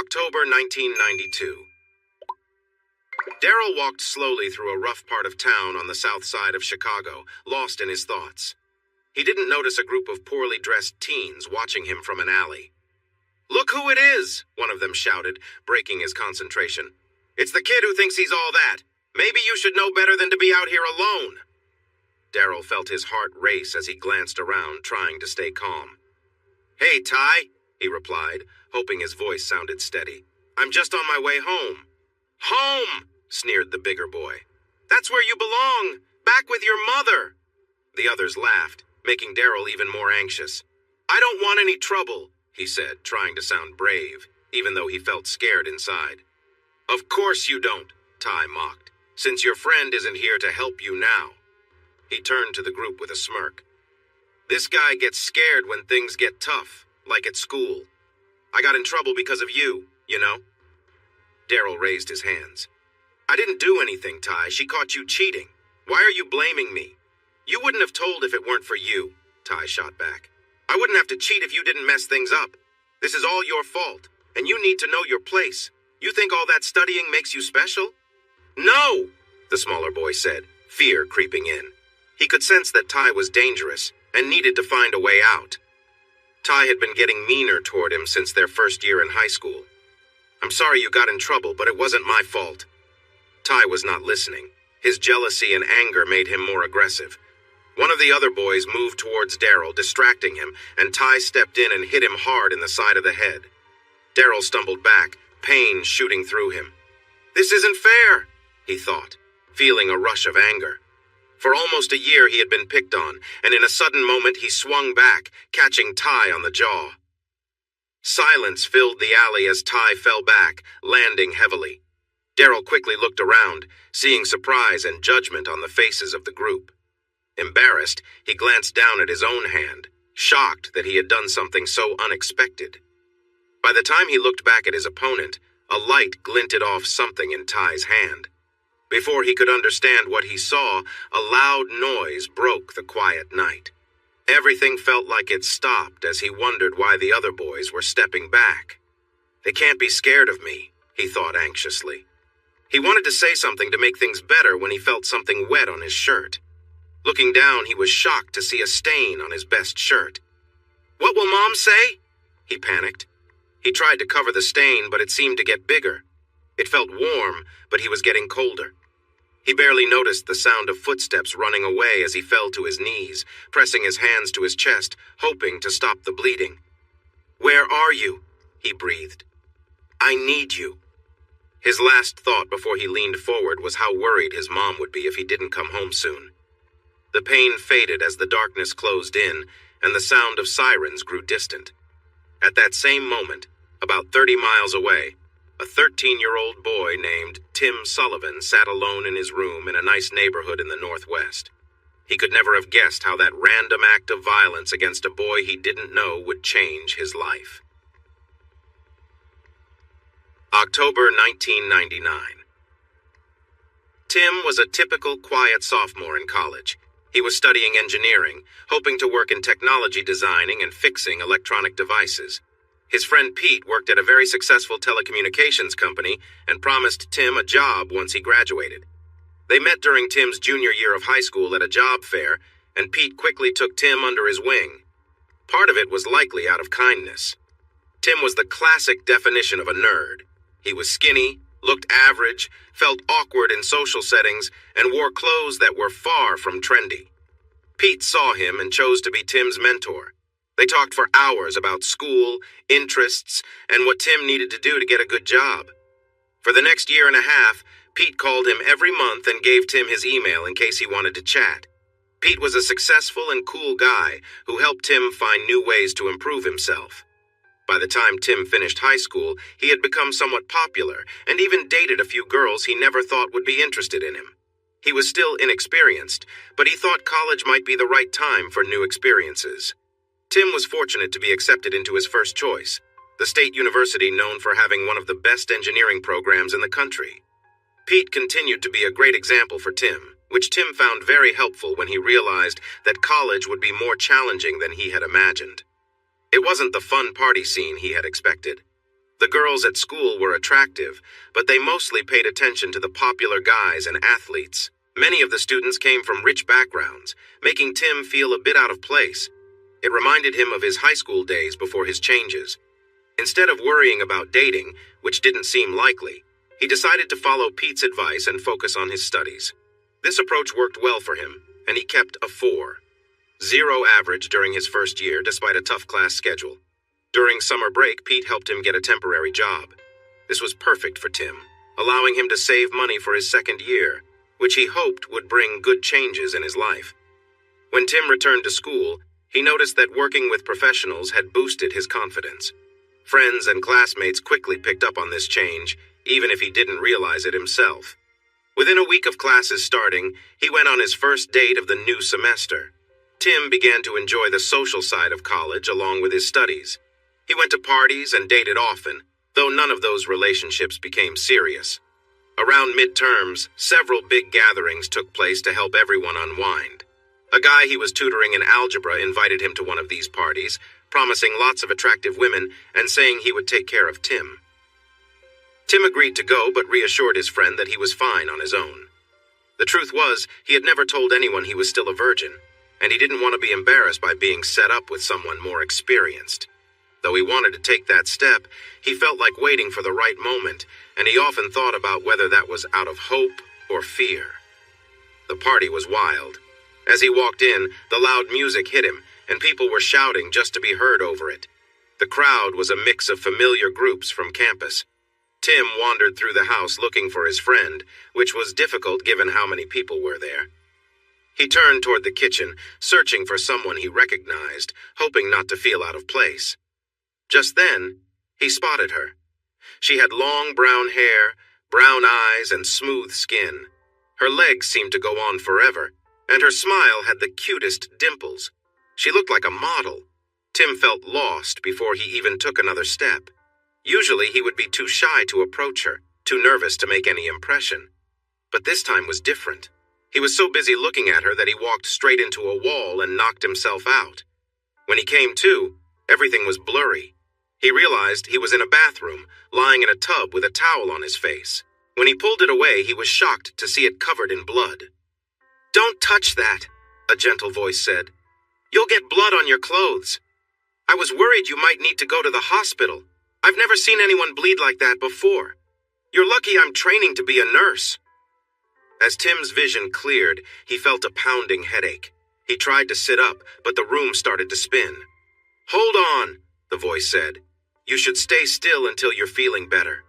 October 1992. Darrell walked slowly through a rough part of town on the south side of Chicago, lost in his thoughts. He didn't notice a group of poorly dressed teens watching him from an alley. "Look who it is!" one of them shouted, breaking his concentration. "It's the kid who thinks he's all that. Maybe you should know better than to be out here alone." Darrell felt his heart race as he glanced around, trying to stay calm. "Hey, Ty," he replied, hoping his voice sounded steady. "I'm just on my way home." "Home!" sneered the bigger boy. "That's where you belong! Back with your mother!" The others laughed, making Darrell even more anxious. "I don't want any trouble," he said, trying to sound brave, even though he felt scared inside. "Of course you don't," Ty mocked, "since your friend isn't here to help you now." He turned to the group with a smirk. "This guy gets scared when things get tough, like at school. I got in trouble because of you, you know?" Darrell raised his hands. "I didn't do anything, Ty. She caught you cheating. Why are you blaming me?" "You wouldn't have told if it weren't for you," Ty shot back. "I wouldn't have to cheat if you didn't mess things up. This is all your fault, and you need to know your place. You think all that studying makes you special?" "No!" the smaller boy said, fear creeping in. He could sense that Ty was dangerous and needed to find a way out. Ty had been getting meaner toward him since their first year in high school. "I'm sorry you got in trouble, but it wasn't my fault." Ty was not listening. His jealousy and anger made him more aggressive. One of the other boys moved towards Darrell, distracting him, and Ty stepped in and hit him hard in the side of the head. Darrell stumbled back, pain shooting through him. "This isn't fair," he thought, feeling a rush of anger. For almost a year he had been picked on, and in a sudden moment he swung back, catching Ty on the jaw. Silence filled the alley as Ty fell back, landing heavily. Darrell quickly looked around, seeing surprise and judgment on the faces of the group. Embarrassed, he glanced down at his own hand, shocked that he had done something so unexpected. By the time he looked back at his opponent, a light glinted off something in Ty's hand. Before he could understand what he saw, a loud noise broke the quiet night. Everything felt like it stopped as he wondered why the other boys were stepping back. "They can't be scared of me," he thought anxiously. He wanted to say something to make things better when he felt something wet on his shirt. Looking down, he was shocked to see a stain on his best shirt. "What will Mom say?" he panicked. He tried to cover the stain, but it seemed to get bigger. It felt warm, but he was getting colder. He barely noticed the sound of footsteps running away as he fell to his knees, pressing his hands to his chest, hoping to stop the bleeding. "Where are you?" he breathed. "I need you." His last thought before he leaned forward was how worried his mom would be if he didn't come home soon. The pain faded as the darkness closed in, and the sound of sirens grew distant. At that same moment, about 30 miles away, a 13-year-old boy named Tim Sullivan sat alone in his room in a nice neighborhood in the Northwest. He could never have guessed how that random act of violence against a boy he didn't know would change his life. October 1999. Tim was a typical quiet sophomore in college. He was studying engineering, hoping to work in technology designing and fixing electronic devices. His friend Pete worked at a very successful telecommunications company and promised Tim a job once he graduated. They met during Tim's junior year of high school at a job fair, and Pete quickly took Tim under his wing. Part of it was likely out of kindness. Tim was the classic definition of a nerd. He was skinny, looked average, felt awkward in social settings, and wore clothes that were far from trendy. Pete saw him and chose to be Tim's mentor. They talked for hours about school, interests, and what Tim needed to do to get a good job. For the next year and a half, Pete called him every month and gave Tim his email in case he wanted to chat. Pete was a successful and cool guy who helped Tim find new ways to improve himself. By the time Tim finished high school, he had become somewhat popular and even dated a few girls he never thought would be interested in him. He was still inexperienced, but he thought college might be the right time for new experiences. Tim was fortunate to be accepted into his first choice, the state university known for having one of the best engineering programs in the country. Pete continued to be a great example for Tim, which Tim found very helpful when he realized that college would be more challenging than he had imagined. It wasn't the fun party scene he had expected. The girls at school were attractive, but they mostly paid attention to the popular guys and athletes. Many of the students came from rich backgrounds, making Tim feel a bit out of place. It reminded him of his high school days before his changes. Instead of worrying about dating, which didn't seem likely, he decided to follow Pete's advice and focus on his studies. This approach worked well for him, and he kept a 4.0 average during his first year despite a tough class schedule. During summer break, Pete helped him get a temporary job. This was perfect for Tim, allowing him to save money for his second year, which he hoped would bring good changes in his life. When Tim returned to school, he noticed that working with professionals had boosted his confidence. Friends and classmates quickly picked up on this change, even if he didn't realize it himself. Within a week of classes starting, he went on his first date of the new semester. Tim began to enjoy the social side of college along with his studies. He went to parties and dated often, though none of those relationships became serious. Around midterms, several big gatherings took place to help everyone unwind. A guy he was tutoring in algebra invited him to one of these parties, promising lots of attractive women and saying he would take care of Tim. Tim agreed to go but reassured his friend that he was fine on his own. The truth was, he had never told anyone he was still a virgin, and he didn't want to be embarrassed by being set up with someone more experienced. Though he wanted to take that step, he felt like waiting for the right moment, and he often thought about whether that was out of hope or fear. The party was wild. As he walked in, the loud music hit him, and people were shouting just to be heard over it. The crowd was a mix of familiar groups from campus. Tim wandered through the house looking for his friend, which was difficult given how many people were there. He turned toward the kitchen, searching for someone he recognized, hoping not to feel out of place. Just then, he spotted her. She had long brown hair, brown eyes, and smooth skin. Her legs seemed to go on forever, and her smile had the cutest dimples. She looked like a model. Tim felt lost before he even took another step. Usually he would be too shy to approach her, too nervous to make any impression. But this time was different. He was so busy looking at her that he walked straight into a wall and knocked himself out. When he came to, everything was blurry. He realized he was in a bathroom, lying in a tub with a towel on his face. When he pulled it away, he was shocked to see it covered in blood. "Don't touch that," a gentle voice said. "You'll get blood on your clothes. I was worried you might need to go to the hospital. I've never seen anyone bleed like that before. You're lucky I'm training to be a nurse." As Tim's vision cleared, he felt a pounding headache. He tried to sit up, but the room started to spin. "Hold on," the voice said. "You should stay still until you're feeling better."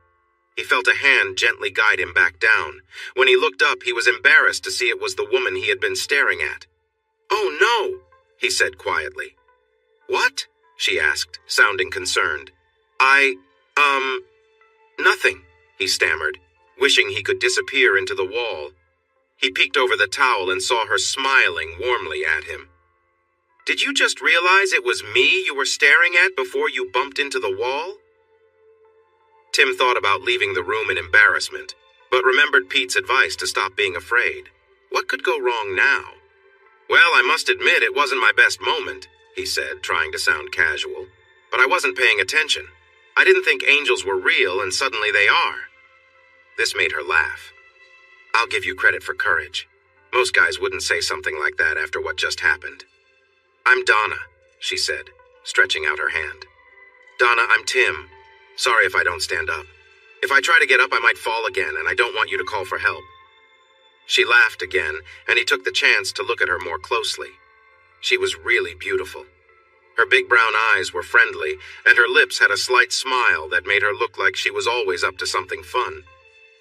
He felt a hand gently guide him back down. When he looked up, he was embarrassed to see it was the woman he had been staring at. "Oh no," he said quietly. "What?" she asked, sounding concerned. Nothing," he stammered, wishing he could disappear into the wall. He peeked over the towel and saw her smiling warmly at him. "Did you just realize it was me you were staring at before you bumped into the wall?" Tim thought about leaving the room in embarrassment, but remembered Pete's advice to stop being afraid. What could go wrong now? "Well, I must admit it wasn't my best moment," he said, trying to sound casual. "But I wasn't paying attention. I didn't think angels were real, and suddenly they are." This made her laugh. "I'll give you credit for courage. Most guys wouldn't say something like that after what just happened." "I'm Donna," she said, stretching out her hand. "Donna, I'm Tim. Sorry if I don't stand up. If I try to get up, I might fall again, and I don't want you to call for help." She laughed again, and he took the chance to look at her more closely. She was really beautiful. Her big brown eyes were friendly, and her lips had a slight smile that made her look like she was always up to something fun.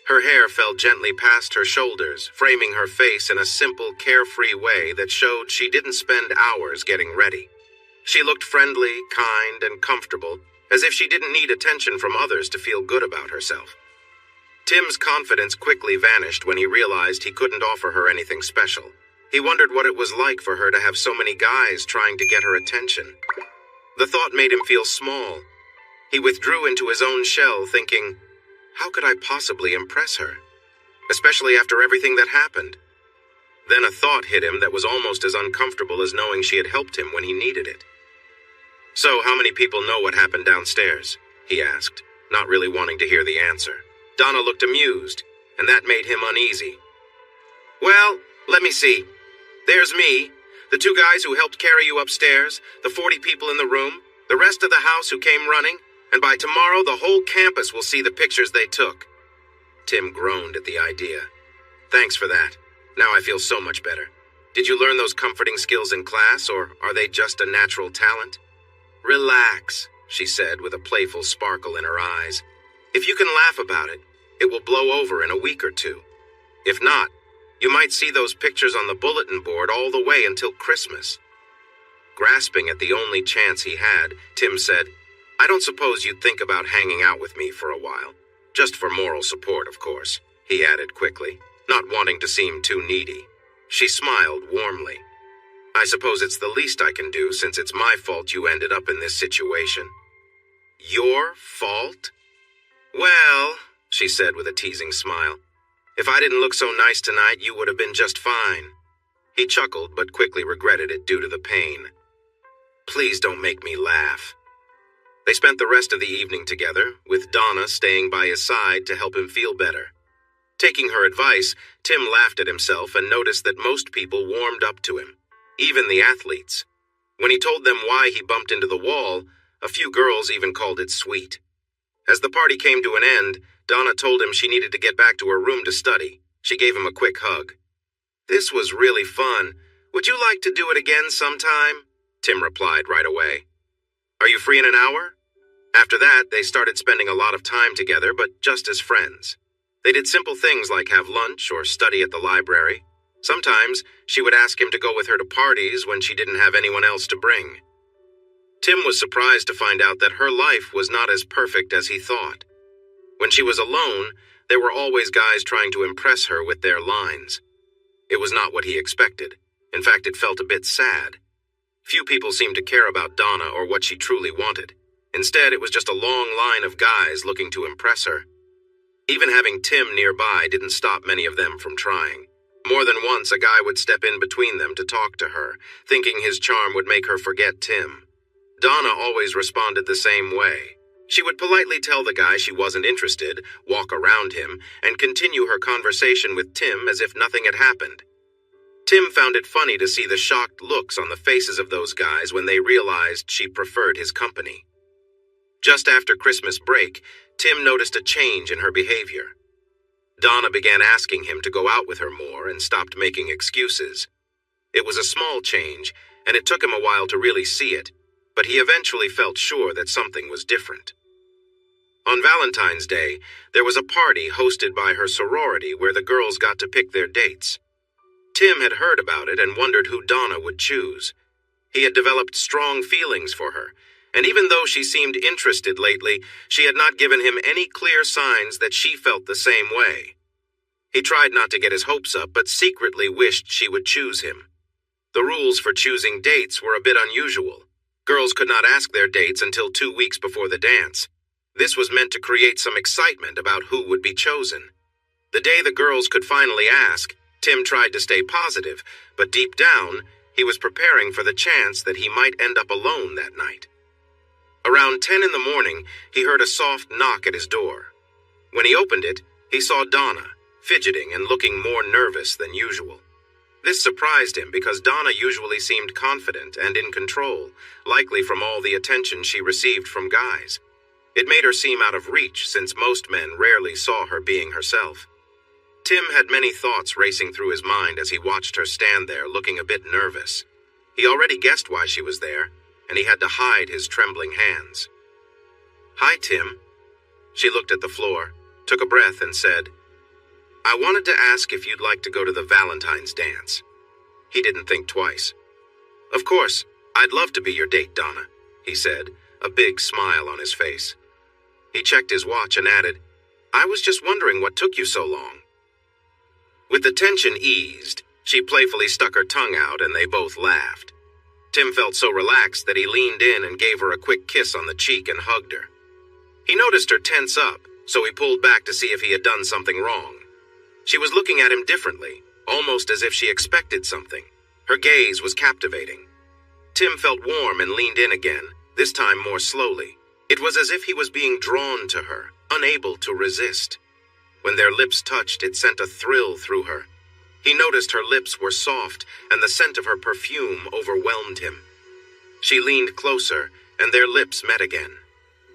Her hair fell gently past her shoulders, framing her face in a simple, carefree way that showed she didn't spend hours getting ready. She looked friendly, kind, and comfortable, as if she didn't need attention from others to feel good about herself. Tim's confidence quickly vanished when he realized he couldn't offer her anything special. He wondered what it was like for her to have so many guys trying to get her attention. The thought made him feel small. He withdrew into his own shell, thinking, how could I possibly impress her? Especially after everything that happened. Then a thought hit him that was almost as uncomfortable as knowing she had helped him when he needed it. "So, how many people know what happened downstairs?" he asked. not really wanting to hear the answer. Donna looked amused, and that made him uneasy. Well, let me see. There's me, the 2 guys who helped carry you upstairs, the 40 people in the room, the rest of the house who came running, and by tomorrow the whole campus will see the pictures they took. Tim groaned at the idea. Thanks for that. Now I feel so much better. Did you learn those comforting skills in class, or are they just a natural talent? Relax, she said with a playful sparkle in her eyes. If you can laugh about it, it will blow over in a week or 2. If not, you might see those pictures on the bulletin board all the way until Christmas. Grasping at the only chance he had, Tim said, I don't suppose you'd think about hanging out with me for a while. Just for moral support, of course, he added quickly, not wanting to seem too needy. She smiled warmly. I suppose it's the least I can do since it's my fault you ended up in this situation. Your fault? Well, she said with a teasing smile, if I didn't look so nice tonight, you would have been just fine. He chuckled, but quickly regretted it due to the pain. Please don't make me laugh. They spent the rest of the evening together, with Donna staying by his side to help him feel better. Taking her advice, Tim laughed at himself and noticed that most people warmed up to him, even the athletes. When he told them why he bumped into the wall, a few girls even called it sweet. As the party came to an end, Donna told him she needed to get back to her room to study. She gave him a quick hug. This was really fun. Would you like to do it again sometime? Tim replied right away. Are you free in an hour? After that, they started spending a lot of time together, but just as friends. They did simple things like have lunch or study at the library. Sometimes she would ask him to go with her to parties when she didn't have anyone else to bring. Tim was surprised to find out that her life was not as perfect as he thought. When she was alone, there were always guys trying to impress her with their lines. It was not what he expected. In fact, it felt a bit sad. Few people seemed to care about Donna or what she truly wanted. Instead, it was just a long line of guys looking to impress her. Even having Tim nearby didn't stop many of them from trying. More than once, a guy would step in between them to talk to her, thinking his charm would make her forget Tim. Donna always responded the same way. She would politely tell the guy she wasn't interested, walk around him, and continue her conversation with Tim as if nothing had happened. Tim found it funny to see the shocked looks on the faces of those guys when they realized she preferred his company. Just after Christmas break, Tim noticed a change in her behavior. Donna began asking him to go out with her more and stopped making excuses. It was a small change, and it took him a while to really see it, but he eventually felt sure that something was different. On Valentine's Day, there was a party hosted by her sorority where the girls got to pick their dates. Tim had heard about it and wondered who Donna would choose. He had developed strong feelings for her, and even though she seemed interested lately, she had not given him any clear signs that she felt the same way. He tried not to get his hopes up, but secretly wished she would choose him. The rules for choosing dates were a bit unusual. Girls could not ask their dates until 2 weeks before the dance. This was meant to create some excitement about who would be chosen. The day the girls could finally ask, Tim tried to stay positive, but deep down, he was preparing for the chance that he might end up alone that night. Around 10 in the morning, he heard a soft knock at his door. When he opened it, he saw Donna, fidgeting and looking more nervous than usual. This surprised him because Donna usually seemed confident and in control, likely from all the attention she received from guys. It made her seem out of reach since most men rarely saw her being herself. Tim had many thoughts racing through his mind as he watched her stand there looking a bit nervous. He already guessed why she was there, and he had to hide his trembling hands. "Hi, Tim." She looked at the floor, took a breath, and said, "I wanted to ask if you'd like to go to the Valentine's dance." He didn't think twice. "Of course, I'd love to be your date, Donna," he said, a big smile on his face. He checked his watch and added, "I was just wondering what took you so long." With the tension eased, she playfully stuck her tongue out and they both laughed. Tim felt so relaxed that he leaned in and gave her a quick kiss on the cheek and hugged her. He noticed her tense up, so he pulled back to see if he had done something wrong. She was looking at him differently, almost as if she expected something. Her gaze was captivating. Tim felt warm and leaned in again, this time more slowly. It was as if he was being drawn to her, unable to resist. When their lips touched, it sent a thrill through her. He noticed her lips were soft, and the scent of her perfume overwhelmed him. She leaned closer, and their lips met again.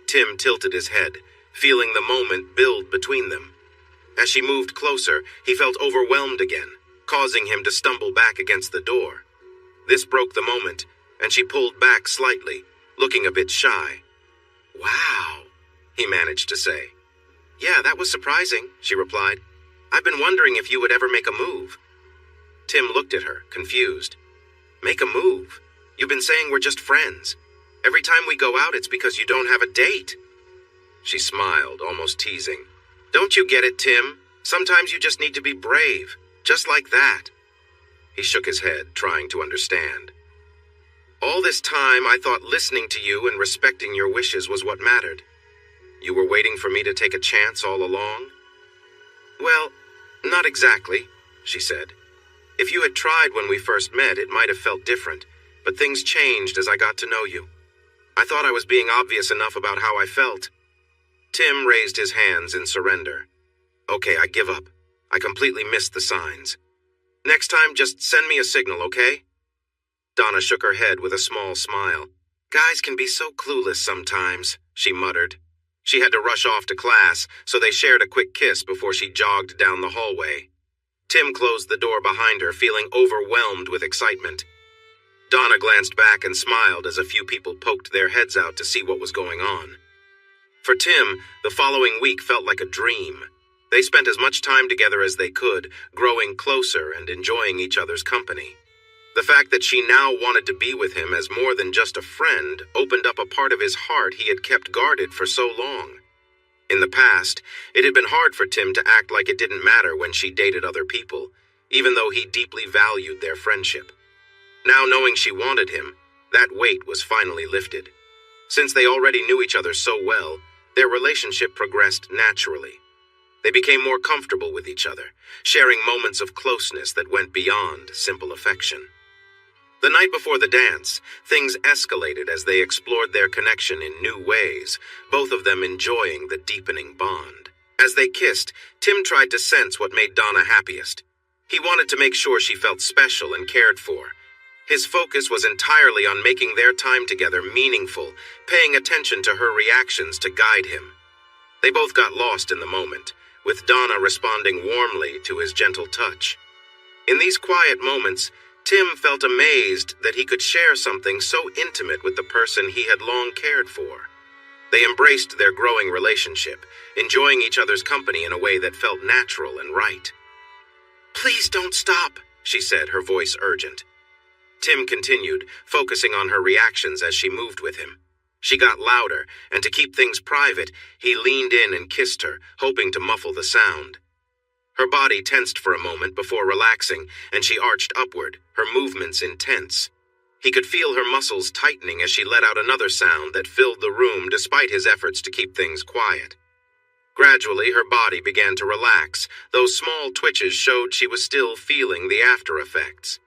Tim tilted his head, feeling the moment build between them. As she moved closer, he felt overwhelmed again, causing him to stumble back against the door. This broke the moment, and she pulled back slightly, looking a bit shy. "Wow," he managed to say. "Yeah, that was surprising," she replied. "I've been wondering if you would ever make a move." Tim looked at her, confused. "Make a move? You've been saying we're just friends. Every time we go out, it's because you don't have a date." She smiled, almost teasing. "Don't you get it, Tim? Sometimes you just need to be brave, just like that." He shook his head, trying to understand. "All this time, I thought listening to you and respecting your wishes was what mattered. You were waiting for me to take a chance all along?" "Well, not exactly," she said. "If you had tried when we first met, it might have felt different, but things changed as I got to know you. I thought I was being obvious enough about how I felt." Tim raised his hands in surrender. "Okay, I give up. I completely missed the signs. Next time, just send me a signal, okay?" Donna shook her head with a small smile. "Guys can be so clueless sometimes," she muttered. She had to rush off to class, so they shared a quick kiss before she jogged down the hallway. Tim closed the door behind her, feeling overwhelmed with excitement. Donna glanced back and smiled as a few people poked their heads out to see what was going on. For Tim, the following week felt like a dream. They spent as much time together as they could, growing closer and enjoying each other's company. The fact that she now wanted to be with him as more than just a friend opened up a part of his heart he had kept guarded for so long. In the past, it had been hard for Tim to act like it didn't matter when she dated other people, even though he deeply valued their friendship. Now knowing she wanted him, that weight was finally lifted. Since they already knew each other so well, their relationship progressed naturally. They became more comfortable with each other, sharing moments of closeness that went beyond simple affection. The night before the dance, things escalated as they explored their connection in new ways, both of them enjoying the deepening bond. As they kissed, Tim tried to sense what made Donna happiest. He wanted to make sure she felt special and cared for. His focus was entirely on making their time together meaningful, paying attention to her reactions to guide him. They both got lost in the moment, with Donna responding warmly to his gentle touch. In these quiet moments, Tim felt amazed that he could share something so intimate with the person he had long cared for. They embraced their growing relationship, enjoying each other's company in a way that felt natural and right. "Please don't stop," she said, her voice urgent. Tim continued, focusing on her reactions as she moved with him. She got louder, and to keep things private, he leaned in and kissed her, hoping to muffle the sound. Her body tensed for a moment before relaxing, and she arched upward, her movements intense. He could feel her muscles tightening as she let out another sound that filled the room despite his efforts to keep things quiet. Gradually, her body began to relax, though small twitches showed she was still feeling the after effects.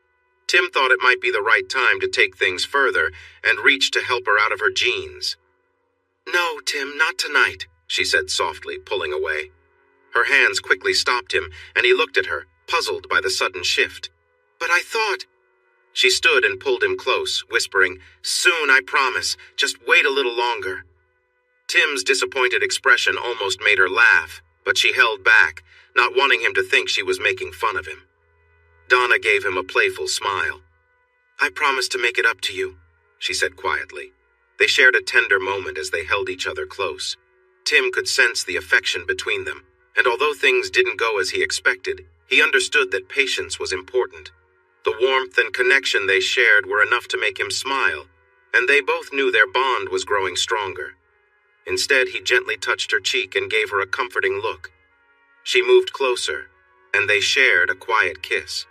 Tim thought it might be the right time to take things further and reached to help her out of her jeans. "No, Tim, not tonight," she said softly, pulling away. Her hands quickly stopped him, and he looked at her, puzzled by the sudden shift. "But I thought—" She stood and pulled him close, whispering, "Soon, I promise. Just wait a little longer." Tim's disappointed expression almost made her laugh, but she held back, not wanting him to think she was making fun of him. Donna gave him a playful smile. "I promise to make it up to you," she said quietly. They shared a tender moment as they held each other close. Tim could sense the affection between them, and although things didn't go as he expected, he understood that patience was important. The warmth and connection they shared were enough to make him smile, and they both knew their bond was growing stronger. Instead, he gently touched her cheek and gave her a comforting look. She moved closer, and they shared a quiet kiss.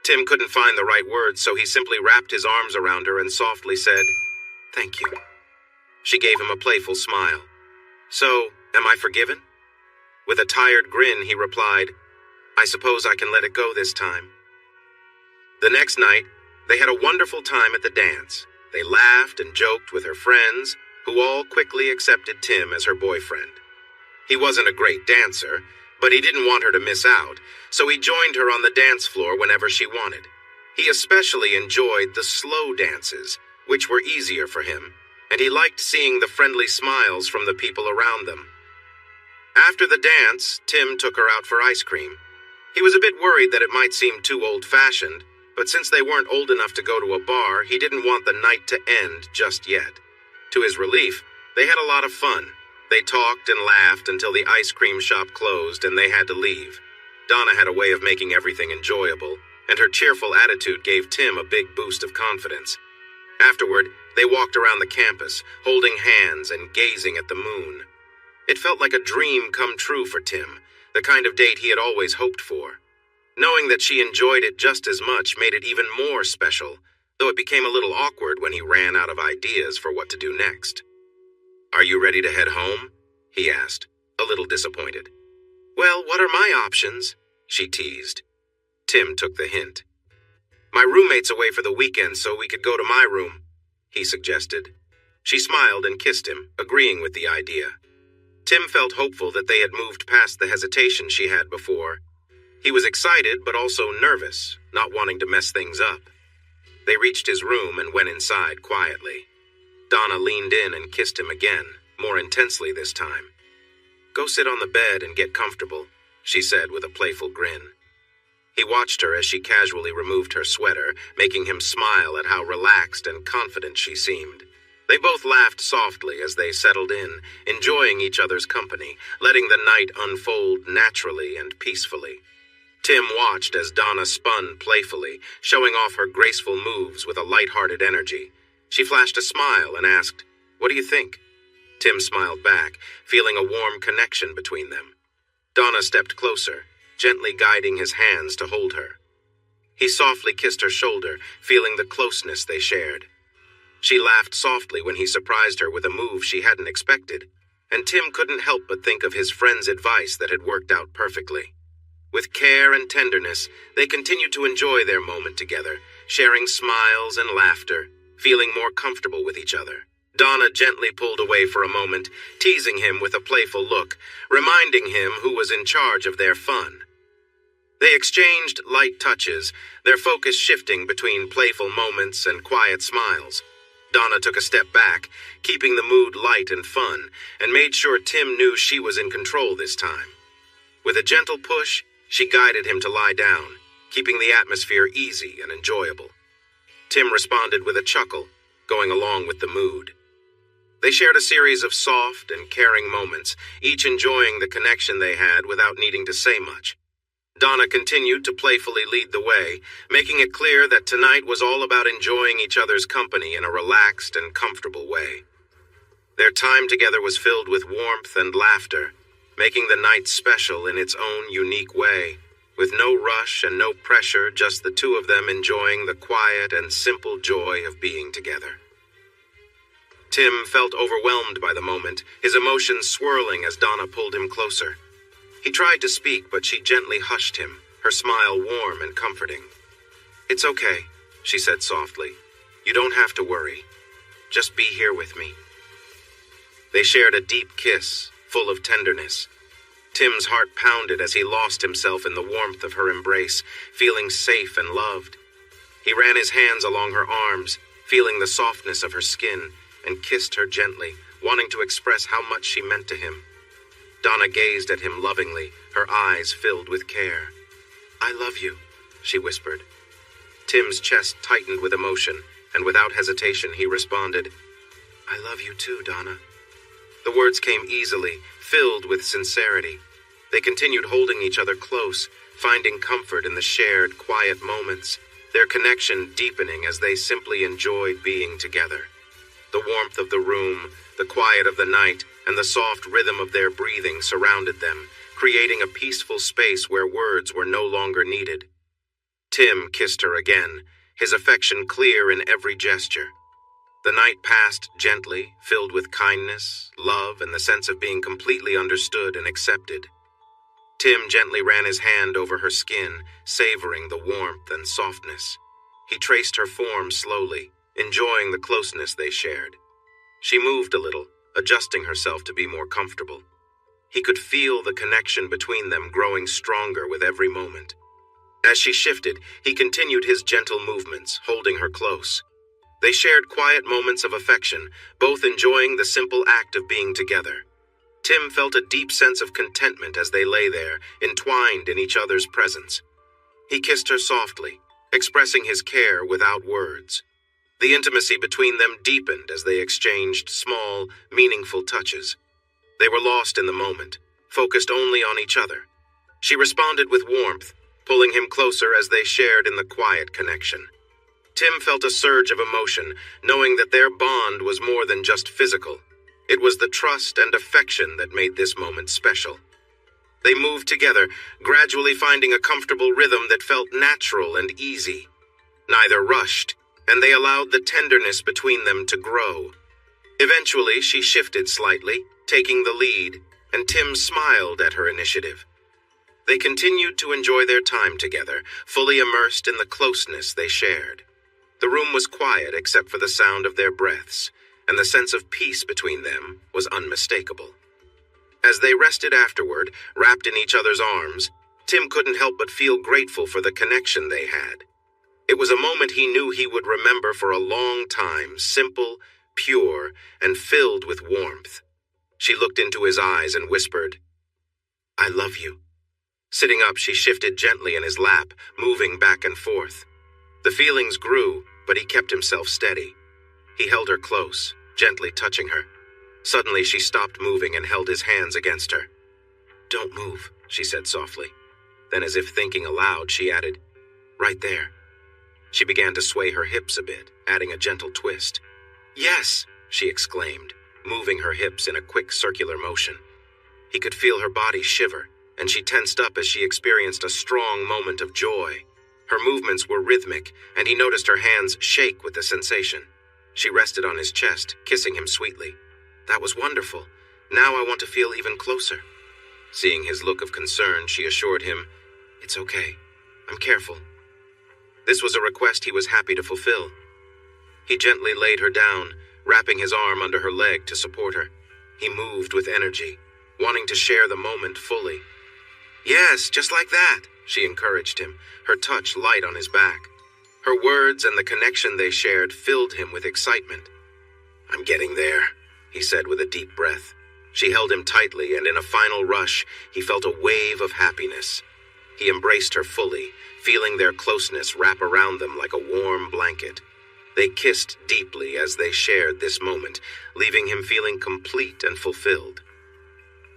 Tim couldn't find the right words, so he simply wrapped his arms around her and softly said, "Thank you." She gave him a playful smile. "So, am I forgiven?" With a tired grin, he replied, "I suppose I can let it go this time." The next night, they had a wonderful time at the dance. They laughed and joked with her friends, who all quickly accepted Tim as her boyfriend. He wasn't a great dancer, but he didn't want her to miss out, so he joined her on the dance floor whenever she wanted. He especially enjoyed the slow dances, which were easier for him, and he liked seeing the friendly smiles from the people around them. After the dance, Tim took her out for ice cream. He was a bit worried that it might seem too old-fashioned, but since they weren't old enough to go to a bar, he didn't want the night to end just yet. To his relief, they had a lot of fun. They talked and laughed until the ice cream shop closed and they had to leave. Donna had a way of making everything enjoyable, and her cheerful attitude gave Tim a big boost of confidence. Afterward, they walked around the campus, holding hands and gazing at the moon. It felt like a dream come true for Tim, the kind of date he had always hoped for. Knowing that she enjoyed it just as much made it even more special, though it became a little awkward when he ran out of ideas for what to do next. "Are you ready to head home?" he asked, a little disappointed. "Well, what are my options?" she teased. Tim took the hint. "My roommate's away for the weekend, so we could go to my room," he suggested. She smiled and kissed him, agreeing with the idea. Tim felt hopeful that they had moved past the hesitation she had before. He was excited, but also nervous, not wanting to mess things up. They reached his room and went inside quietly. Donna leaned in and kissed him again, more intensely this time. "Go sit on the bed and get comfortable," she said with a playful grin. He watched her as she casually removed her sweater, making him smile at how relaxed and confident she seemed. They both laughed softly as they settled in, enjoying each other's company, letting the night unfold naturally and peacefully. Tim watched as Donna spun playfully, showing off her graceful moves with a light-hearted energy. She flashed a smile and asked, "What do you think?" Tim smiled back, feeling a warm connection between them. Donna stepped closer, gently guiding his hands to hold her. He softly kissed her shoulder, feeling the closeness they shared. She laughed softly when he surprised her with a move she hadn't expected, and Tim couldn't help but think of his friend's advice that had worked out perfectly. With care and tenderness, they continued to enjoy their moment together, sharing smiles and laughter, feeling more comfortable with each other. Donna gently pulled away for a moment, teasing him with a playful look, reminding him who was in charge of their fun. They exchanged light touches, their focus shifting between playful moments and quiet smiles. Donna took a step back, keeping the mood light and fun, and made sure Tim knew she was in control this time. With a gentle push, she guided him to lie down, keeping the atmosphere easy and enjoyable. Tim responded with a chuckle, going along with the mood. They shared a series of soft and caring moments, each enjoying the connection they had without needing to say much. Donna continued to playfully lead the way, making it clear that tonight was all about enjoying each other's company in a relaxed and comfortable way. Their time together was filled with warmth and laughter, making the night special in its own unique way, with no rush and no pressure, just the two of them enjoying the quiet and simple joy of being together. Tim felt overwhelmed by the moment, his emotions swirling as Donna pulled him closer. He tried to speak, but she gently hushed him, her smile warm and comforting. "It's okay," she said softly. "You don't have to worry. Just be here with me." They shared a deep kiss, full of tenderness. Tim's heart pounded as he lost himself in the warmth of her embrace, feeling safe and loved. He ran his hands along her arms, feeling the softness of her skin, and kissed her gently, wanting to express how much she meant to him. Donna gazed at him lovingly, her eyes filled with care. "I love you," she whispered. Tim's chest tightened with emotion, and without hesitation he responded, "I love you too, Donna." The words came easily, filled with sincerity. They continued holding each other close, finding comfort in the shared, quiet moments, their connection deepening as they simply enjoyed being together. The warmth of the room, the quiet of the night, and the soft rhythm of their breathing surrounded them, creating a peaceful space where words were no longer needed. Tim kissed her again, his affection clear in every gesture. The night passed gently, filled with kindness, love, and the sense of being completely understood and accepted. Tim gently ran his hand over her skin, savoring the warmth and softness. He traced her form slowly, enjoying the closeness they shared. She moved a little, adjusting herself to be more comfortable. He could feel the connection between them growing stronger with every moment. As she shifted, he continued his gentle movements, holding her close. They shared quiet moments of affection, both enjoying the simple act of being together. Tim felt a deep sense of contentment as they lay there, entwined in each other's presence. He kissed her softly, expressing his care without words. The intimacy between them deepened as they exchanged small, meaningful touches. They were lost in the moment, focused only on each other. She responded with warmth, pulling him closer as they shared in the quiet connection. Tim felt a surge of emotion, knowing that their bond was more than just physical. It was the trust and affection that made this moment special. They moved together, gradually finding a comfortable rhythm that felt natural and easy. Neither rushed, and they allowed the tenderness between them to grow. Eventually, she shifted slightly, taking the lead, and Tim smiled at her initiative. They continued to enjoy their time together, fully immersed in the closeness they shared. The room was quiet except for the sound of their breaths, and the sense of peace between them was unmistakable. As they rested afterward, wrapped in each other's arms, Tim couldn't help but feel grateful for the connection they had. It was a moment he knew he would remember for a long time, simple, pure, and filled with warmth. She looked into his eyes and whispered, "I love you." Sitting up, she shifted gently in his lap, moving back and forth. The feelings grew, but he kept himself steady. He held her close, gently touching her. Suddenly, she stopped moving and held his hands against her. "Don't move," she said softly. Then, as if thinking aloud, she added, "Right there." She began to sway her hips a bit, adding a gentle twist. "Yes," she exclaimed, moving her hips in a quick circular motion. He could feel her body shiver, and she tensed up as she experienced a strong moment of joy. Her movements were rhythmic, and he noticed her hands shake with the sensation. She rested on his chest, kissing him sweetly. "That was wonderful. Now I want to feel even closer." Seeing his look of concern, she assured him, "It's okay. I'm careful." This was a request he was happy to fulfill. He gently laid her down, wrapping his arm under her leg to support her. He moved with energy, wanting to share the moment fully. "Yes, just like that," she encouraged him, her touch light on his back. Her words and the connection they shared filled him with excitement. "I'm getting there," he said with a deep breath. She held him tightly, and in a final rush, he felt a wave of happiness. He embraced her fully, feeling their closeness wrap around them like a warm blanket. They kissed deeply as they shared this moment, leaving him feeling complete and fulfilled.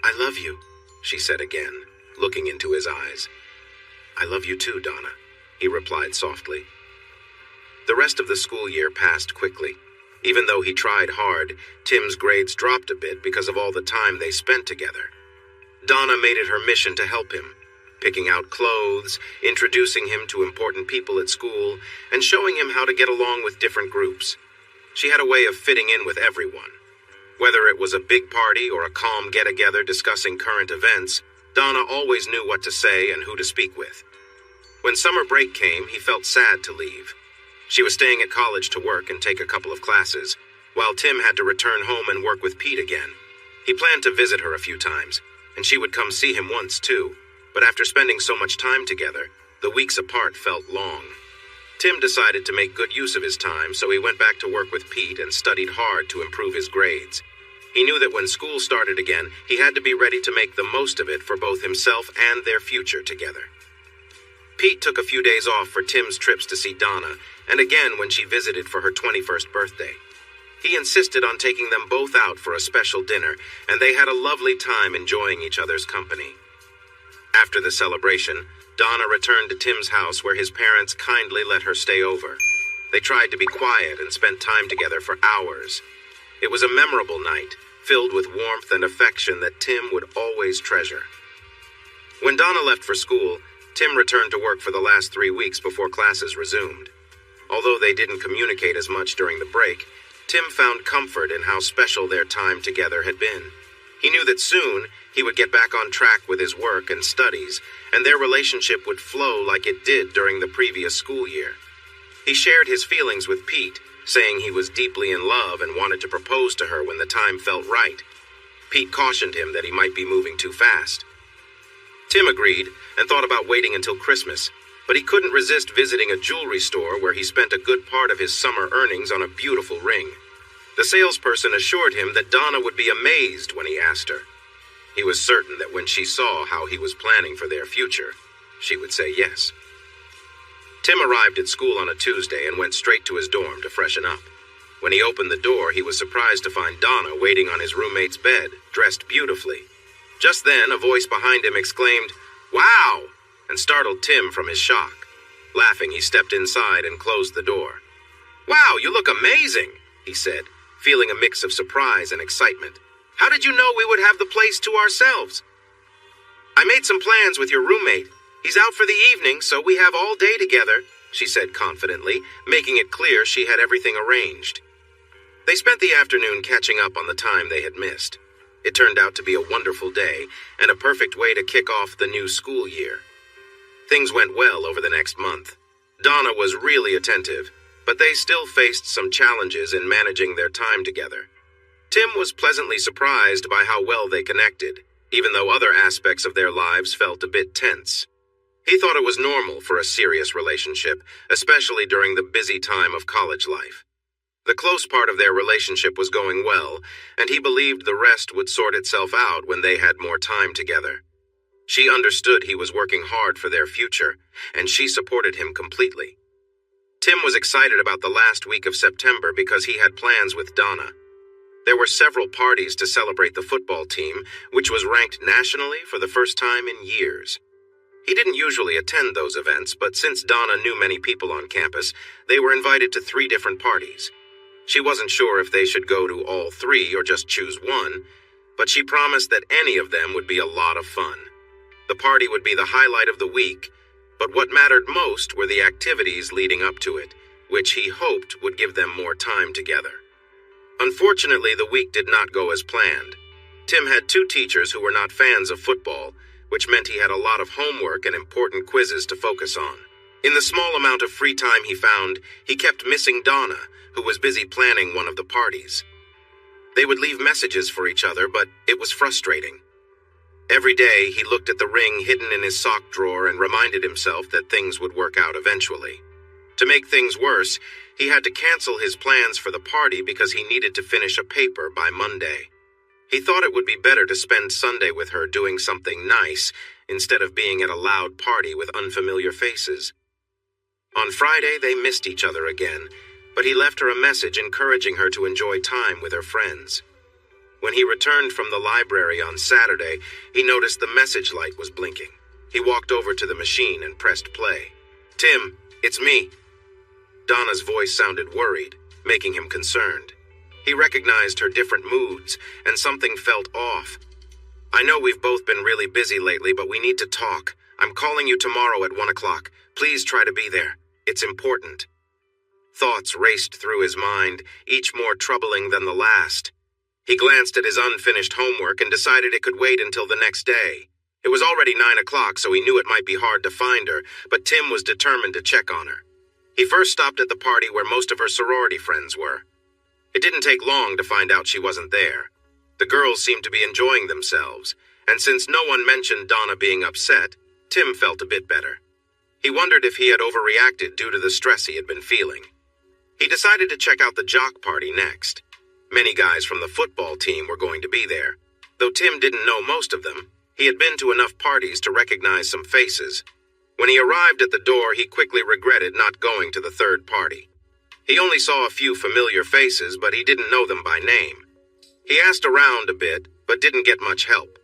"I love you," she said again, looking into his eyes. "I love you too, Donna," he replied softly. The rest of the school year passed quickly. Even though he tried hard, Tim's grades dropped a bit because of all the time they spent together. Donna made it her mission to help him, picking out clothes, introducing him to important people at school, and showing him how to get along with different groups. She had a way of fitting in with everyone. Whether it was a big party or a calm get-together discussing current events, Donna always knew what to say and who to speak with. When summer break came, he felt sad to leave. She was staying at college to work and take a couple of classes, while Tim had to return home and work with Pete again. He planned to visit her a few times, and she would come see him once too, but after spending so much time together, the weeks apart felt long. Tim decided to make good use of his time, so he went back to work with Pete and studied hard to improve his grades. He knew that when school started again, he had to be ready to make the most of it for both himself and their future together. Pete took a few days off for Tim's trips to see Donna, and again when she visited for her 21st birthday. He insisted on taking them both out for a special dinner, and they had a lovely time enjoying each other's company. After the celebration, Donna returned to Tim's house where his parents kindly let her stay over. They tried to be quiet and spent time together for hours. It was a memorable night, filled with warmth and affection that Tim would always treasure. When Donna left for school, Tim returned to work for the last 3 weeks before classes resumed. Although they didn't communicate as much during the break, Tim found comfort in how special their time together had been. He knew that soon he would get back on track with his work and studies, and their relationship would flow like it did during the previous school year. He shared his feelings with Pete, saying he was deeply in love and wanted to propose to her when the time felt right. Pete cautioned him that he might be moving too fast. Tim agreed and thought about waiting until Christmas, but he couldn't resist visiting a jewelry store where he spent a good part of his summer earnings on a beautiful ring. The salesperson assured him that Donna would be amazed when he asked her. He was certain that when she saw how he was planning for their future, she would say yes. Tim arrived at school on a Tuesday and went straight to his dorm to freshen up. When he opened the door, he was surprised to find Donna waiting on his roommate's bed, dressed beautifully. Just then, a voice behind him exclaimed, "Wow!" and startled Tim from his shock. Laughing, he stepped inside and closed the door. "Wow, you look amazing," he said, feeling a mix of surprise and excitement. "How did you know we would have the place to ourselves?" "I made some plans with your roommate. He's out for the evening, so we have all day together," she said confidently, making it clear she had everything arranged. They spent the afternoon catching up on the time they had missed. It turned out to be a wonderful day and a perfect way to kick off the new school year. Things went well over the next month. Donna was really attentive, but they still faced some challenges in managing their time together. Tim was pleasantly surprised by how well they connected, even though other aspects of their lives felt a bit tense. He thought it was normal for a serious relationship, especially during the busy time of college life. The close part of their relationship was going well, and he believed the rest would sort itself out when they had more time together. She understood he was working hard for their future, and she supported him completely. Tim was excited about the last week of September because he had plans with Donna. There were several parties to celebrate the football team, which was ranked nationally for the first time in years. He didn't usually attend those events, but since Donna knew many people on campus, they were invited to 3 different parties. She wasn't sure if they should go to all 3 or just choose one, but she promised that any of them would be a lot of fun. The party would be the highlight of the week, but what mattered most were the activities leading up to it, which he hoped would give them more time together. Unfortunately, the week did not go as planned. Tim had 2 teachers who were not fans of football, which meant he had a lot of homework and important quizzes to focus on. In the small amount of free time he found, he kept missing Donna, who was busy planning one of the parties. They would leave messages for each other, but it was frustrating. Every day, he looked at the ring hidden in his sock drawer and reminded himself that things would work out eventually. To make things worse, he had to cancel his plans for the party because he needed to finish a paper by Monday. He thought it would be better to spend Sunday with her doing something nice instead of being at a loud party with unfamiliar faces. On Friday, they missed each other again, but he left her a message encouraging her to enjoy time with her friends. When he returned from the library on Saturday, he noticed the message light was blinking. He walked over to the machine and pressed play. "Tim, it's me." Donna's voice sounded worried, making him concerned. He recognized her different moods, and something felt off. "I know we've both been really busy lately, but we need to talk. I'm calling you tomorrow at 1 o'clock. Please try to be there. It's important." Thoughts raced through his mind, each more troubling than the last. He glanced at his unfinished homework and decided it could wait until the next day. It was already 9 o'clock, so he knew it might be hard to find her, but Tim was determined to check on her. He first stopped at the party where most of her sorority friends were. It didn't take long to find out she wasn't there. The girls seemed to be enjoying themselves, and since no one mentioned Donna being upset, Tim felt a bit better. He wondered if he had overreacted due to the stress he had been feeling. He decided to check out the jock party next. Many guys from the football team were going to be there. Though Tim didn't know most of them, he had been to enough parties to recognize some faces. When he arrived at the door, he quickly regretted not going to the third party. He only saw a few familiar faces, but he didn't know them by name. He asked around a bit, but didn't get much help.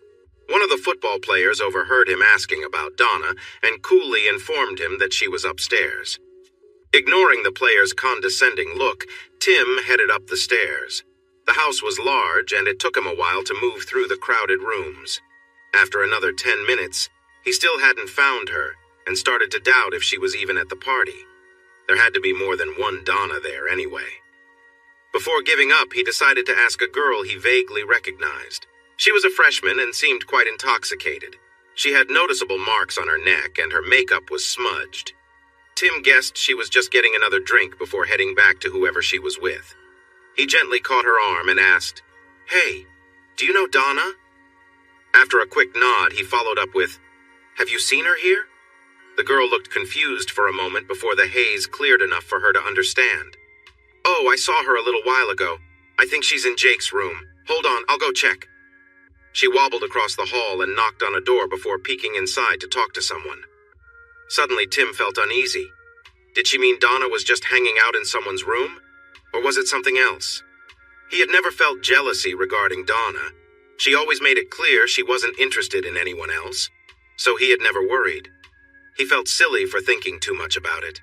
One of the football players overheard him asking about Donna and coolly informed him that she was upstairs. Ignoring the player's condescending look, Tim headed up the stairs. The house was large, and it took him a while to move through the crowded rooms. After another 10 minutes, he still hadn't found her, and started to doubt if she was even at the party. There had to be more than one Donna there anyway. Before giving up, he decided to ask a girl he vaguely recognized. She was a freshman and seemed quite intoxicated. She had noticeable marks on her neck, and her makeup was smudged. Tim guessed she was just getting another drink before heading back to whoever she was with. He gently caught her arm and asked, "Hey, do you know Donna?" After a quick nod, he followed up with, "Have you seen her here?" The girl looked confused for a moment before the haze cleared enough for her to understand. "Oh, I saw her a little while ago. I think she's in Jake's room. Hold on, I'll go check." She wobbled across the hall and knocked on a door before peeking inside to talk to someone. Suddenly, Tim felt uneasy. Did she mean Donna was just hanging out in someone's room? Or was it something else? He had never felt jealousy regarding Donna. She always made it clear she wasn't interested in anyone else, so he had never worried. He felt silly for thinking too much about it.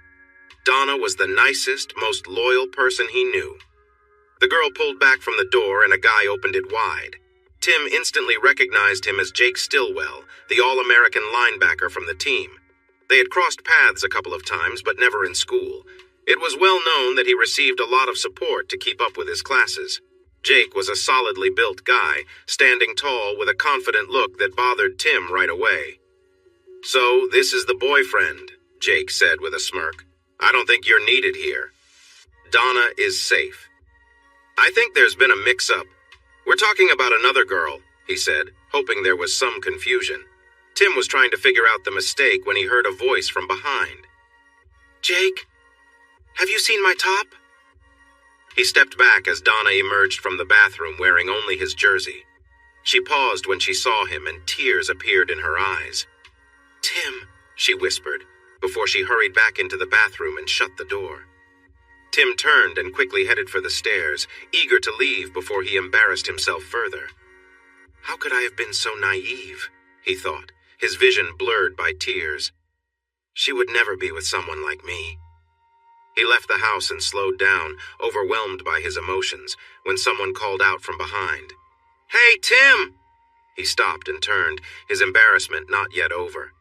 Donna was the nicest, most loyal person he knew. The girl pulled back from the door and a guy opened it wide. Tim instantly recognized him as Jake Stillwell, the All-American linebacker from the team. They had crossed paths a couple of times, but never in school. It was well known that he received a lot of support to keep up with his classes. Jake was a solidly built guy, standing tall with a confident look that bothered Tim right away. "So, this is the boyfriend," Jake said with a smirk. "I don't think you're needed here. Donna is safe." "I think there's been a mix-up. We're talking about another girl," he said, hoping there was some confusion. Tim was trying to figure out the mistake when he heard a voice from behind. "Jake, have you seen my top?" He stepped back as Donna emerged from the bathroom wearing only his jersey. She paused when she saw him and tears appeared in her eyes. "Tim," she whispered, before she hurried back into the bathroom and shut the door. Tim turned and quickly headed for the stairs, eager to leave before he embarrassed himself further. How could I have been so naive? He thought, his vision blurred by tears. She would never be with someone like me. He left the house and slowed down, overwhelmed by his emotions, when someone called out from behind. "Hey, Tim!" He stopped and turned, his embarrassment not yet over.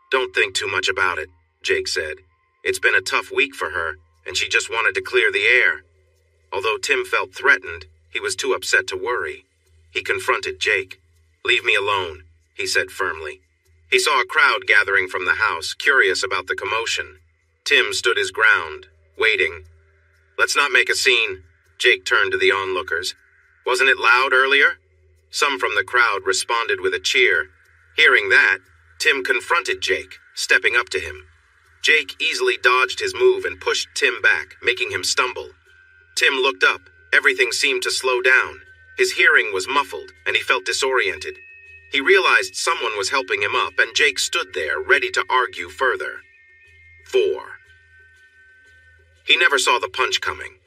"Don't think too much about it," Jake said. "It's been a tough week for her, and she just wanted to clear the air." Although Tim felt threatened, he was too upset to worry. He confronted Jake. "Leave me alone," he said firmly. He saw a crowd gathering from the house, curious about the commotion. Tim stood his ground, waiting. "Let's not make a scene," Jake turned to the onlookers. "Wasn't it loud earlier?" Some from the crowd responded with a cheer. Hearing that, Tim confronted Jake, stepping up to him. Jake easily dodged his move and pushed Tim back, making him stumble. Tim looked up. Everything seemed to slow down. His hearing was muffled, and he felt disoriented. He realized someone was helping him up, and Jake stood there, ready to argue further. 4. He never saw the punch coming.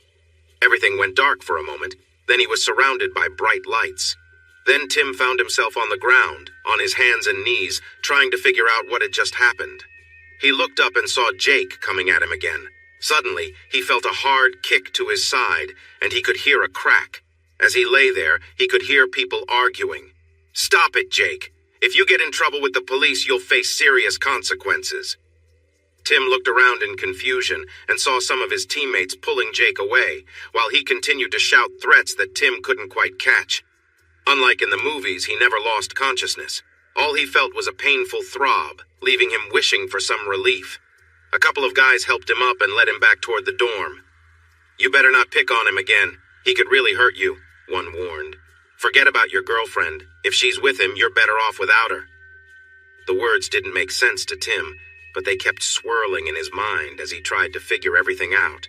Everything went dark for a moment, then he was surrounded by bright lights. Then Tim found himself on the ground, on his hands and knees, trying to figure out what had just happened. He looked up and saw Jake coming at him again. Suddenly, he felt a hard kick to his side, and he could hear a crack. As he lay there, he could hear people arguing. "Stop it, Jake. If you get in trouble with the police, you'll face serious consequences." Tim looked around in confusion and saw some of his teammates pulling Jake away, while he continued to shout threats that Tim couldn't quite catch. Unlike in the movies, he never lost consciousness. All he felt was a painful throb, leaving him wishing for some relief. A couple of guys helped him up and led him back toward the dorm. "You better not pick on him again. He could really hurt you," one warned. "Forget about your girlfriend. If she's with him, you're better off without her." The words didn't make sense to Tim, but they kept swirling in his mind as he tried to figure everything out.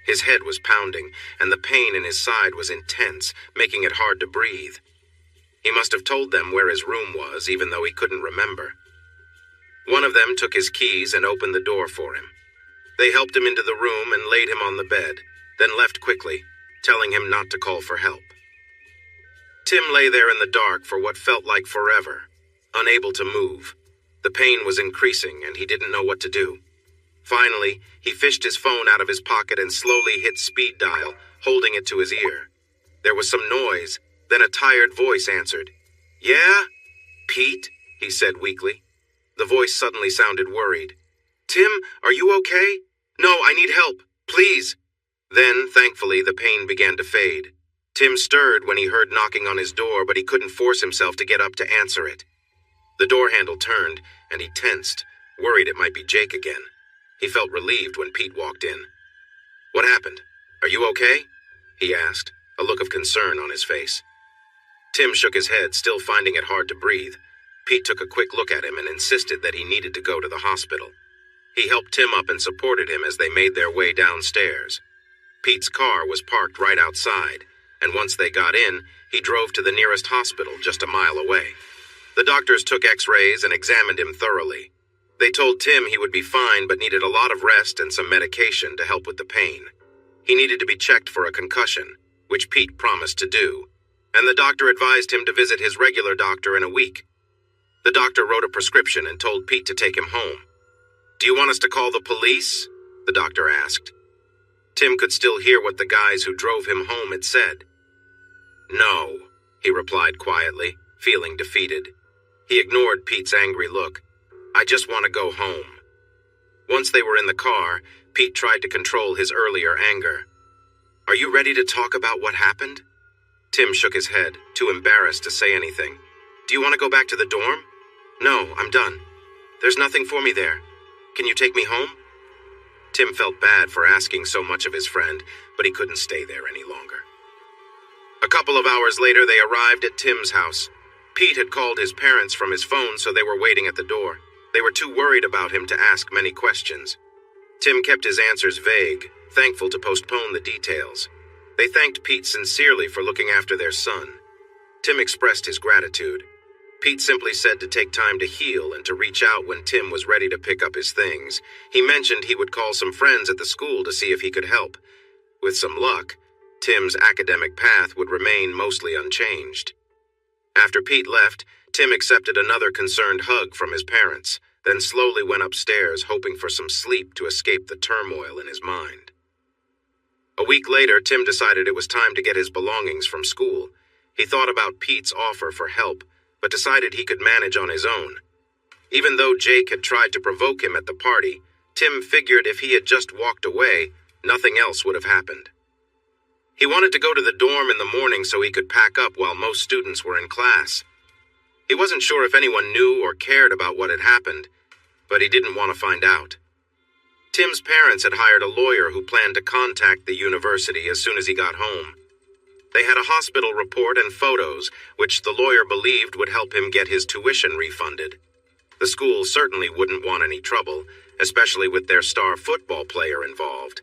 His head was pounding, and the pain in his side was intense, making it hard to breathe. He must have told them where his room was, even though he couldn't remember. One of them took his keys and opened the door for him. They helped him into the room and laid him on the bed, then left quickly, telling him not to call for help. Tim lay there in the dark for what felt like forever, unable to move. The pain was increasing, and he didn't know what to do. Finally, he fished his phone out of his pocket and slowly hit speed dial, holding it to his ear. There was some noise, then a tired voice answered. "Yeah? Pete?" he said weakly. The voice suddenly sounded worried. "Tim, are you okay?" "No, I need help. Please." Then, thankfully, the pain began to fade. Tim stirred when he heard knocking on his door, but he couldn't force himself to get up to answer it. The door handle turned, and he tensed, worried it might be Jake again. He felt relieved when Pete walked in. "What happened? Are you okay?" he asked, a look of concern on his face. Tim shook his head, still finding it hard to breathe. Pete took a quick look at him and insisted that he needed to go to the hospital. He helped Tim up and supported him as they made their way downstairs. Pete's car was parked right outside, and once they got in, he drove to the nearest hospital just a mile away. The doctors took x-rays and examined him thoroughly. They told Tim he would be fine but needed a lot of rest and some medication to help with the pain. He needed to be checked for a concussion, which Pete promised to do, and the doctor advised him to visit his regular doctor in a week. The doctor wrote a prescription and told Pete to take him home. "Do you want us to call the police?" the doctor asked. Tim could still hear what the guys who drove him home had said. "No," he replied quietly, feeling defeated. He ignored Pete's angry look. "I just want to go home." Once they were in the car, Pete tried to control his earlier anger. "Are you ready to talk about what happened?" Tim shook his head, too embarrassed to say anything. "Do you want to go back to the dorm?" "No, I'm done. There's nothing for me there. Can you take me home?" Tim felt bad for asking so much of his friend, but he couldn't stay there any longer. A couple of hours later, they arrived at Tim's house. Pete had called his parents from his phone, so they were waiting at the door. They were too worried about him to ask many questions. Tim kept his answers vague, thankful to postpone the details. They thanked Pete sincerely for looking after their son. Tim expressed his gratitude. Pete simply said to take time to heal and to reach out when Tim was ready to pick up his things. He mentioned he would call some friends at the school to see if he could help. With some luck, Tim's academic path would remain mostly unchanged. After Pete left, Tim accepted another concerned hug from his parents, then slowly went upstairs hoping for some sleep to escape the turmoil in his mind. A week later, Tim decided it was time to get his belongings from school. He thought about Pete's offer for help, but decided he could manage on his own. Even though Jake had tried to provoke him at the party, Tim figured if he had just walked away, nothing else would have happened. He wanted to go to the dorm in the morning so he could pack up while most students were in class. He wasn't sure if anyone knew or cared about what had happened, but he didn't want to find out. Tim's parents had hired a lawyer who planned to contact the university as soon as he got home. They had a hospital report and photos, which the lawyer believed would help him get his tuition refunded. The school certainly wouldn't want any trouble, especially with their star football player involved.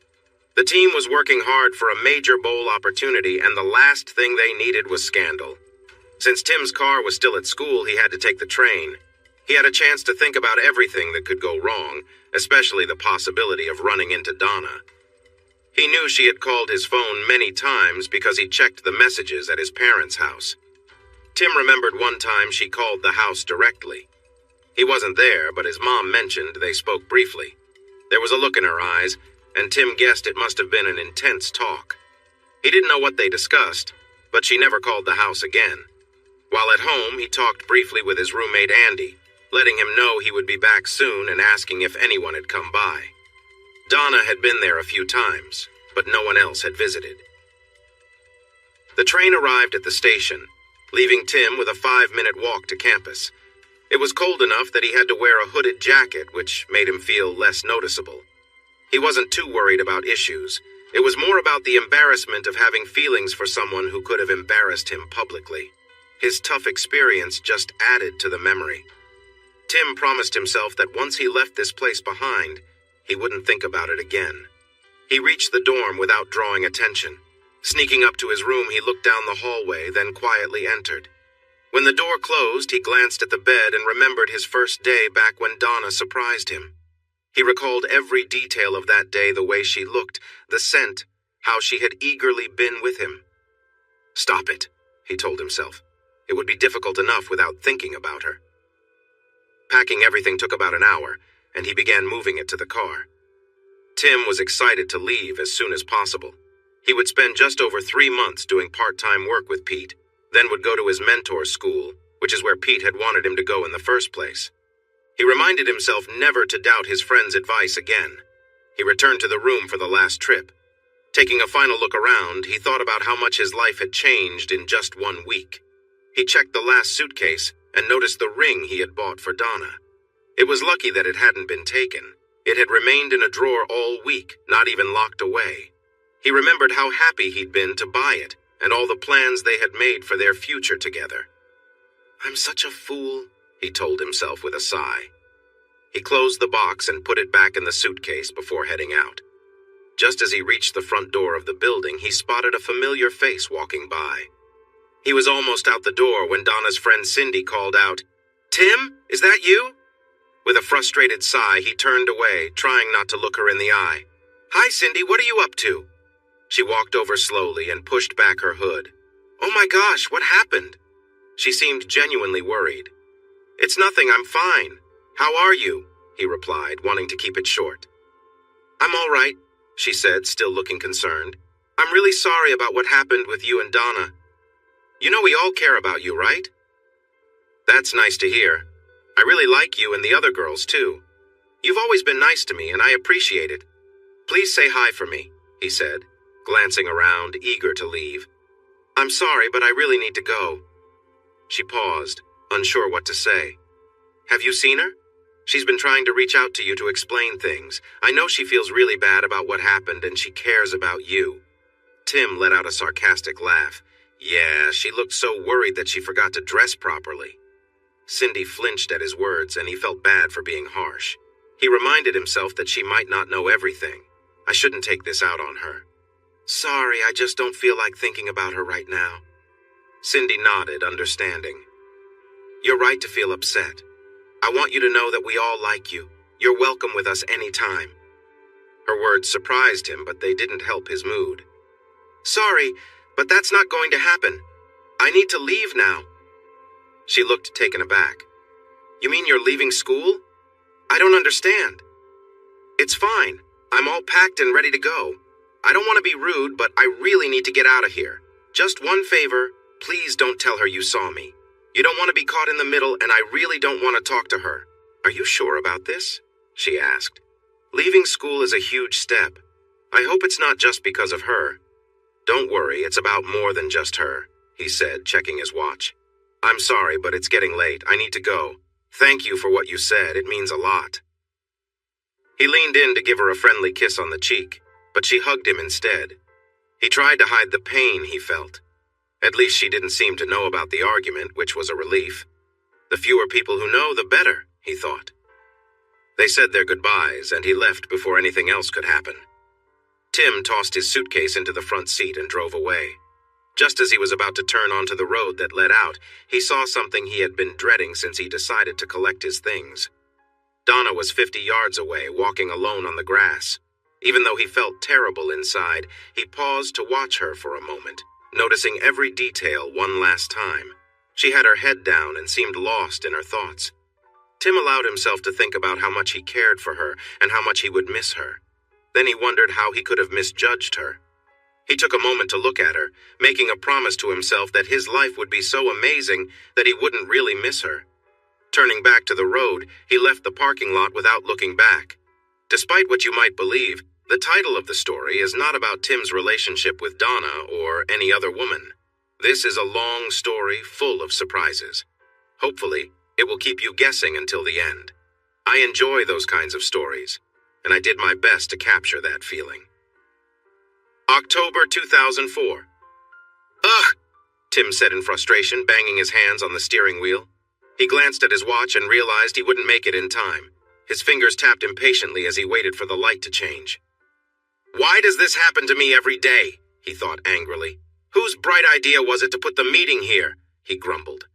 The team was working hard for a major bowl opportunity, and the last thing they needed was scandal. Since Tim's car was still at school, he had to take the train. He had a chance to think about everything that could go wrong, especially the possibility of running into Donna. He knew she had called his phone many times because he checked the messages at his parents' house. Tim remembered one time she called the house directly. He wasn't there, but his mom mentioned they spoke briefly. There was a look in her eyes, and Tim guessed it must have been an intense talk. He didn't know what they discussed, but she never called the house again. While at home, he talked briefly with his roommate Andy, letting him know he would be back soon and asking if anyone had come by. Donna had been there a few times, but no one else had visited. The train arrived at the station, leaving Tim with a 5-minute walk to campus. It was cold enough that he had to wear a hooded jacket, which made him feel less noticeable. He wasn't too worried about issues. It was more about the embarrassment of having feelings for someone who could have embarrassed him publicly. His tough experience just added to the memory. Tim promised himself that once he left this place behind, he wouldn't think about it again. He reached the dorm without drawing attention. Sneaking up to his room, he looked down the hallway, then quietly entered. When the door closed, he glanced at the bed and remembered his first day back when Donna surprised him. He recalled every detail of that day, the way she looked, the scent, how she had eagerly been with him. "Stop it," he told himself. It would be difficult enough without thinking about her. Packing everything took about an hour, and he began moving it to the car. Tim was excited to leave as soon as possible. He would spend just over 3 months doing part-time work with Pete, then would go to his mentor's school, which is where Pete had wanted him to go in the first place. He reminded himself never to doubt his friend's advice again. He returned to the room for the last trip. Taking a final look around, he thought about how much his life had changed in just 1 week. He checked the last suitcase and noticed the ring he had bought for Donna. It was lucky that it hadn't been taken. It had remained in a drawer all week, not even locked away. He remembered how happy he'd been to buy it, and all the plans they had made for their future together. "I'm such a fool," he told himself with a sigh. He closed the box and put it back in the suitcase before heading out. Just as he reached the front door of the building, he spotted a familiar face walking by. He was almost out the door when Donna's friend Cindy called out, "Tim, is that you?" With a frustrated sigh, he turned away, trying not to look her in the eye. "Hi, Cindy, what are you up to?" She walked over slowly and pushed back her hood. "Oh my gosh, what happened?" She seemed genuinely worried. "It's nothing, I'm fine. How are you?" he replied, wanting to keep it short. "I'm all right," she said, still looking concerned. "I'm really sorry about what happened with you and Donna. You know we all care about you, right?" "That's nice to hear. I really like you and the other girls, too. You've always been nice to me, and I appreciate it. Please say hi for me," he said, glancing around, eager to leave. "I'm sorry, but I really need to go." She paused, unsure what to say. "Have you seen her? She's been trying to reach out to you to explain things. I know she feels really bad about what happened, and she cares about you." Tim let out a sarcastic laugh. "Yeah, she looked so worried that she forgot to dress properly." Cindy flinched at his words, and he felt bad for being harsh. He reminded himself that she might not know everything. I shouldn't take this out on her. "Sorry, I just don't feel like thinking about her right now." Cindy nodded, understanding. "You're right to feel upset. I want you to know that we all like you. You're welcome with us any time." Her words surprised him, but they didn't help his mood. "Sorry, but that's not going to happen. I need to leave now." She looked taken aback. "You mean you're leaving school? I don't understand." "It's fine. I'm all packed and ready to go. I don't want to be rude, but I really need to get out of here. Just one favor, please don't tell her you saw me. You don't want to be caught in the middle, and I really don't want to talk to her." "Are you sure about this?" she asked. "Leaving school is a huge step. I hope it's not just because of her." "Don't worry, it's about more than just her," he said, checking his watch. "I'm sorry, but it's getting late. I need to go. Thank you for what you said. It means a lot." He leaned in to give her a friendly kiss on the cheek, but she hugged him instead. He tried to hide the pain he felt. At least she didn't seem to know about the argument, which was a relief. The fewer people who know, the better, he thought. They said their goodbyes, and he left before anything else could happen. Tim tossed his suitcase into the front seat and drove away. Just as he was about to turn onto the road that led out, he saw something he had been dreading since he decided to collect his things. Donna was 50 yards away, walking alone on the grass. Even though he felt terrible inside, he paused to watch her for a moment, noticing every detail one last time. She had her head down and seemed lost in her thoughts. Tim allowed himself to think about how much he cared for her and how much he would miss her. Then he wondered how he could have misjudged her. He took a moment to look at her, making a promise to himself that his life would be so amazing that he wouldn't really miss her. Turning back to the road, he left the parking lot without looking back. Despite what you might believe, the title of the story is not about Tim's relationship with Donna or any other woman. This is a long story full of surprises. Hopefully, it will keep you guessing until the end. I enjoy those kinds of stories, and I did my best to capture that feeling. October 2004. "Ugh!" Tim said in frustration, banging his hands on the steering wheel. He glanced at his watch and realized he wouldn't make it in time. His fingers tapped impatiently as he waited for the light to change. "Why does this happen to me every day?" he thought angrily. "Whose bright idea was it to put the meeting here?" he grumbled.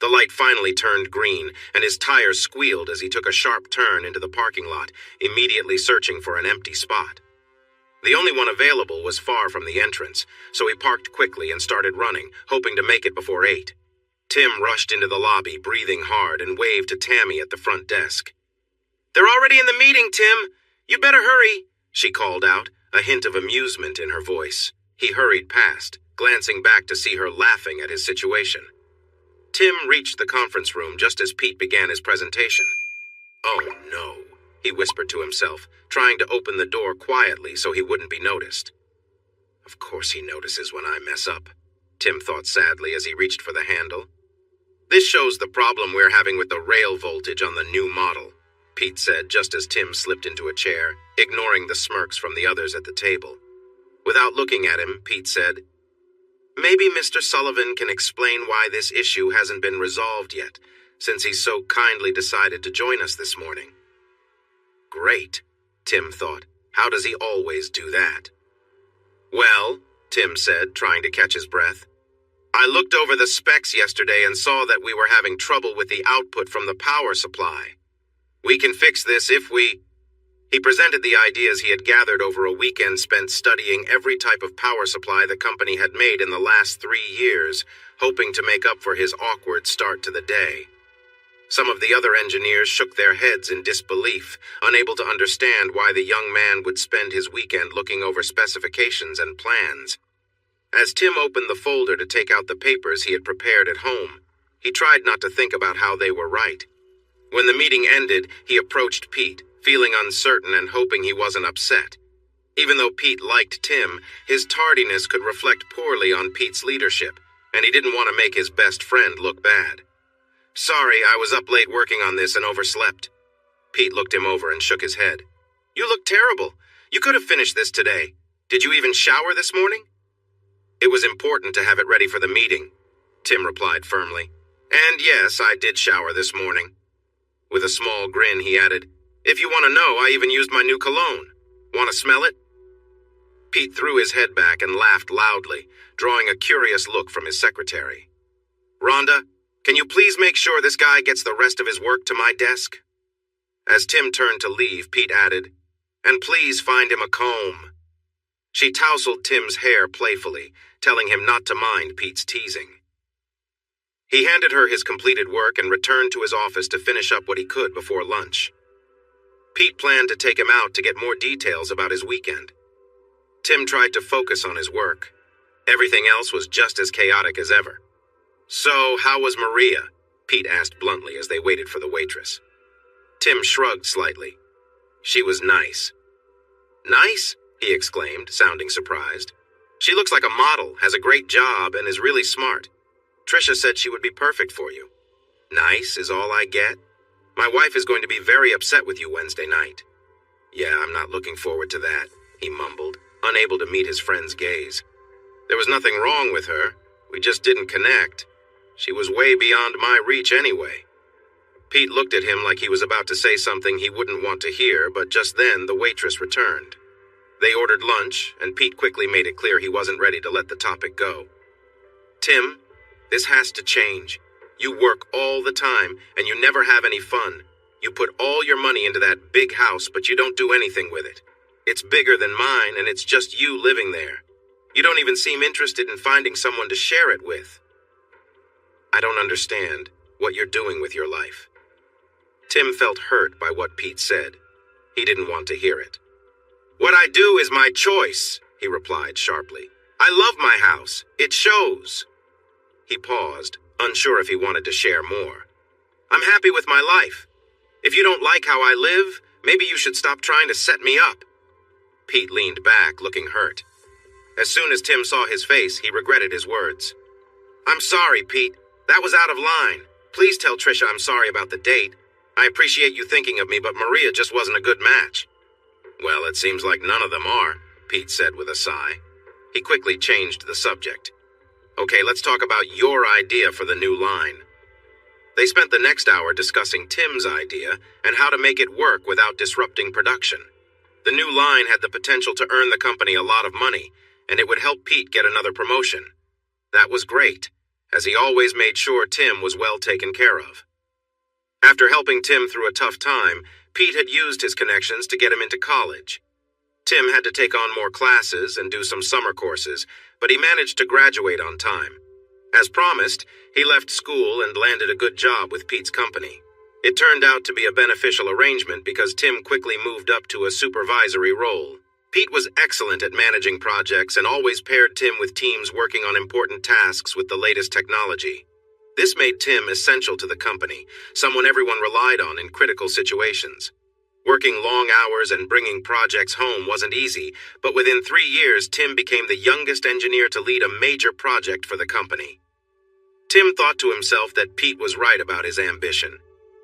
The light finally turned green, and his tires squealed as he took a sharp turn into the parking lot, immediately searching for an empty spot. The only one available was far from the entrance, so he parked quickly and started running, hoping to make it before 8. Tim rushed into the lobby, breathing hard, and waved to Tammy at the front desk. "They're already in the meeting, Tim. You'd better hurry," she called out, a hint of amusement in her voice. He hurried past, glancing back to see her laughing at his situation. Tim reached the conference room just as Pete began his presentation. "Oh no," he whispered to himself, trying to open the door quietly so he wouldn't be noticed. "Of course he notices when I mess up," Tim thought sadly as he reached for the handle. "This shows the problem we're having with the rail voltage on the new model. Pete said just as Tim slipped into a chair, ignoring the smirks from the others at the table. Without looking at him, Pete said, "Maybe Mr. Sullivan can explain why this issue hasn't been resolved yet, since he so kindly decided to join us this morning." Great, Tim thought. How does he always do that? "Well," Tim said, trying to catch his breath, "I looked over the specs yesterday and saw that we were having trouble with the output from the power supply. We can fix this if we—" He presented the ideas he had gathered over a weekend spent studying every type of power supply the company had made in the last 3 years, hoping to make up for his awkward start to the day. Some of the other engineers shook their heads in disbelief, unable to understand why the young man would spend his weekend looking over specifications and plans. As Tim opened the folder to take out the papers he had prepared at home, he tried not to think about how they were right. When the meeting ended, he approached Pete, feeling uncertain and hoping he wasn't upset. Even though Pete liked Tim, his tardiness could reflect poorly on Pete's leadership, and he didn't want to make his best friend look bad. "Sorry, I was up late working on this and overslept." Pete looked him over and shook his head. "You look terrible. You could have finished this today. Did you even shower this morning?" "It was important to have it ready for the meeting," Tim replied firmly. "And yes, I did shower this morning." With a small grin, he added, "If you want to know, I even used my new cologne. Want to smell it?" Pete threw his head back and laughed loudly, drawing a curious look from his secretary. "Rhonda, can you please make sure this guy gets the rest of his work to my desk?" As Tim turned to leave, Pete added, "And please find him a comb." She tousled Tim's hair playfully, telling him not to mind Pete's teasing. He handed her his completed work and returned to his office to finish up what he could before lunch. Pete planned to take him out to get more details about his weekend. Tim tried to focus on his work. Everything else was just as chaotic as ever. "So, how was Maria?" Pete asked bluntly as they waited for the waitress. Tim shrugged slightly. "She was nice." "Nice?" he exclaimed, sounding surprised. "She looks like a model, has a great job, and is really smart. Trisha said she would be perfect for you." "Nice is all I get? My wife is going to be very upset with you Wednesday night." "Yeah, I'm not looking forward to that," he mumbled, unable to meet his friend's gaze. "There was nothing wrong with her. We just didn't connect. She was way beyond my reach anyway." Pete looked at him like he was about to say something he wouldn't want to hear, but just then the waitress returned. They ordered lunch, and Pete quickly made it clear he wasn't ready to let the topic go. "Tim, this has to change. You work all the time, and you never have any fun. You put all your money into that big house, but you don't do anything with it. It's bigger than mine, and it's just you living there. You don't even seem interested in finding someone to share it with." "I don't understand what you're doing with your life." Tim felt hurt by what Pete said. He didn't want to hear it. "What I do is my choice," he replied sharply. "I love my house. It shows." He paused, unsure if he wanted to share more. "I'm happy with my life. If you don't like how I live, maybe you should stop trying to set me up." Pete leaned back, looking hurt. As soon as Tim saw his face, he regretted his words. "I'm sorry, Pete. That was out of line. Please tell Trisha I'm sorry about the date. I appreciate you thinking of me, but Maria just wasn't a good match." "Well, it seems like none of them are," Pete said with a sigh. He quickly changed the subject. "Okay, let's talk about your idea for the new line." They spent the next hour discussing Tim's idea and how to make it work without disrupting production. The new line had the potential to earn the company a lot of money, and it would help Pete get another promotion. That was great, as he always made sure Tim was well taken care of. After helping Tim through a tough time, Pete had used his connections to get him into college. Tim had to take on more classes and do some summer courses, but he managed to graduate on time. As promised, he left school and landed a good job with Pete's company. It turned out to be a beneficial arrangement because Tim quickly moved up to a supervisory role. Pete was excellent at managing projects and always paired Tim with teams working on important tasks with the latest technology. This made Tim essential to the company, someone everyone relied on in critical situations. Working long hours and bringing projects home wasn't easy, but within 3 years, Tim became the youngest engineer to lead a major project for the company. Tim thought to himself that Pete was right about his ambition.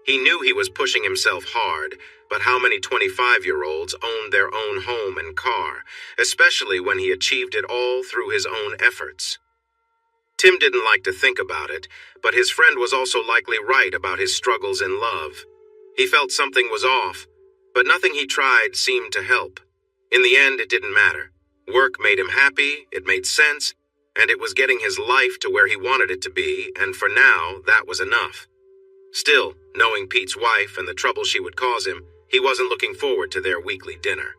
He knew he was pushing himself hard, but how many 25-year-olds owned their own home and car, especially when he achieved it all through his own efforts? Tim didn't like to think about it, but his friend was also likely right about his struggles in love. He felt something was off, but nothing he tried seemed to help. In the end, it didn't matter. Work made him happy, it made sense, and it was getting his life to where he wanted it to be, and for now, that was enough. Still, knowing Pete's wife and the trouble she would cause him, he wasn't looking forward to their weekly dinner.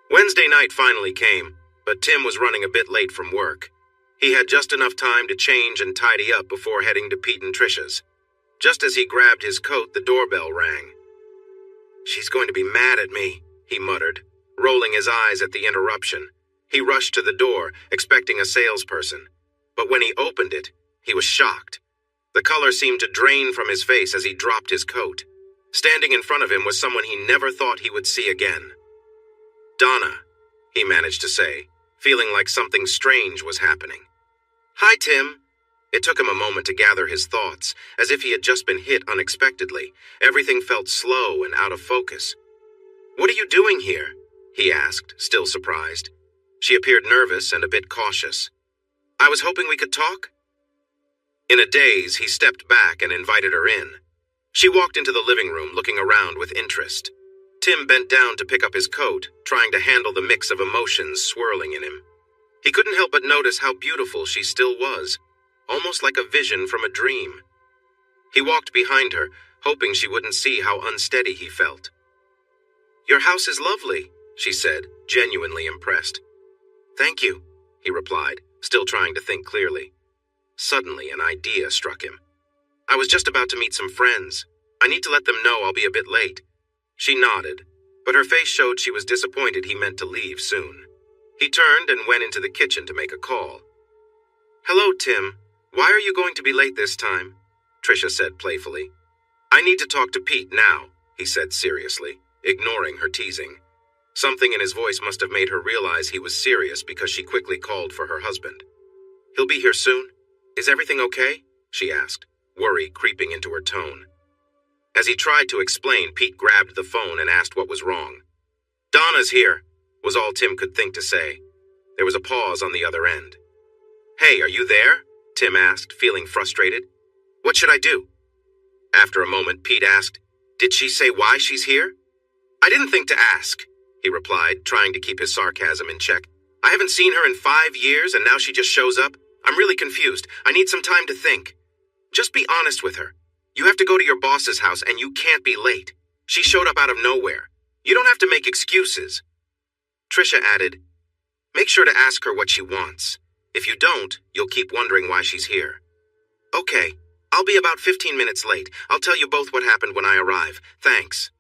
Wednesday night finally came, but Tim was running a bit late from work. He had just enough time to change and tidy up before heading to Pete and Trisha's. Just as he grabbed his coat, the doorbell rang. "She's going to be mad at me," he muttered, rolling his eyes at the interruption. He rushed to the door, expecting a salesperson. But when he opened it, he was shocked. The color seemed to drain from his face as he dropped his coat. Standing in front of him was someone he never thought he would see again. "Donna," he managed to say, feeling like something strange was happening. "Hi, Tim." It took him a moment to gather his thoughts, as if he had just been hit unexpectedly. Everything felt slow and out of focus. "What are you doing here?" he asked, still surprised. She appeared nervous and a bit cautious. "I was hoping we could talk." In a daze, he stepped back and invited her in. She walked into the living room, looking around with interest. Tim bent down to pick up his coat, trying to handle the mix of emotions swirling in him. He couldn't help but notice how beautiful she still was, almost like a vision from a dream. He walked behind her, hoping she wouldn't see how unsteady he felt. "Your house is lovely," she said, genuinely impressed. "Thank you," he replied, still trying to think clearly. Suddenly, an idea struck him. "I was just about to meet some friends. I need to let them know I'll be a bit late." She nodded, but her face showed she was disappointed he meant to leave soon. He turned and went into the kitchen to make a call. "Hello, Tim. Why are you going to be late this time?" Trisha said playfully. "I need to talk to Pete now," he said seriously, ignoring her teasing. Something in his voice must have made her realize he was serious because she quickly called for her husband. "He'll be here soon. Is everything okay?" she asked, worry creeping into her tone. As he tried to explain, Pete grabbed the phone and asked what was wrong. "Donna's here," was all Tim could think to say. There was a pause on the other end. "Hey, are you there?" Tim asked, feeling frustrated. "What should I do?" After a moment, Pete asked, "Did she say why she's here?" "I didn't think to ask," he replied, trying to keep his sarcasm in check. "I haven't seen her in 5 years, and now she just shows up. I'm really confused. I need some time to think. Just be honest with her. You have to go to your boss's house, and you can't be late. She showed up out of nowhere. You don't have to make excuses." Trisha added, "Make sure to ask her what she wants. If you don't, you'll keep wondering why she's here." "Okay, I'll be about 15 minutes late. I'll tell you both what happened when I arrive. Thanks."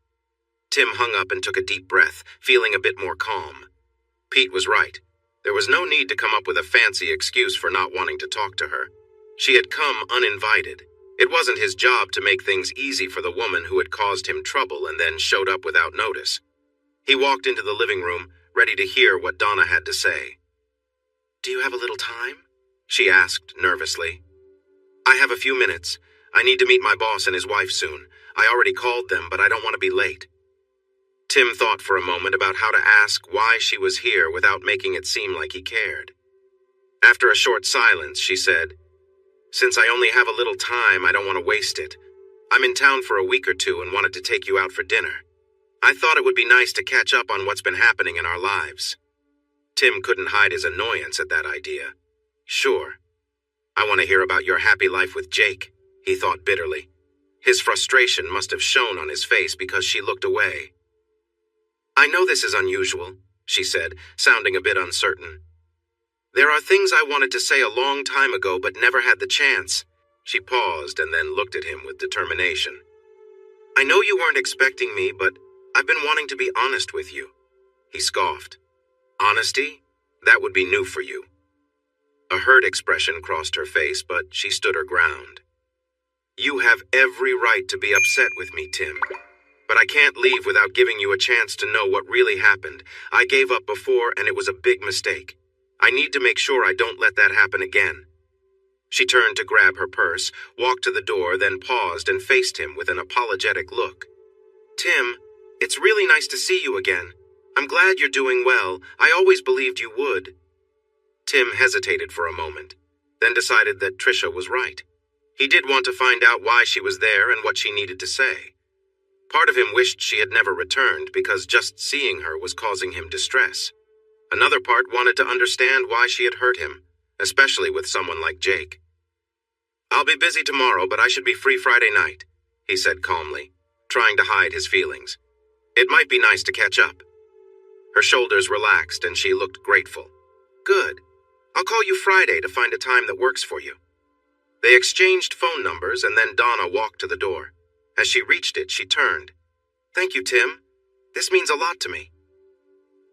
Tim hung up and took a deep breath, feeling a bit more calm. Pete was right. There was no need to come up with a fancy excuse for not wanting to talk to her. She had come uninvited. It wasn't his job to make things easy for the woman who had caused him trouble and then showed up without notice. He walked into the living room, ready to hear what Donna had to say. "Do you have a little time?" she asked nervously. "I have a few minutes. I need to meet my boss and his wife soon. I already called them, but I don't want to be late." Tim thought for a moment about how to ask why she was here without making it seem like he cared. After a short silence, she said, "Since I only have a little time, I don't want to waste it. I'm in town for a week or two and wanted to take you out for dinner. I thought it would be nice to catch up on what's been happening in our lives." Tim couldn't hide his annoyance at that idea. "Sure. I want to hear about your happy life with Jake," he thought bitterly. His frustration must have shown on his face because she looked away. "I know this is unusual," she said, sounding a bit uncertain. "There are things I wanted to say a long time ago but never had the chance." She paused and then looked at him with determination. "I know you weren't expecting me, but I've been wanting to be honest with you." He scoffed. "Honesty? That would be new for you." A hurt expression crossed her face, but she stood her ground. "You have every right to be upset with me, Tim. But I can't leave without giving you a chance to know what really happened. I gave up before, and it was a big mistake. I need to make sure I don't let that happen again." She turned to grab her purse, walked to the door, then paused and faced him with an apologetic look. "Tim, it's really nice to see you again. I'm glad you're doing well. I always believed you would." Tim hesitated for a moment, then decided that Trisha was right. He did want to find out why she was there and what she needed to say. Part of him wished she had never returned because just seeing her was causing him distress. Another part wanted to understand why she had hurt him, especially with someone like Jake. "I'll be busy tomorrow, but I should be free Friday night," he said calmly, trying to hide his feelings. "It might be nice to catch up." Her shoulders relaxed and she looked grateful. "Good. I'll call you Friday to find a time that works for you." They exchanged phone numbers and then Donna walked to the door. As she reached it, she turned. "Thank you, Tim. This means a lot to me."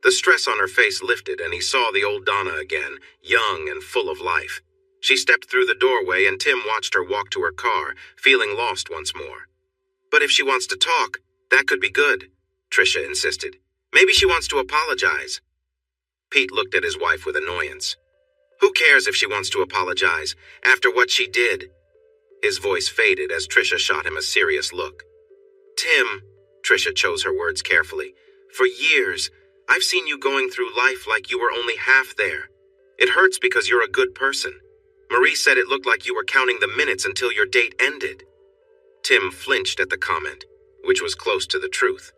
The stress on her face lifted and he saw the old Donna again, young and full of life. She stepped through the doorway and Tim watched her walk to her car, feeling lost once more. "But if she wants to talk, that could be good," Trisha insisted. "Maybe she wants to apologize." Pete looked at his wife with annoyance. "Who cares if she wants to apologize, after what she did?" His voice faded as Trisha shot him a serious look. "Tim," Trisha chose her words carefully, "for years, I've seen you going through life like you were only half there. It hurts because you're a good person. Marie said it looked like you were counting the minutes until your date ended." Tim flinched at the comment, which was close to the truth.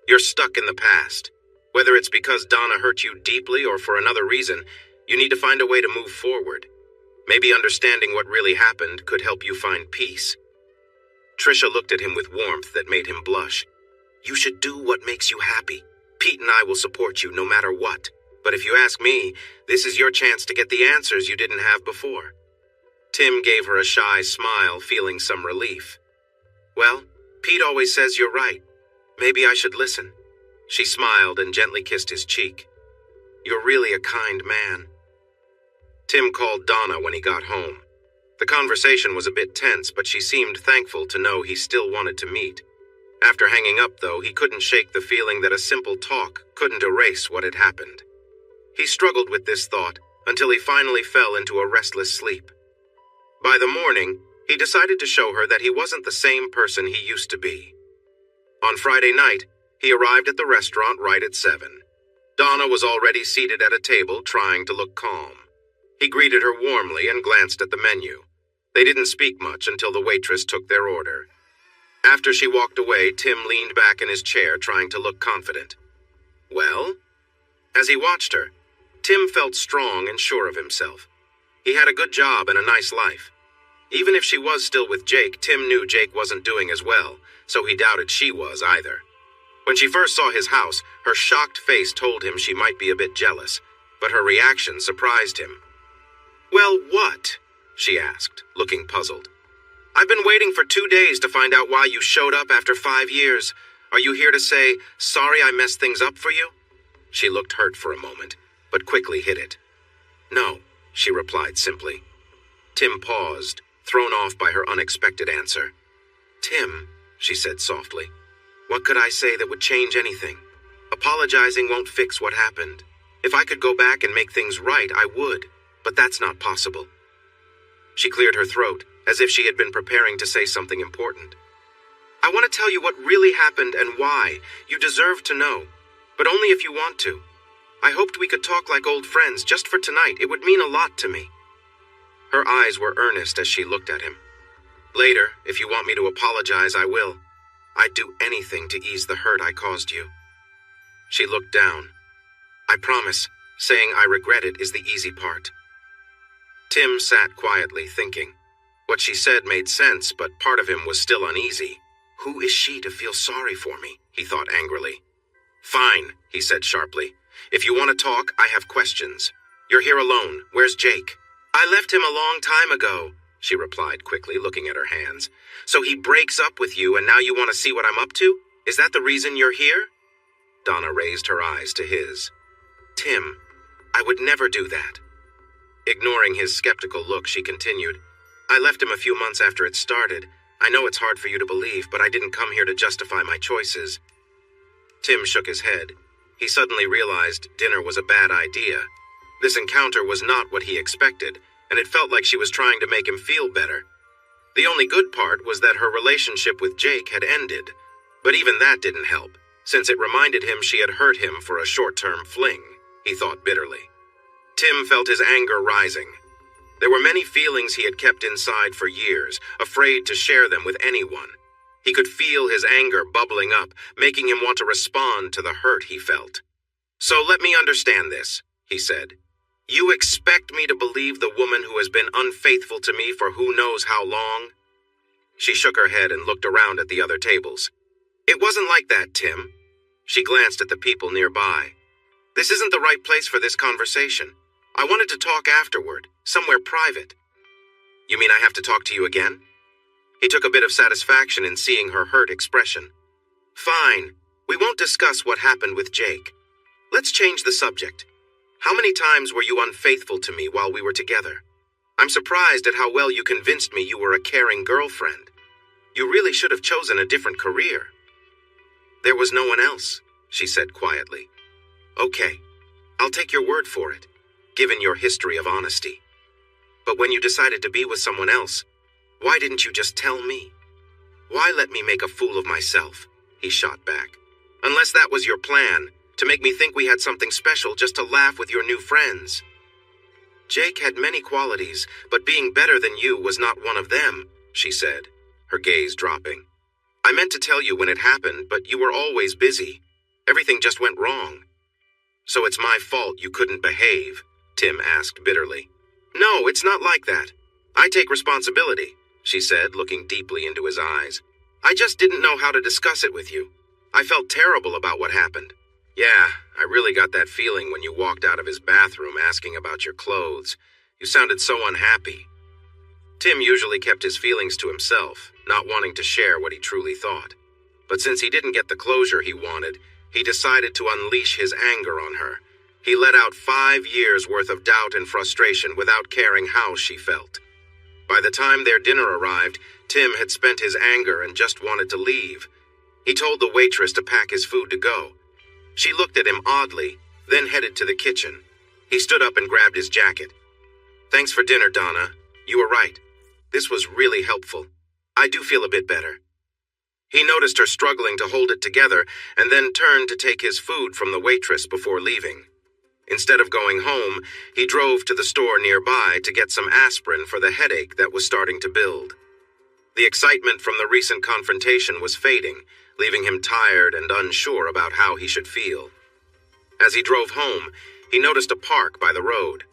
You're stuck in the past. Whether it's because Donna hurt you deeply or for another reason, you need to find a way to move forward. Maybe understanding what really happened could help you find peace. Trisha looked at him with warmth that made him blush. "You should do what makes you happy. Pete and I will support you no matter what. But if you ask me, this is your chance to get the answers you didn't have before." Tim gave her a shy smile, feeling some relief. "Well, Pete always says you're right. Maybe I should listen." She smiled and gently kissed his cheek. "You're really a kind man." Tim called Donna when he got home. The conversation was a bit tense, but she seemed thankful to know he still wanted to meet. After hanging up, though, he couldn't shake the feeling that a simple talk couldn't erase what had happened. He struggled with this thought until he finally fell into a restless sleep. By the morning, he decided to show her that he wasn't the same person he used to be. On Friday night, he arrived at the restaurant right at 7. Donna was already seated at a table, trying to look calm. He greeted her warmly and glanced at the menu. They didn't speak much until the waitress took their order. After she walked away, Tim leaned back in his chair, trying to look confident. "Well?" As he watched her, Tim felt strong and sure of himself. He had a good job and a nice life. Even if she was still with Jake, Tim knew Jake wasn't doing as well, so he doubted she was either. When she first saw his house, her shocked face told him she might be a bit jealous, but her reaction surprised him. "Well, what?" she asked, looking puzzled. "I've been waiting for 2 days to find out why you showed up after 5 years. Are you here to say, sorry I messed things up for you?" She looked hurt for a moment, but quickly hid it. "No," she replied simply. Tim paused, thrown off by her unexpected answer. "Tim," she said softly, "what could I say that would change anything? Apologizing won't fix what happened. If I could go back and make things right, I would, but that's not possible." She cleared her throat, as if she had been preparing to say something important. "I want to tell you what really happened and why. You deserve to know, but only if you want to. I hoped we could talk like old friends just for tonight. It would mean a lot to me." Her eyes were earnest as she looked at him. "Later, if you want me to apologize, I will. I'd do anything to ease the hurt I caused you." She looked down. "I promise, saying I regret it is the easy part." Tim sat quietly thinking. What she said made sense, but part of him was still uneasy. Who is she to feel sorry for me? He thought angrily. "Fine," he said sharply. "If you want to talk, I have questions. You're here alone. Where's Jake?" "I left him a long time ago," she replied quickly, looking at her hands. "So he breaks up with you and now you want to see what I'm up to? Is that the reason you're here?" Donna raised her eyes to his. "Tim, I would never do that." Ignoring his skeptical look, she continued, "I left him a few months after it started. I know it's hard for you to believe, but I didn't come here to justify my choices." Tim shook his head. He suddenly realized dinner was a bad idea. This encounter was not what he expected, and it felt like she was trying to make him feel better. The only good part was that her relationship with Jake had ended, but even that didn't help, since it reminded him she had hurt him for a short-term fling, he thought bitterly. Tim felt his anger rising. There were many feelings he had kept inside for years, afraid to share them with anyone. He could feel his anger bubbling up, making him want to respond to the hurt he felt. "So let me understand this," he said. "You expect me to believe the woman who has been unfaithful to me for who knows how long?" She shook her head and looked around at the other tables. "It wasn't like that, Tim." She glanced at the people nearby. "This isn't the right place for this conversation. I wanted to talk afterward, somewhere private." "You mean I have to talk to you again?" He took a bit of satisfaction in seeing her hurt expression. "Fine. We won't discuss what happened with Jake. Let's change the subject. How many times were you unfaithful to me while we were together? I'm surprised at how well you convinced me you were a caring girlfriend. You really should have chosen a different career." "There was no one else," she said quietly. "Okay, I'll take your word for it, given your history of honesty. But when you decided to be with someone else, why didn't you just tell me? Why let me make a fool of myself?" he shot back. "Unless that was your plan, to make me think we had something special just to laugh with your new friends." "Jake had many qualities, but being better than you was not one of them," she said, her gaze dropping. "I meant to tell you when it happened, but you were always busy. Everything just went wrong." "So it's my fault you couldn't behave?" Tim asked bitterly. "No, it's not like that. I take responsibility," she said, looking deeply into his eyes. "I just didn't know how to discuss it with you. I felt terrible about what happened. Yeah, I really got that feeling when you walked out of his bathroom asking about your clothes. You sounded so unhappy." Tim usually kept his feelings to himself, not wanting to share what he truly thought. But since he didn't get the closure he wanted, he decided to unleash his anger on her. He let out 5 years' worth of doubt and frustration without caring how she felt. By the time their dinner arrived, Tim had spent his anger and just wanted to leave. He told the waitress to pack his food to go. She looked at him oddly, then headed to the kitchen. He stood up and grabbed his jacket. "Thanks for dinner, Donna. You were right. This was really helpful. I do feel a bit better." He noticed her struggling to hold it together and then turned to take his food from the waitress before leaving. Instead of going home, he drove to the store nearby to get some aspirin for the headache that was starting to build. The excitement from the recent confrontation was fading, leaving him tired and unsure about how he should feel. As he drove home, he noticed a park by the road.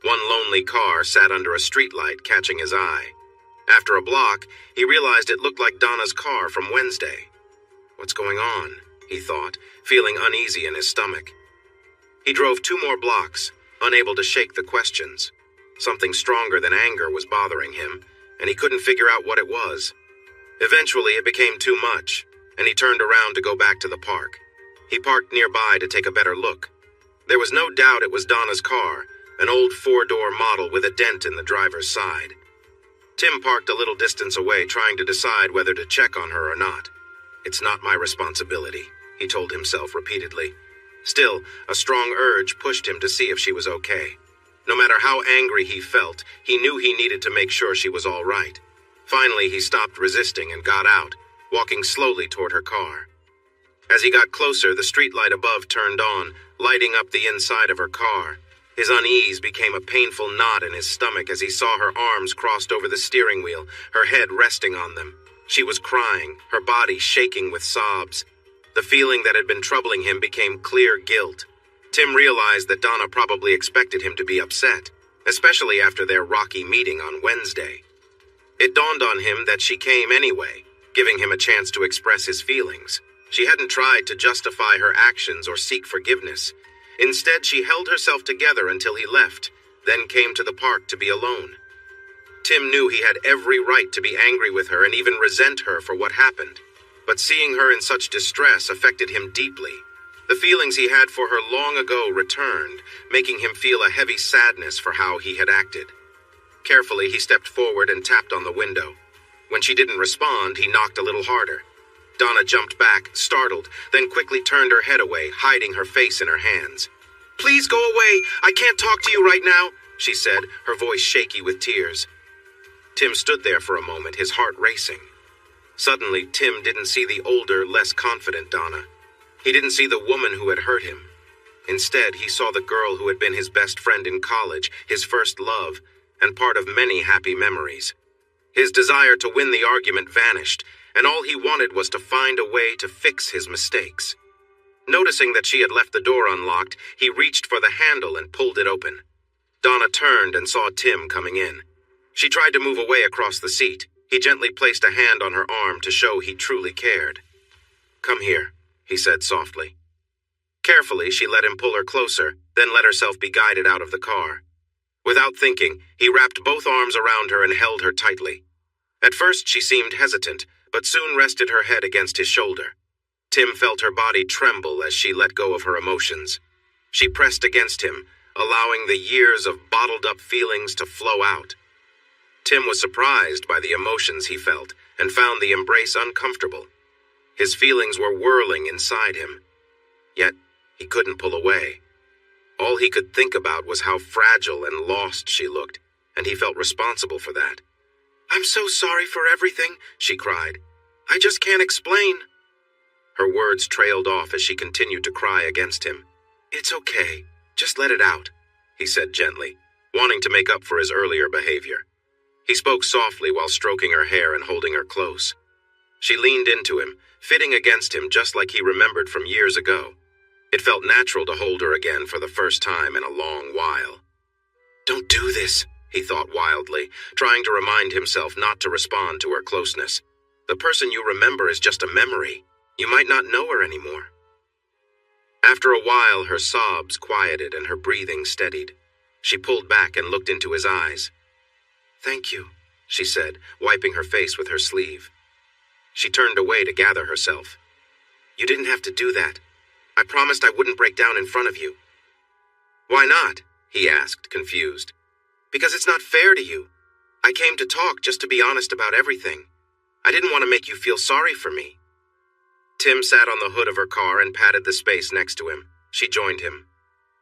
One lonely car sat under a streetlight, catching his eye. After a block, he realized it looked like Donna's car from Wednesday. "What's going on?" he thought, feeling uneasy in his stomach. He drove 2 more blocks, unable to shake the questions. Something stronger than anger was bothering him, and he couldn't figure out what it was. Eventually, it became too much, and he turned around to go back to the park. He parked nearby to take a better look. There was no doubt it was Donna's car, an old 4-door model with a dent in the driver's side. Tim parked a little distance away, trying to decide whether to check on her or not. "It's not my responsibility," he told himself repeatedly. Still, a strong urge pushed him to see if she was okay. No matter how angry he felt, he knew he needed to make sure she was all right. Finally, he stopped resisting and got out, walking slowly toward her car. As he got closer, the streetlight above turned on, lighting up the inside of her car. His unease became a painful knot in his stomach as he saw her arms crossed over the steering wheel, her head resting on them. She was crying, her body shaking with sobs. The feeling that had been troubling him became clear guilt. Tim realized that Donna probably expected him to be upset, especially after their rocky meeting on Wednesday. It dawned on him that she came anyway, giving him a chance to express his feelings. She hadn't tried to justify her actions or seek forgiveness. Instead, she held herself together until he left, then came to the park to be alone. Tim knew he had every right to be angry with her and even resent her for what happened. But seeing her in such distress affected him deeply. The feelings he had for her long ago returned, making him feel a heavy sadness for how he had acted. Carefully, he stepped forward and tapped on the window. When she didn't respond, he knocked a little harder. Donna jumped back, startled, then quickly turned her head away, hiding her face in her hands. "Please go away! I can't talk to you right now!" she said, her voice shaky with tears. Tim stood there for a moment, his heart racing. Suddenly, Tim didn't see the older, less confident Donna. He didn't see the woman who had hurt him. Instead, he saw the girl who had been his best friend in college, his first love, and part of many happy memories. His desire to win the argument vanished, and all he wanted was to find a way to fix his mistakes. Noticing that she had left the door unlocked, he reached for the handle and pulled it open. Donna turned and saw Tim coming in. She tried to move away across the seat. He gently placed a hand on her arm to show he truly cared. "Come here," he said softly. Carefully, she let him pull her closer, then let herself be guided out of the car. Without thinking, he wrapped both arms around her and held her tightly. At first, she seemed hesitant, but soon rested her head against his shoulder. Tim felt her body tremble as she let go of her emotions. She pressed against him, allowing the years of bottled-up feelings to flow out. Tim was surprised by the emotions he felt and found the embrace uncomfortable. His feelings were whirling inside him. Yet, he couldn't pull away. All he could think about was how fragile and lost she looked, and he felt responsible for that. "I'm so sorry for everything," she cried. "I just can't explain." Her words trailed off as she continued to cry against him. "It's okay. Just let it out," he said gently, wanting to make up for his earlier behavior. He spoke softly while stroking her hair and holding her close. She leaned into him, fitting against him just like he remembered from years ago. It felt natural to hold her again for the first time in a long while. "Don't do this," he thought wildly, trying to remind himself not to respond to her closeness. The person you remember is just a memory. You might not know her anymore. After a while, her sobs quieted and her breathing steadied. She pulled back and looked into his eyes. "Thank you," she said, wiping her face with her sleeve. She turned away to gather herself. "You didn't have to do that. I promised I wouldn't break down in front of you." "Why not?" he asked, confused. "Because it's not fair to you. I came to talk just to be honest about everything. I didn't want to make you feel sorry for me." Tim sat on the hood of her car and patted the space next to him. She joined him.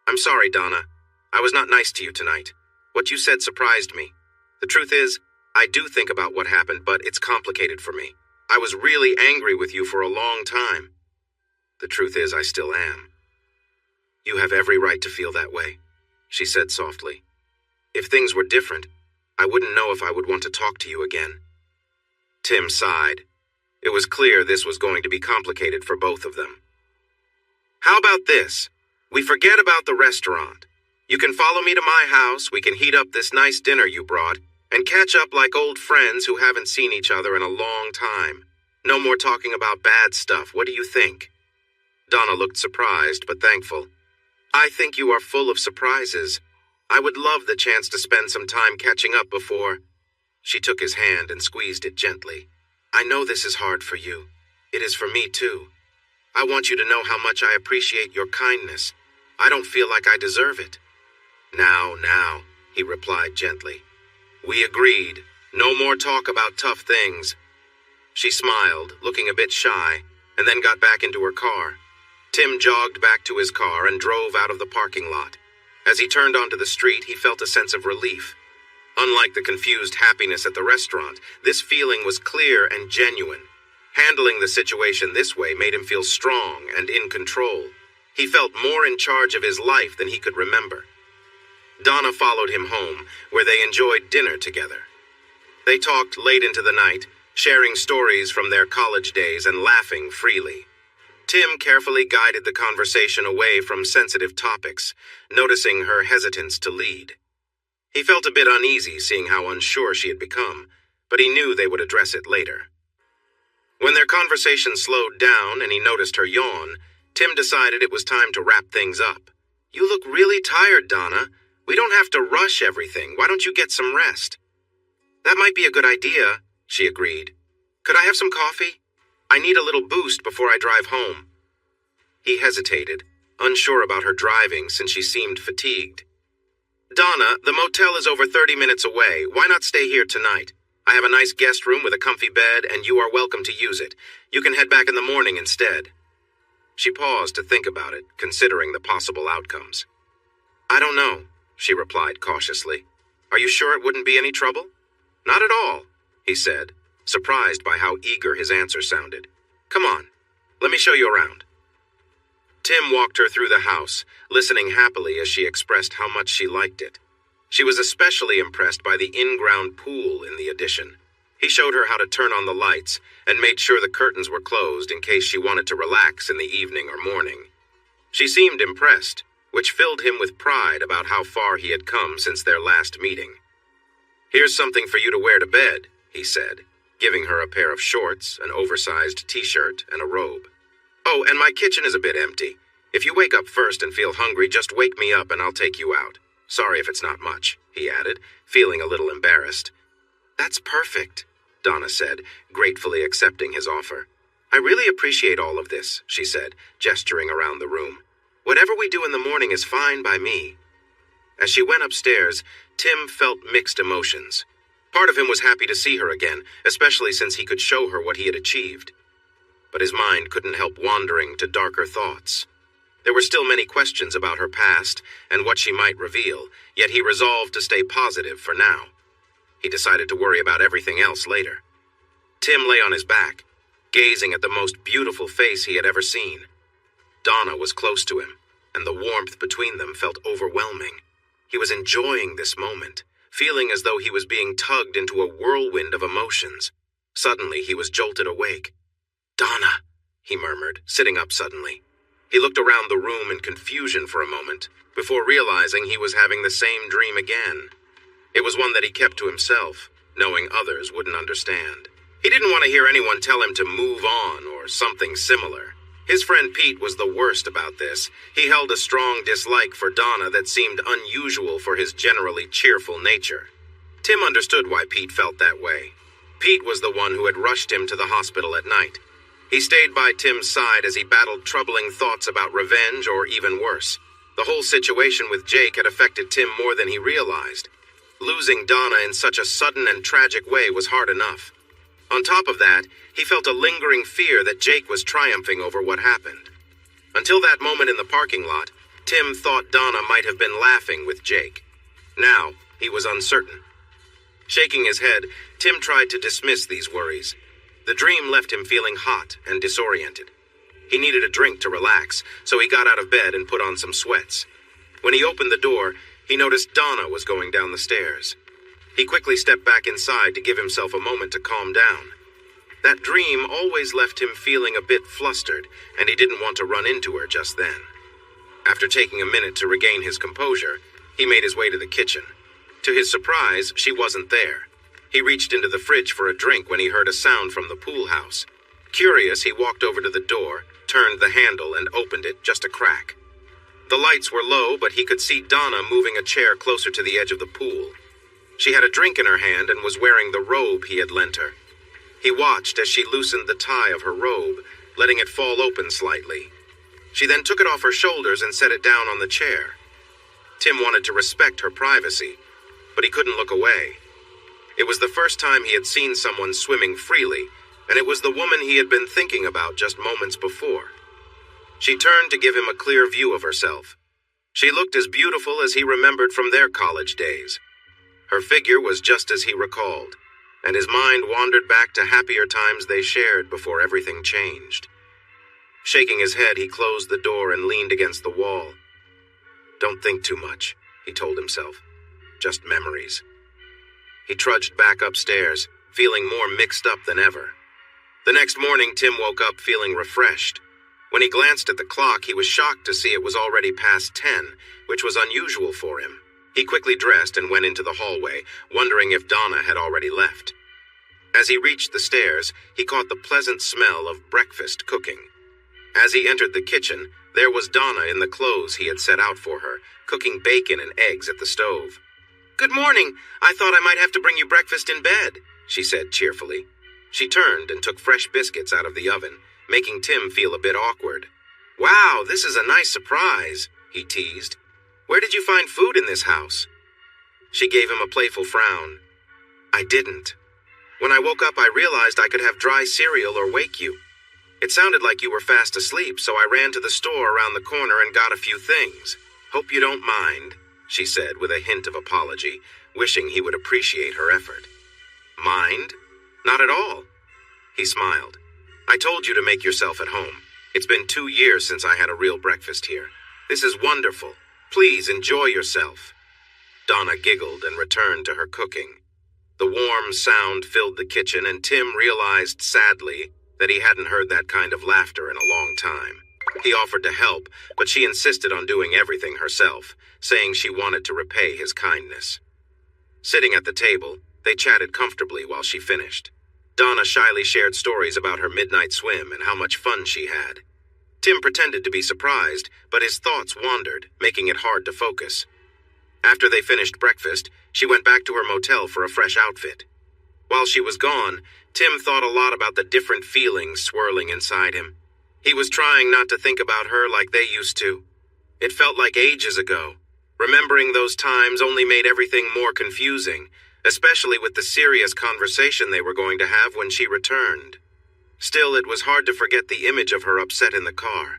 "I'm sorry, Donna. I was not nice to you tonight. What you said surprised me. The truth is, I do think about what happened, but it's complicated for me. I was really angry with you for a long time. The truth is, I still am." "You have every right to feel that way," she said softly. "If things were different, I wouldn't know if I would want to talk to you again." Tim sighed. It was clear this was going to be complicated for both of them. "How about this? We forget about the restaurant. You can follow me to my house, we can heat up this nice dinner you brought, and catch up like old friends who haven't seen each other in a long time. No more talking about bad stuff. What do you think?" Donna looked surprised but thankful. "I think you are full of surprises. I would love the chance to spend some time catching up before." She took his hand and squeezed it gently. "I know this is hard for you. It is for me too. I want you to know how much I appreciate your kindness. I don't feel like I deserve it." Now, he replied gently. "We agreed. No more talk about tough things." She smiled, looking a bit shy, and then got back into her car. Tim jogged back to his car and drove out of the parking lot. As he turned onto the street, he felt a sense of relief. Unlike the confused happiness at the restaurant, this feeling was clear and genuine. Handling the situation this way made him feel strong and in control. He felt more in charge of his life than he could remember. Donna followed him home, where they enjoyed dinner together. They talked late into the night, sharing stories from their college days and laughing freely. Tim carefully guided the conversation away from sensitive topics, noticing her hesitance to lead. He felt a bit uneasy seeing how unsure she had become, but he knew they would address it later. When their conversation slowed down and he noticed her yawn, Tim decided it was time to wrap things up. "You look really tired, Donna. We don't have to rush everything. Why don't you get some rest?" "That might be a good idea," she agreed. "Could I have some coffee? I need a little boost before I drive home." He hesitated, unsure about her driving since she seemed fatigued. "Donna, the motel is over 30 minutes away. Why not stay here tonight? I have a nice guest room with a comfy bed, and you are welcome to use it. You can head back in the morning instead." She paused to think about it, considering the possible outcomes. "I don't know," she replied cautiously. "Are you sure it wouldn't be any trouble?" "Not at all," he said, surprised by how eager his answer sounded. "Come on, let me show you around." Tim walked her through the house, listening happily as she expressed how much she liked it. She was especially impressed by the in-ground pool in the addition. He showed her how to turn on the lights and made sure the curtains were closed in case she wanted to relax in the evening or morning. She seemed impressed, which filled him with pride about how far he had come since their last meeting. "Here's something for you to wear to bed," he said, giving her a pair of shorts, an oversized t-shirt, and a robe. "Oh, and my kitchen is a bit empty. If you wake up first and feel hungry, just wake me up and I'll take you out. Sorry if it's not much," he added, feeling a little embarrassed. "That's perfect," Donna said, gratefully accepting his offer. "I really appreciate all of this," she said, gesturing around the room. "Whatever we do in the morning is fine by me." As she went upstairs, Tim felt mixed emotions. Part of him was happy to see her again, especially since he could show her what he had achieved. But his mind couldn't help wandering to darker thoughts. There were still many questions about her past and what she might reveal, yet he resolved to stay positive for now. He decided to worry about everything else later. Tim lay on his back, gazing at the most beautiful face he had ever seen. Donna was close to him, and the warmth between them felt overwhelming. He was enjoying this moment, feeling as though he was being tugged into a whirlwind of emotions. Suddenly, he was jolted awake. "Donna," he murmured, sitting up suddenly. He looked around the room in confusion for a moment, before realizing he was having the same dream again. It was one that he kept to himself, knowing others wouldn't understand. He didn't want to hear anyone tell him to move on or something similar. His friend Pete was the worst about this. He held a strong dislike for Donna that seemed unusual for his generally cheerful nature. Tim understood why Pete felt that way. Pete was the one who had rushed him to the hospital at night. He stayed by Tim's side as he battled troubling thoughts about revenge or even worse. The whole situation with Jake had affected Tim more than he realized. Losing Donna in such a sudden and tragic way was hard enough. On top of that, he felt a lingering fear that Jake was triumphing over what happened. Until that moment in the parking lot, Tim thought Donna might have been laughing with Jake. Now, he was uncertain. Shaking his head, Tim tried to dismiss these worries. The dream left him feeling hot and disoriented. He needed a drink to relax, so he got out of bed and put on some sweats. When he opened the door, he noticed Donna was going down the stairs. He quickly stepped back inside to give himself a moment to calm down. That dream always left him feeling a bit flustered, and he didn't want to run into her just then. After taking a minute to regain his composure, he made his way to the kitchen. To his surprise, she wasn't there. He reached into the fridge for a drink when he heard a sound from the pool house. Curious, he walked over to the door, turned the handle, and opened it just a crack. The lights were low, but he could see Donna moving a chair closer to the edge of the pool. She had a drink in her hand and was wearing the robe he had lent her. He watched as she loosened the tie of her robe, letting it fall open slightly. She then took it off her shoulders and set it down on the chair. Tim wanted to respect her privacy, but he couldn't look away. It was the first time he had seen someone swimming freely, and it was the woman he had been thinking about just moments before. She turned to give him a clear view of herself. She looked as beautiful as he remembered from their college days. Her figure was just as he recalled, and his mind wandered back to happier times they shared before everything changed. Shaking his head, he closed the door and leaned against the wall. "Don't think too much," he told himself. "Just memories." He trudged back upstairs, feeling more mixed up than ever. The next morning, Tim woke up feeling refreshed. When he glanced at the clock, he was shocked to see it was already past 10, which was unusual for him. He quickly dressed and went into the hallway, wondering if Donna had already left. As he reached the stairs, he caught the pleasant smell of breakfast cooking. As he entered the kitchen, there was Donna in the clothes he had set out for her, cooking bacon and eggs at the stove. "Good morning. I thought I might have to bring you breakfast in bed," she said cheerfully. She turned and took fresh biscuits out of the oven, making Tim feel a bit awkward. "Wow, this is a nice surprise," he teased. "Where did you find food in this house?" She gave him a playful frown. "I didn't. When I woke up, I realized I could have dry cereal or wake you. It sounded like you were fast asleep, so I ran to the store around the corner and got a few things. Hope you don't mind." she said with a hint of apology, wishing he would appreciate her effort. Mind? Not at all. He smiled. I told you to make yourself at home. It's been 2 years since I had a real breakfast here. This is wonderful. Please enjoy yourself. Donna giggled and returned to her cooking. The warm sound filled the kitchen, and Tim realized sadly that he hadn't heard that kind of laughter in a long time. He offered to help, but she insisted on doing everything herself, saying she wanted to repay his kindness. Sitting at the table, they chatted comfortably while she finished. Donna shyly shared stories about her midnight swim and how much fun she had. Tim pretended to be surprised, but his thoughts wandered, making it hard to focus. After they finished breakfast, she went back to her motel for a fresh outfit. While she was gone, Tim thought a lot about the different feelings swirling inside him. He was trying not to think about her like they used to. It felt like ages ago. Remembering those times only made everything more confusing, especially with the serious conversation they were going to have when she returned. Still, it was hard to forget the image of her upset in the car.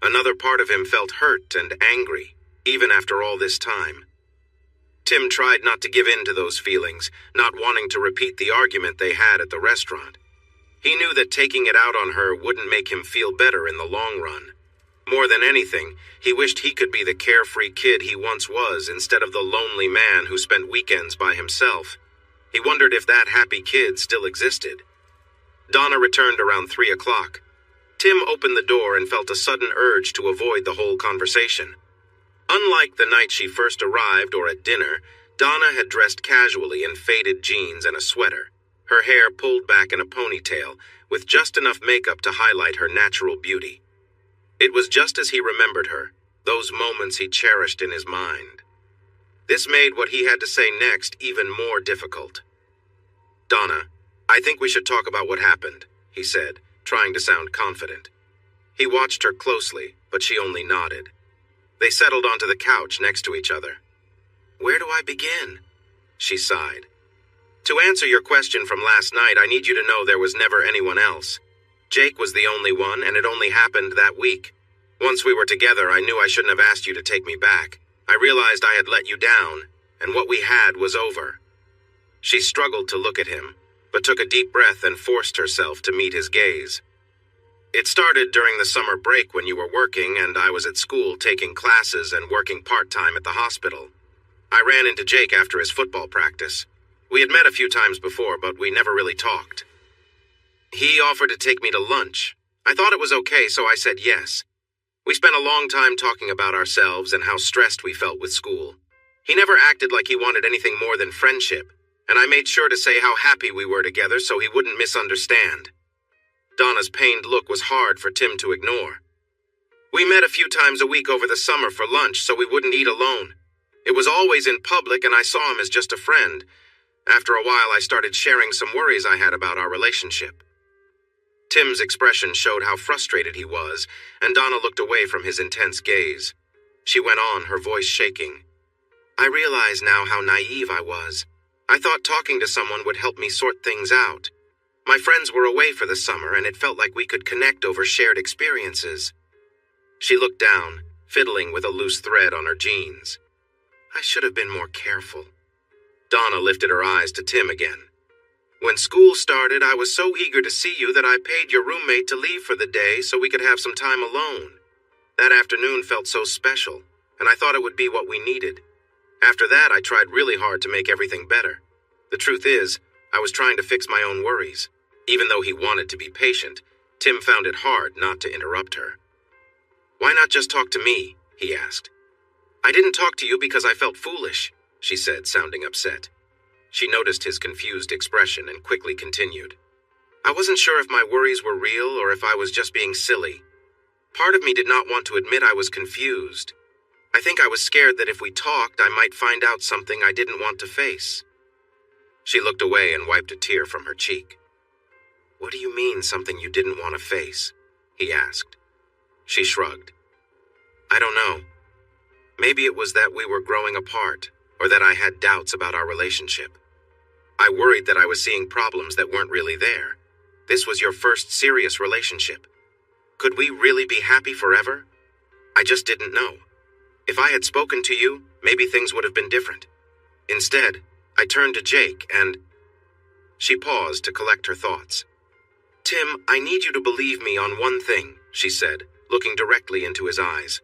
Another part of him felt hurt and angry, even after all this time. Tim tried not to give in to those feelings, not wanting to repeat the argument they had at the restaurant. He knew that taking it out on her wouldn't make him feel better in the long run. More than anything, he wished he could be the carefree kid he once was instead of the lonely man who spent weekends by himself. He wondered if that happy kid still existed. Donna returned around 3 o'clock. Tim opened the door and felt a sudden urge to avoid the whole conversation. Unlike the night she first arrived or at dinner, Donna had dressed casually in faded jeans and a sweater, her hair pulled back in a ponytail, with just enough makeup to highlight her natural beauty. It was just as he remembered her, those moments he cherished in his mind. This made what he had to say next even more difficult. Donna, I think we should talk about what happened, he said, trying to sound confident. He watched her closely, but she only nodded. They settled onto the couch next to each other. Where do I begin? She sighed. To answer your question from last night, I need you to know there was never anyone else. Jake was the only one, and it only happened that week. Once we were together, I knew I shouldn't have asked you to take me back. I realized I had let you down, and what we had was over. She struggled to look at him, but took a deep breath and forced herself to meet his gaze. It started during the summer break when you were working and I was at school taking classes and working part-time at the hospital. I ran into Jake after his football practice. We had met a few times before, but we never really talked. He offered to take me to lunch. I thought it was okay, so I said yes. We spent a long time talking about ourselves and how stressed we felt with school. He never acted like he wanted anything more than friendship, and I made sure to say how happy we were together so he wouldn't misunderstand. Donna's pained look was hard for Tim to ignore. We met a few times a week over the summer for lunch so we wouldn't eat alone. It was always in public and I saw him as just a friend. After a while, I started sharing some worries I had about our relationship. Tim's expression showed how frustrated he was, and Donna looked away from his intense gaze. She went on, her voice shaking. I realize now how naive I was. I thought talking to someone would help me sort things out. My friends were away for the summer, and it felt like we could connect over shared experiences. She looked down, fiddling with a loose thread on her jeans. I should have been more careful. Donna lifted her eyes to Tim again. When school started, I was so eager to see you that I paid your roommate to leave for the day so we could have some time alone. That afternoon felt so special, and I thought it would be what we needed. After that, I tried really hard to make everything better. The truth is, I was trying to fix my own worries. Even though he wanted to be patient, Tim found it hard not to interrupt her. Why not just talk to me? He asked. I didn't talk to you because I felt foolish, she said, sounding upset. She noticed his confused expression and quickly continued. I wasn't sure if my worries were real or if I was just being silly. Part of me did not want to admit I was confused. I think I was scared that if we talked, I might find out something I didn't want to face. She looked away and wiped a tear from her cheek. What do you mean, something you didn't want to face? He asked. She shrugged. I don't know. Maybe it was that we were growing apart, or that I had doubts about our relationship. I worried that I was seeing problems that weren't really there. This was your first serious relationship. Could we really be happy forever? I just didn't know. If I had spoken to you, maybe things would have been different. Instead, I turned to Jake and... She paused to collect her thoughts. Tim, I need you to believe me on one thing, she said, looking directly into his eyes.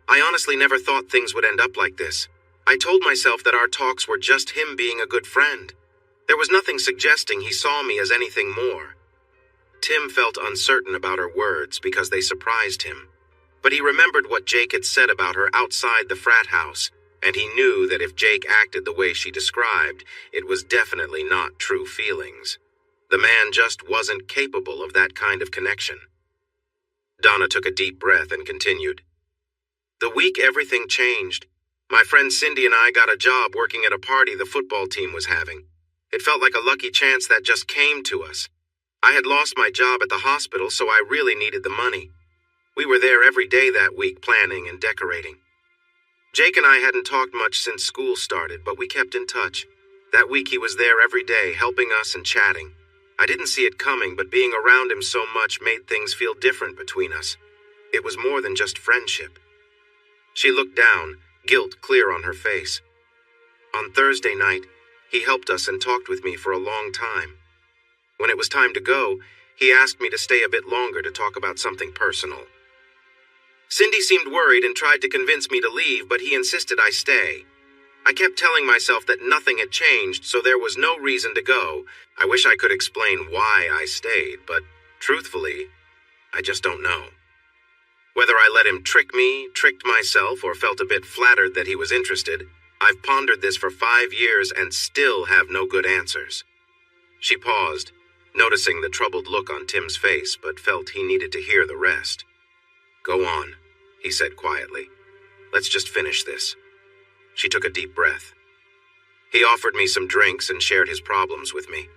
I honestly never thought things would end up like this. I told myself that our talks were just him being a good friend. There was nothing suggesting he saw me as anything more. Tim felt uncertain about her words because they surprised him. But he remembered what Jake had said about her outside the frat house, and he knew that if Jake acted the way she described, it was definitely not true feelings. The man just wasn't capable of that kind of connection. Donna took a deep breath and continued. The week everything changed. My friend Cindy and I got a job working at a party the football team was having. It felt like a lucky chance that just came to us. I had lost my job at the hospital, so I really needed the money. We were there every day that week, planning and decorating. Jake and I hadn't talked much since school started, but we kept in touch. That week he was there every day, helping us and chatting. I didn't see it coming, but being around him so much made things feel different between us. It was more than just friendship. She looked down, guilt clear on her face. On Thursday night, he helped us and talked with me for a long time. When it was time to go, he asked me to stay a bit longer to talk about something personal. Cindy seemed worried and tried to convince me to leave, but he insisted I stay. I kept telling myself that nothing had changed, so there was no reason to go. I wish I could explain why I stayed, but truthfully, I just don't know. Whether I let him trick me, tricked myself, or felt a bit flattered that he was interested, I've pondered this for 5 years and still have no good answers. She paused, noticing the troubled look on Tim's face, but felt he needed to hear the rest. Go on, he said quietly. Let's just finish this. She took a deep breath. He offered me some drinks and shared his problems with me.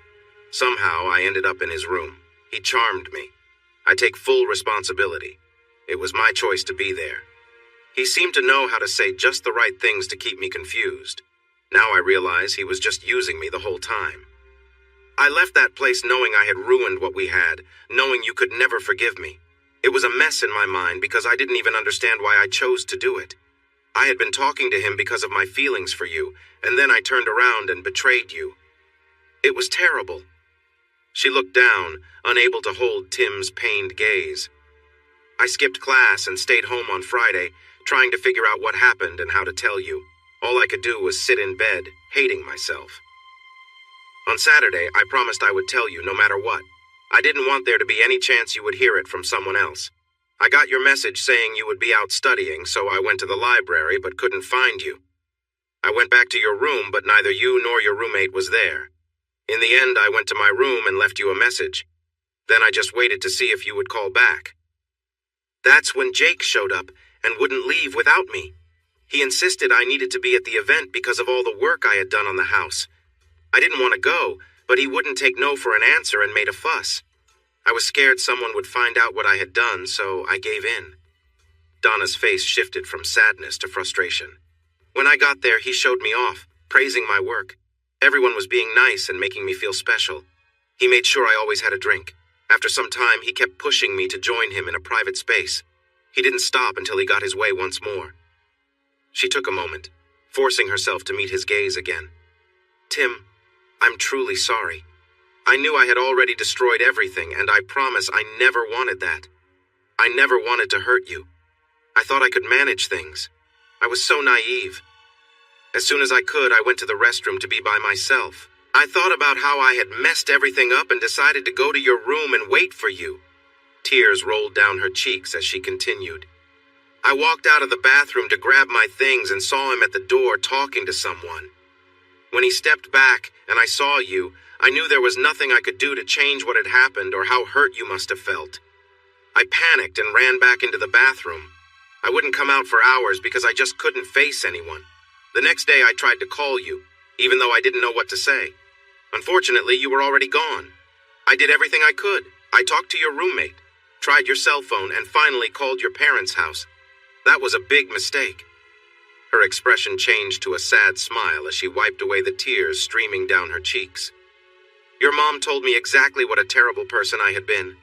Somehow I ended up in his room. He charmed me. I take full responsibility. It was my choice to be there. He seemed to know how to say just the right things to keep me confused. Now I realize he was just using me the whole time. I left that place knowing I had ruined what we had, knowing you could never forgive me. It was a mess in my mind because I didn't even understand why I chose to do it. I had been talking to him because of my feelings for you, and then I turned around and betrayed you. It was terrible. She looked down, unable to hold Tim's pained gaze. I skipped class and stayed home on Friday, trying to figure out what happened and how to tell you. All I could do was sit in bed, hating myself. On Saturday, I promised I would tell you no matter what. I didn't want there to be any chance you would hear it from someone else. I got your message saying you would be out studying, so I went to the library but couldn't find you. I went back to your room, but neither you nor your roommate was there. In the end, I went to my room and left you a message. Then I just waited to see if you would call back. That's when Jake showed up and wouldn't leave without me. He insisted I needed to be at the event because of all the work I had done on the house. I didn't want to go, but he wouldn't take no for an answer and made a fuss. I was scared someone would find out what I had done, so I gave in. Donna's face shifted from sadness to frustration. When I got there, he showed me off, praising my work. Everyone was being nice and making me feel special. He made sure I always had a drink. After some time, he kept pushing me to join him in a private space. He didn't stop until he got his way once more. She took a moment, forcing herself to meet his gaze again. Tim, I'm truly sorry. I knew I had already destroyed everything, and I promise I never wanted that. I never wanted to hurt you. I thought I could manage things. I was so naive. As soon as I could, I went to the restroom to be by myself. I thought about how I had messed everything up and decided to go to your room and wait for you. Tears rolled down her cheeks as she continued. I walked out of the bathroom to grab my things and saw him at the door talking to someone. When he stepped back and I saw you, I knew there was nothing I could do to change what had happened or how hurt you must have felt. I panicked and ran back into the bathroom. I wouldn't come out for hours because I just couldn't face anyone. The next day I tried to call you, even though I didn't know what to say. Unfortunately, you were already gone. I did everything I could. I talked to your roommate, tried your cell phone, and finally called your parents' house. That was a big mistake. Her expression changed to a sad smile as she wiped away the tears streaming down her cheeks. Your mom told me exactly what a terrible person I had been.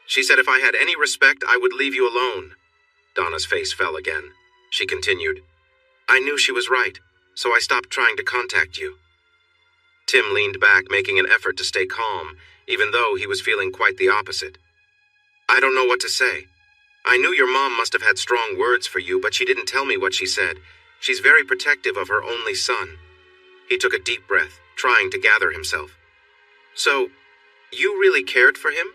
She said if I had any respect, I would leave you alone. Donna's face fell again. She continued, I knew she was right, so I stopped trying to contact you." Tim leaned back, making an effort to stay calm, even though he was feeling quite the opposite. "I don't know what to say. I knew your mom must have had strong words for you, but she didn't tell me what she said. She's very protective of her only son." He took a deep breath, trying to gather himself. "So, you really cared for him?"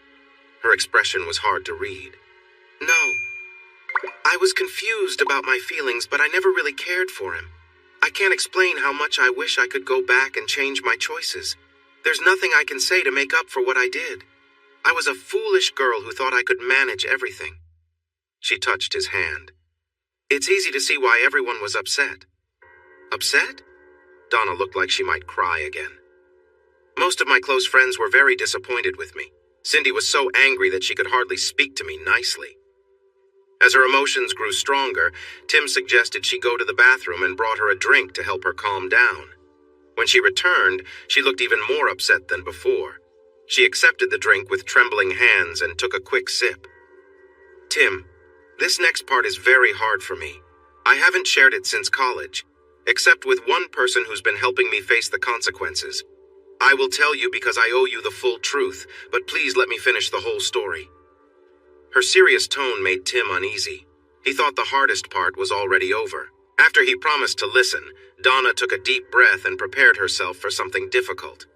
Her expression was hard to read. "No. I was confused about my feelings, but I never really cared for him. I can't explain how much I wish I could go back and change my choices. There's nothing I can say to make up for what I did. I was a foolish girl who thought I could manage everything." She touched his hand. "It's easy to see why everyone was upset." "Upset?" Donna looked like she might cry again. "Most of my close friends were very disappointed with me. Cindy was so angry that she could hardly speak to me nicely." As her emotions grew stronger, Tim suggested she go to the bathroom and brought her a drink to help her calm down. When she returned, she looked even more upset than before. She accepted the drink with trembling hands and took a quick sip. "Tim, this next part is very hard for me. I haven't shared it since college, except with one person who's been helping me face the consequences. I will tell you because I owe you the full truth, but please let me finish the whole story." Her serious tone made Tim uneasy. He thought the hardest part was already over. After he promised to listen, Donna took a deep breath and prepared herself for something difficult.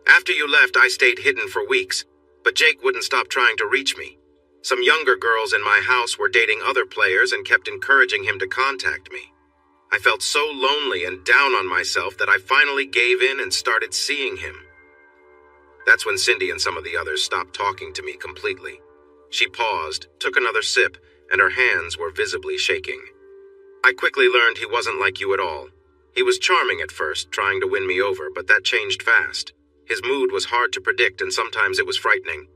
"After you left, I stayed hidden for weeks, but Jake wouldn't stop trying to reach me. Some younger girls in my house were dating other players and kept encouraging him to contact me. I felt so lonely and down on myself that I finally gave in and started seeing him. That's when Cindy and some of the others stopped talking to me completely." She paused, took another sip, and her hands were visibly shaking. "I quickly learned he wasn't like you at all. He was charming at first, trying to win me over, but that changed fast. His mood was hard to predict, and sometimes it was frightening.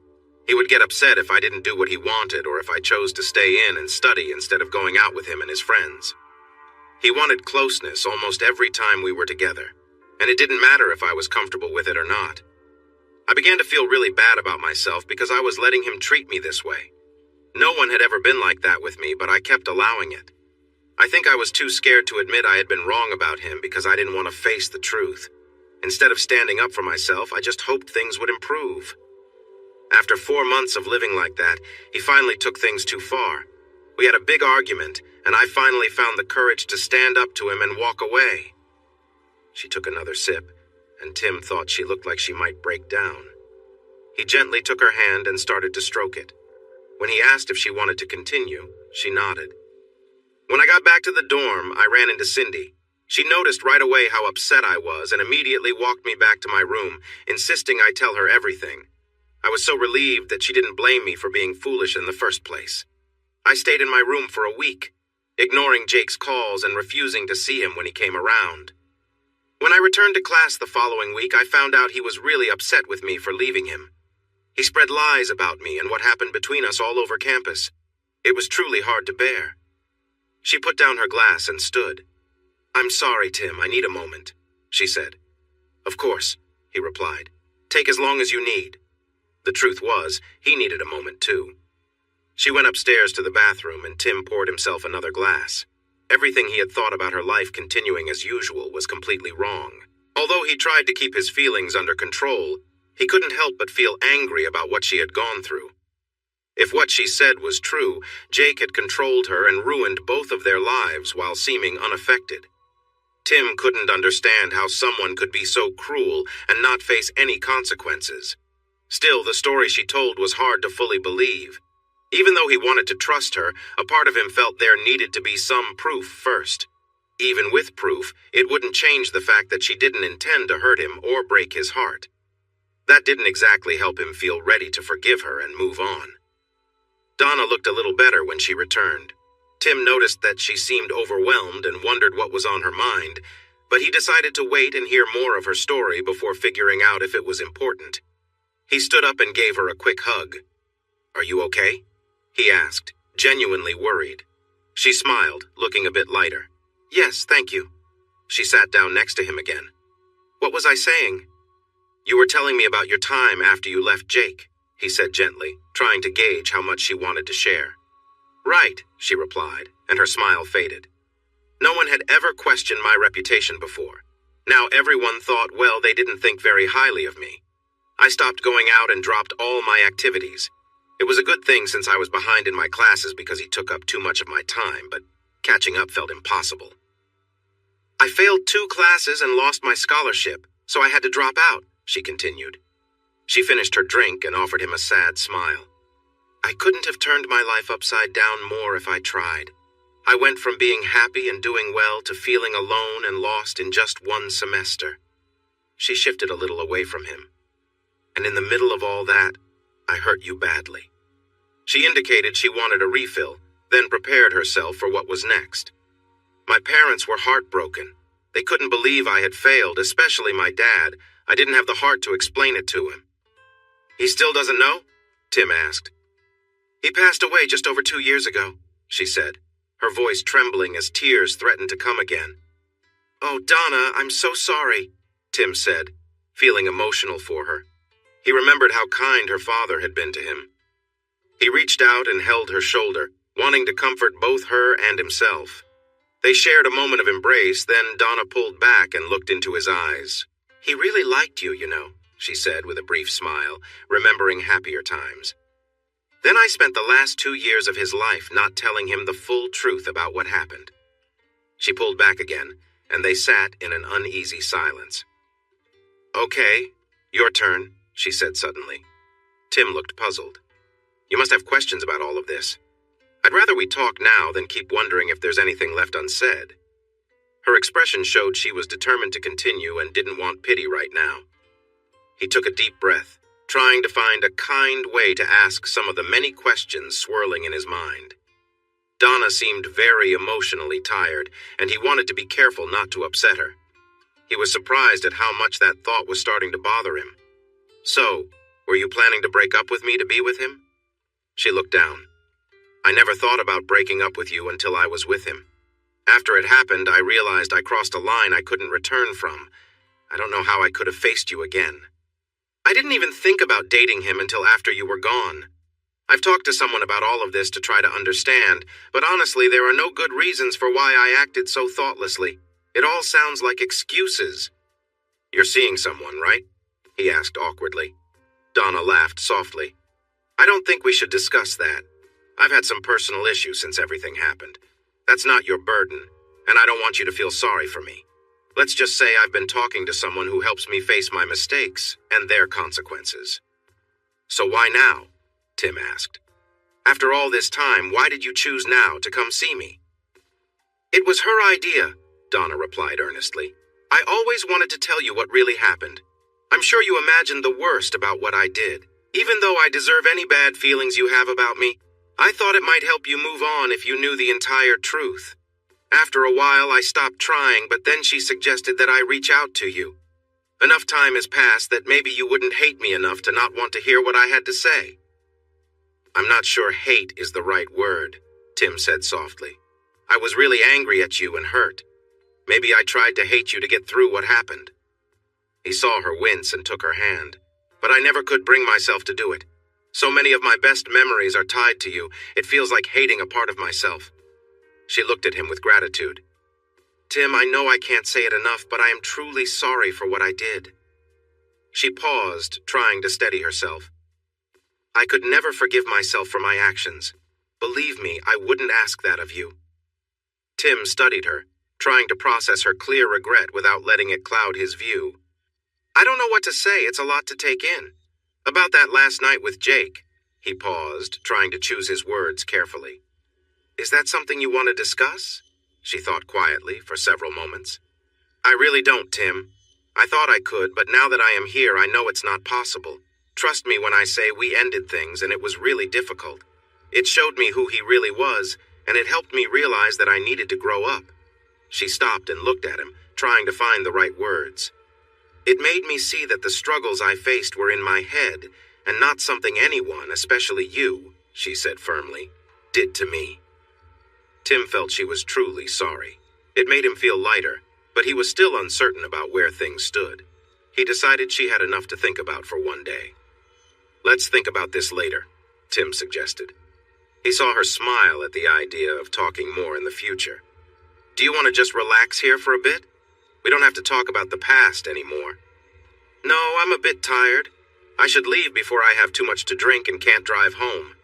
He would get upset if I didn't do what he wanted or if I chose to stay in and study instead of going out with him and his friends. He wanted closeness almost every time we were together, and it didn't matter if I was comfortable with it or not. I began to feel really bad about myself because I was letting him treat me this way. No one had ever been like that with me, but I kept allowing it. I think I was too scared to admit I had been wrong about him because I didn't want to face the truth. Instead of standing up for myself, I just hoped things would improve. After 4 months of living like that, he finally took things too far. We had a big argument, and I finally found the courage to stand up to him and walk away." She took another sip, and Tim thought she looked like she might break down. He gently took her hand and started to stroke it. When he asked if she wanted to continue, she nodded. "When I got back to the dorm, I ran into Cindy. She noticed right away how upset I was and immediately walked me back to my room, insisting I tell her everything. I was so relieved that she didn't blame me for being foolish in the first place. I stayed in my room for a week, ignoring Jake's calls and refusing to see him when he came around. When I returned to class the following week, I found out he was really upset with me for leaving him. He spread lies about me and what happened between us all over campus. It was truly hard to bear." She put down her glass and stood. "I'm sorry, Tim, I need a moment," she said. "Of course," he replied. "Take as long as you need." The truth was, he needed a moment too. She went upstairs to the bathroom and Tim poured himself another glass. Everything he had thought about her life continuing as usual was completely wrong. Although he tried to keep his feelings under control, he couldn't help but feel angry about what she had gone through. If what she said was true, Jake had controlled her and ruined both of their lives while seeming unaffected. Tim couldn't understand how someone could be so cruel and not face any consequences. Still, the story she told was hard to fully believe. Even though he wanted to trust her, a part of him felt there needed to be some proof first. Even with proof, it wouldn't change the fact that she didn't intend to hurt him or break his heart. That didn't exactly help him feel ready to forgive her and move on. Donna looked a little better when she returned. Tim noticed that she seemed overwhelmed and wondered what was on her mind, but he decided to wait and hear more of her story before figuring out if it was important. He stood up and gave her a quick hug. "Are you okay?" he asked, genuinely worried. She smiled, looking a bit lighter. "Yes, thank you." She sat down next to him again. "What was I saying?" "You were telling me about your time after you left Jake," he said gently, trying to gauge how much she wanted to share. "Right," she replied, and her smile faded. No one had ever questioned my reputation before. Now everyone thought, well, they didn't think very highly of me. I stopped going out and dropped all my activities. It was a good thing since I was behind in my classes because he took up too much of my time, but catching up felt impossible. I failed 2 classes and lost my scholarship, so I had to drop out, she continued. She finished her drink and offered him a sad smile. I couldn't have turned my life upside down more if I tried. I went from being happy and doing well to feeling alone and lost in just 1 semester. She shifted a little away from him. And in the middle of all that, I hurt you badly. She indicated she wanted a refill, then prepared herself for what was next. My parents were heartbroken. They couldn't believe I had failed, especially my dad. I didn't have the heart to explain it to him. He still doesn't know? Tim asked. He passed away just over 2 years ago, she said, her voice trembling as tears threatened to come again. Oh, Donna, I'm so sorry, Tim said, feeling emotional for her. He remembered how kind her father had been to him. He reached out and held her shoulder, wanting to comfort both her and himself. They shared a moment of embrace, then Donna pulled back and looked into his eyes. He really liked you, you know, she said with a brief smile, remembering happier times. Then I spent the last 2 years of his life not telling him the full truth about what happened. She pulled back again, and they sat in an uneasy silence. Okay, your turn, she said suddenly. Tim looked puzzled. You must have questions about all of this. I'd rather we talk now than keep wondering if there's anything left unsaid. Her expression showed she was determined to continue and didn't want pity right now. He took a deep breath, trying to find a kind way to ask some of the many questions swirling in his mind. Donna seemed very emotionally tired, and he wanted to be careful not to upset her. He was surprised at how much that thought was starting to bother him. So, were you planning to break up with me to be with him? She looked down. I never thought about breaking up with you until I was with him. After it happened, I realized I crossed a line I couldn't return from. I don't know how I could have faced you again. I didn't even think about dating him until after you were gone. I've talked to someone about all of this to try to understand, but honestly, there are no good reasons for why I acted so thoughtlessly. It all sounds like excuses. You're seeing someone, right? He asked awkwardly. Donna laughed softly. I don't think we should discuss that. I've had some personal issues since everything happened. That's not your burden, and I don't want you to feel sorry for me. Let's just say I've been talking to someone who helps me face my mistakes and their consequences. So why now? Tim asked. After all this time, why did you choose now to come see me? It was her idea, Donna replied earnestly. I always wanted to tell you what really happened. I'm sure you imagined the worst about what I did. Even though I deserve any bad feelings you have about me, I thought it might help you move on if you knew the entire truth. After a while, I stopped trying, but then she suggested that I reach out to you. Enough time has passed that maybe you wouldn't hate me enough to not want to hear what I had to say. I'm not sure hate is the right word, Tim said softly. I was really angry at you and hurt. Maybe I tried to hate you to get through what happened. He saw her wince and took her hand, but I never could bring myself to do it. So many of my best memories are tied to you, it feels like hating a part of myself. She looked at him with gratitude. Tim, I know I can't say it enough, but I am truly sorry for what I did. She paused, trying to steady herself. I could never forgive myself for my actions. Believe me, I wouldn't ask that of you. Tim studied her, trying to process her clear regret without letting it cloud his view. I don't know what to say, it's a lot to take in. About that last night with Jake. He paused, trying to choose his words carefully. Is that something you want to discuss? She thought quietly for several moments. I really don't, Tim. I thought I could, but now that I am here, I know it's not possible. Trust me when I say we ended things, and it was really difficult. It showed me who he really was, and it helped me realize that I needed to grow up. She stopped and looked at him, trying to find the right words. It made me see that the struggles I faced were in my head, and not something anyone, especially you, she said firmly, did to me. Tim felt she was truly sorry. It made him feel lighter, but he was still uncertain about where things stood. He decided she had enough to think about for one day. Let's think about this later, Tim suggested. He saw her smile at the idea of talking more in the future. Do you want to just relax here for a bit? We don't have to talk about the past anymore. No, I'm a bit tired. I should leave before I have too much to drink and can't drive home.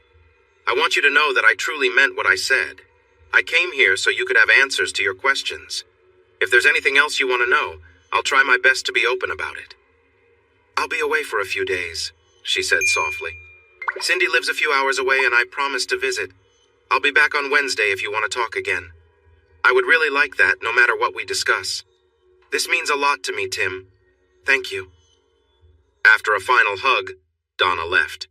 I want you to know that I truly meant what I said. I came here so you could have answers to your questions. If there's anything else you want to know, I'll try my best to be open about it. I'll be away for a few days, she said softly. Cindy lives a few hours away and I promised to visit. I'll be back on Wednesday if you want to talk again. I would really like that no matter what we discuss. This means a lot to me, Tim. Thank you. After a final hug, Donna left.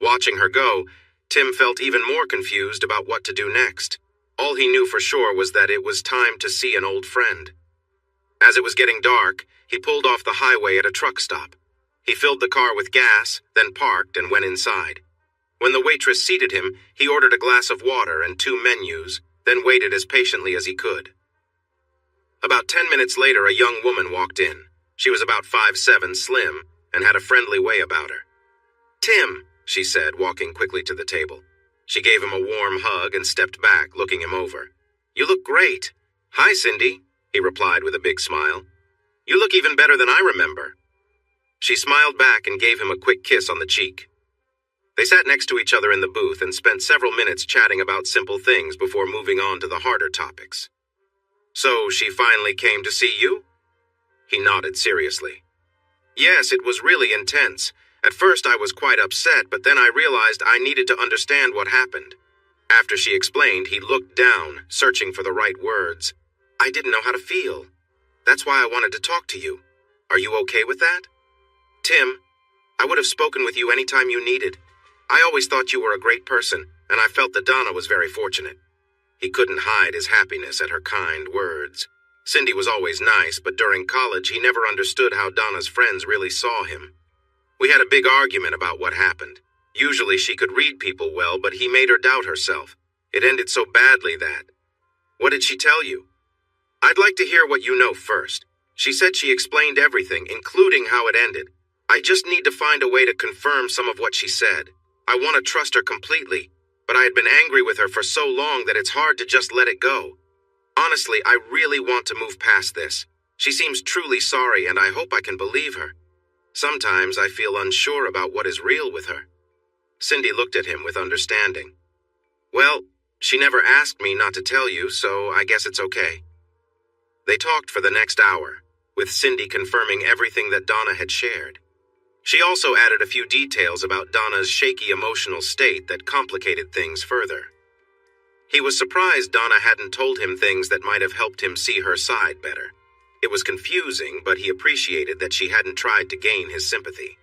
Watching her go, Tim felt even more confused about what to do next. All he knew for sure was that it was time to see an old friend. As it was getting dark, he pulled off the highway at a truck stop. He filled the car with gas, then parked and went inside. When the waitress seated him, he ordered a glass of water and 2 menus, then waited as patiently as he could. About 10 minutes later, a young woman walked in. She was about 5'7", slim, and had a friendly way about her. "Tim," she said, walking quickly to the table. She gave him a warm hug and stepped back, looking him over. "You look great." "Hi, Cindy," he replied with a big smile. "You look even better than I remember." She smiled back and gave him a quick kiss on the cheek. They sat next to each other in the booth and spent several minutes chatting about simple things before moving on to the harder topics. "So she finally came to see you?" He nodded seriously. "Yes, it was really intense. At first I was quite upset, but then I realized I needed to understand what happened." After she explained, he looked down, searching for the right words. "I didn't know how to feel. That's why I wanted to talk to you. Are you okay with that?" "Tim, I would have spoken with you any time you needed. I always thought you were a great person, and I felt that Donna was very fortunate." He couldn't hide his happiness at her kind words. Cindy was always nice, but during college he never understood how Donna's friends really saw him. We had a big argument about what happened. Usually she could read people well, but he made her doubt herself. It ended so badly that... "What did she tell you?" "I'd like to hear what you know first. She said she explained everything, including how it ended. I just need to find a way to confirm some of what she said. I want to trust her completely, but I had been angry with her for so long that it's hard to just let it go. Honestly, I really want to move past this. She seems truly sorry, and I hope I can believe her. Sometimes I feel unsure about what is real with her." Cindy looked at him with understanding. "Well, she never asked me not to tell you, so I guess it's okay." They talked for the next hour, with Cindy confirming everything that Donna had shared. She also added a few details about Donna's shaky emotional state that complicated things further. He was surprised Donna hadn't told him things that might have helped him see her side better. It was confusing, but he appreciated that she hadn't tried to gain his sympathy.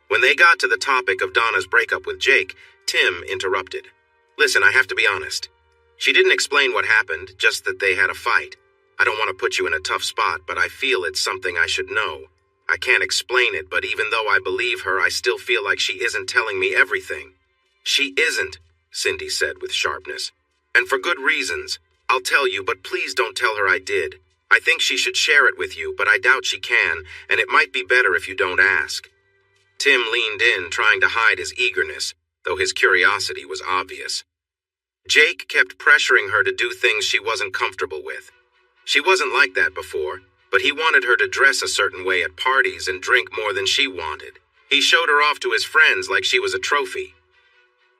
When they got to the topic of Donna's breakup with Jake, Tim interrupted. "Listen, I have to be honest. She didn't explain what happened, just that they had a fight. I don't want to put you in a tough spot, but I feel it's something I should know. I can't explain it, but even though I believe her, I still feel like she isn't telling me everything." "She isn't," Cindy said with sharpness. "And for good reasons. I'll tell you, but please don't tell her I did. I think she should share it with you, but I doubt she can, and it might be better if you don't ask." Tim leaned in, trying to hide his eagerness, though his curiosity was obvious. Jake kept pressuring her to do things she wasn't comfortable with. She wasn't like that before, but he wanted her to dress a certain way at parties and drink more than she wanted. He showed her off to his friends like she was a trophy.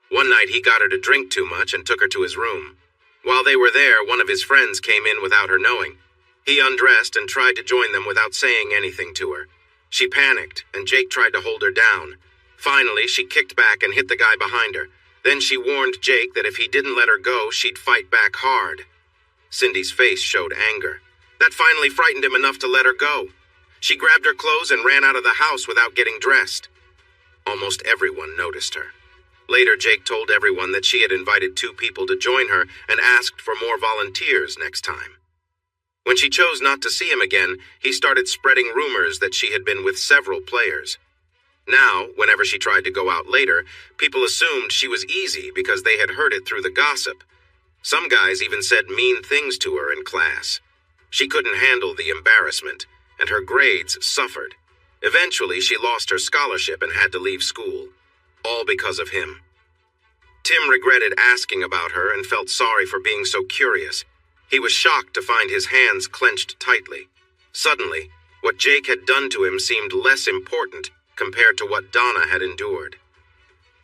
One night he got her to drink too much and took her to his room. While they were there, one of his friends came in without her knowing. He undressed and tried to join them without saying anything to her. She panicked, and Jake tried to hold her down. Finally, she kicked back and hit the guy behind her. Then she warned Jake that if he didn't let her go, she'd fight back hard. Cindy's face showed anger. That finally frightened him enough to let her go. She grabbed her clothes and ran out of the house without getting dressed. Almost everyone noticed her. Later, Jake told everyone that she had invited 2 people to join her and asked for more volunteers next time. When she chose not to see him again, he started spreading rumors that she had been with several players. Now, whenever she tried to go out later, people assumed she was easy because they had heard it through the gossip. Some guys even said mean things to her in class. She couldn't handle the embarrassment, and her grades suffered. Eventually, she lost her scholarship and had to leave school, all because of him. Tim regretted asking about her and felt sorry for being so curious. He was shocked to find his hands clenched tightly. Suddenly, what Jake had done to him seemed less important compared to what Donna had endured.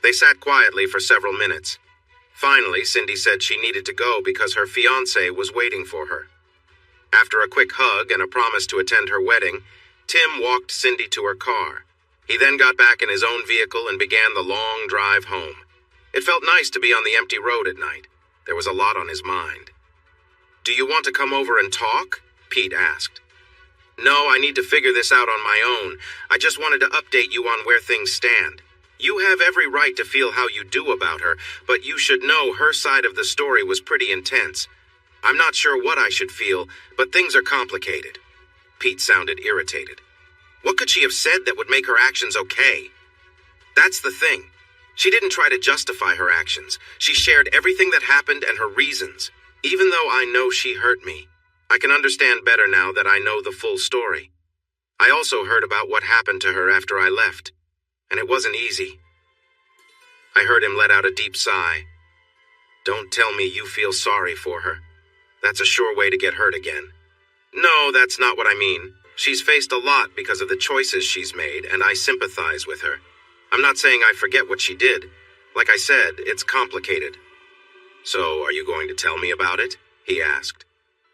They sat quietly for several minutes. Finally, Cindy said she needed to go because her fiancé was waiting for her. After a quick hug and a promise to attend her wedding, Tim walked Cindy to her car. He then got back in his own vehicle and began the long drive home. It felt nice to be on the empty road at night. There was a lot on his mind. "Do you want to come over and talk?" Pete asked. "No, I need to figure this out on my own. I just wanted to update you on where things stand. You have every right to feel how you do about her, but you should know her side of the story was pretty intense. I'm not sure what I should feel, but things are complicated." Pete sounded irritated. What could she have said that would make her actions okay? That's the thing. She didn't try to justify her actions. She shared everything that happened and her reasons. Even though I know she hurt me, I can understand better now that I know the full story. I also heard about what happened to her after I left, and it wasn't easy. I heard him let out a deep sigh. "Don't tell me you feel sorry for her. That's a sure way to get hurt again." "No, that's not what I mean. She's faced a lot because of the choices she's made, and I sympathize with her. I'm not saying I forget what she did. Like I said, it's complicated." "So, are you going to tell me about it?" he asked.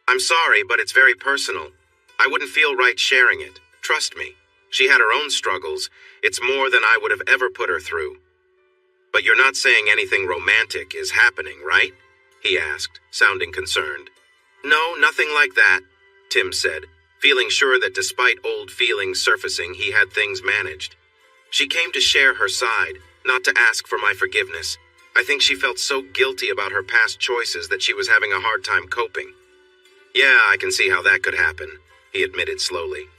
"I'm sorry, but it's very personal. I wouldn't feel right sharing it. Trust me. She had her own struggles. It's more than I would have ever put her through." "But you're not saying anything romantic is happening, right?" he asked, sounding concerned. "No, nothing like that," Tim said, feeling sure that despite old feelings surfacing, he had things managed. "She came to share her side, not to ask for my forgiveness. I think she felt so guilty about her past choices that she was having a hard time coping." "Yeah, I can see how that could happen," he admitted slowly.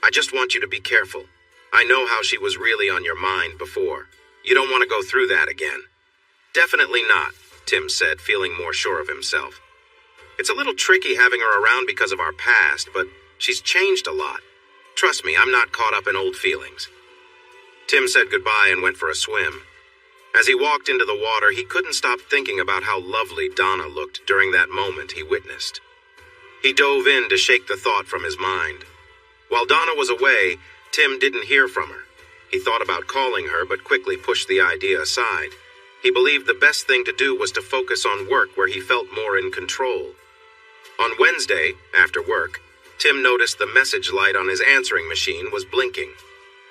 "I just want you to be careful. I know how she was really on your mind before. You don't want to go through that again." "Definitely not," Tim said, feeling more sure of himself. "It's a little tricky having her around because of our past, but she's changed a lot. Trust me, I'm not caught up in old feelings." Tim said goodbye and went for a swim. As he walked into the water, he couldn't stop thinking about how lovely Donna looked during that moment he witnessed. He dove in to shake the thought from his mind. While Donna was away, Tim didn't hear from her. He thought about calling her, but quickly pushed the idea aside. He believed the best thing to do was to focus on work where he felt more in control. On Wednesday, after work, Tim noticed the message light on his answering machine was blinking.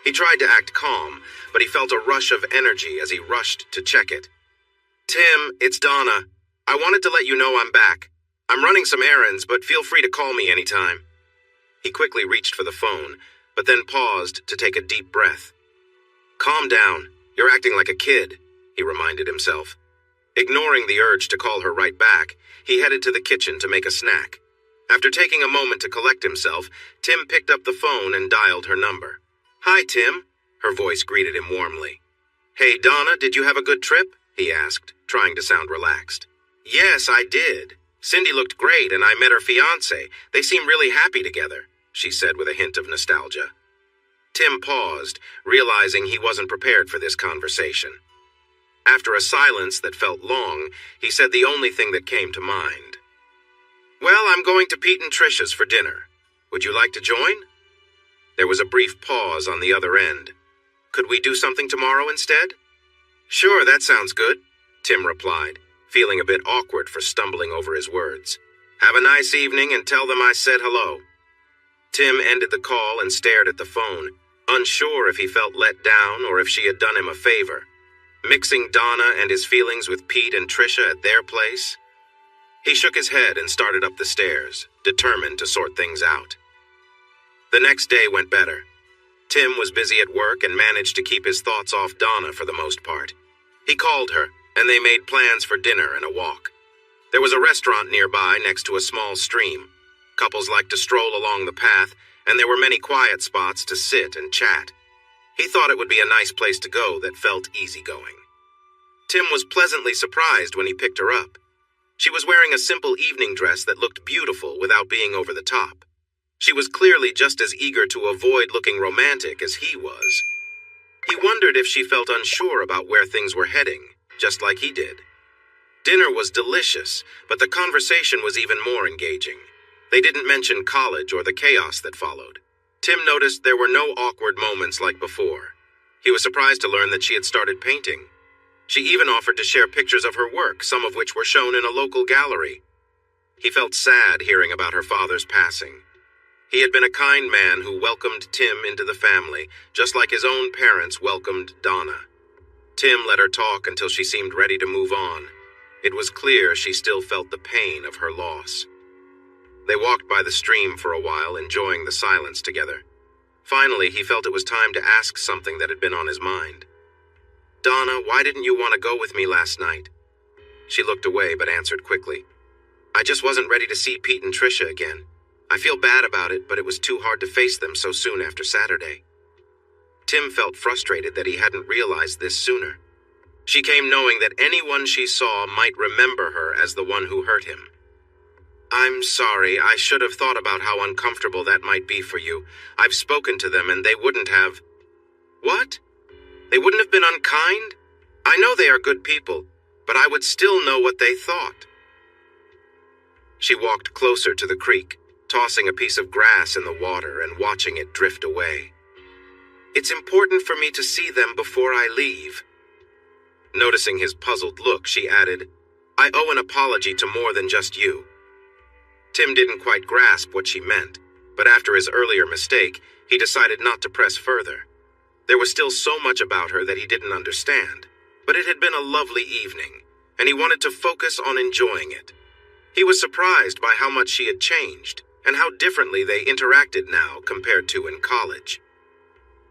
He tried to act calm, but he felt a rush of energy as he rushed to check it. "Tim, it's Donna. I wanted to let you know I'm back. I'm running some errands, but feel free to call me anytime." He quickly reached for the phone, but then paused to take a deep breath. "Calm down. You're acting like a kid," he reminded himself. Ignoring the urge to call her right back, he headed to the kitchen to make a snack. After taking a moment to collect himself, Tim picked up the phone and dialed her number. "Hi, Tim," her voice greeted him warmly. "Hey, Donna, did you have a good trip?" he asked, trying to sound relaxed. "Yes, I did. Cindy looked great, and I met her fiancé. They seem really happy together," she said with a hint of nostalgia. Tim paused, realizing he wasn't prepared for this conversation. After a silence that felt long, he said the only thing that came to mind. "Well, I'm going to Pete and Trisha's for dinner. Would you like to join?" There was a brief pause on the other end. "Could we do something tomorrow instead?" "Sure, that sounds good," Tim replied, feeling a bit awkward for stumbling over his words. "Have a nice evening and tell them I said hello." Tim ended the call and stared at the phone, unsure if he felt let down or if she had done him a favor. Mixing Donna and his feelings with Pete and Trisha at their place? He shook his head and started up the stairs, determined to sort things out. The next day went better. Tim was busy at work and managed to keep his thoughts off Donna for the most part. He called her, and they made plans for dinner and a walk. There was a restaurant nearby next to a small stream. Couples liked to stroll along the path, and there were many quiet spots to sit and chat. He thought it would be a nice place to go that felt easygoing. Tim was pleasantly surprised when he picked her up. She was wearing a simple evening dress that looked beautiful without being over the top. She was clearly just as eager to avoid looking romantic as he was. He wondered if she felt unsure about where things were heading, just like he did. Dinner was delicious, but the conversation was even more engaging. They didn't mention college or the chaos that followed. Tim noticed there were no awkward moments like before. He was surprised to learn that she had started painting. She even offered to share pictures of her work, some of which were shown in a local gallery. He felt sad hearing about her father's passing. He had been a kind man who welcomed Tim into the family, just like his own parents welcomed Donna. Tim let her talk until she seemed ready to move on. It was clear she still felt the pain of her loss. They walked by the stream for a while, enjoying the silence together. Finally, he felt it was time to ask something that had been on his mind. "Donna, why didn't you want to go with me last night?" She looked away but answered quickly. "I just wasn't ready to see Pete and Tricia again. I feel bad about it, but it was too hard to face them so soon after Saturday." Tim felt frustrated that he hadn't realized this sooner. She came knowing that anyone she saw might remember her as the one who hurt him. "I'm sorry, I should have thought about how uncomfortable that might be for you. I've spoken to them and they wouldn't have..." "What? They wouldn't have been unkind? I know they are good people, but I would still know what they thought." She walked closer to the creek, tossing a piece of grass in the water and watching it drift away. "It's important for me to see them before I leave." Noticing his puzzled look, she added, "I owe an apology to more than just you." Tim didn't quite grasp what she meant, but after his earlier mistake, he decided not to press further. There was still so much about her that he didn't understand, but it had been a lovely evening, and he wanted to focus on enjoying it. He was surprised by how much she had changed, and how differently they interacted now compared to in college.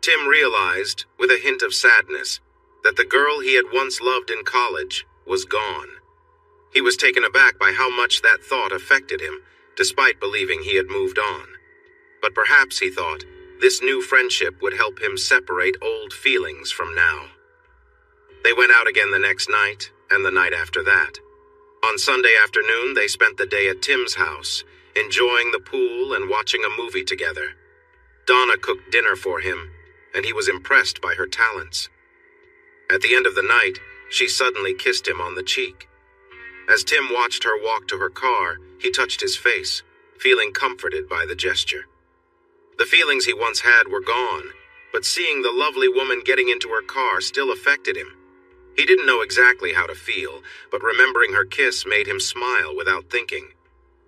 Tim realized, with a hint of sadness, that the girl he had once loved in college was gone. He was taken aback by how much that thought affected him, despite believing he had moved on. But perhaps, he thought, this new friendship would help him separate old feelings from now. They went out again the next night, and the night after that. On Sunday afternoon, they spent the day at Tim's house, enjoying the pool and watching a movie together. Donna cooked dinner for him, and he was impressed by her talents. At the end of the night, she suddenly kissed him on the cheek. As Tim watched her walk to her car, he touched his face, feeling comforted by the gesture. The feelings he once had were gone, but seeing the lovely woman getting into her car still affected him. He didn't know exactly how to feel, but remembering her kiss made him smile without thinking.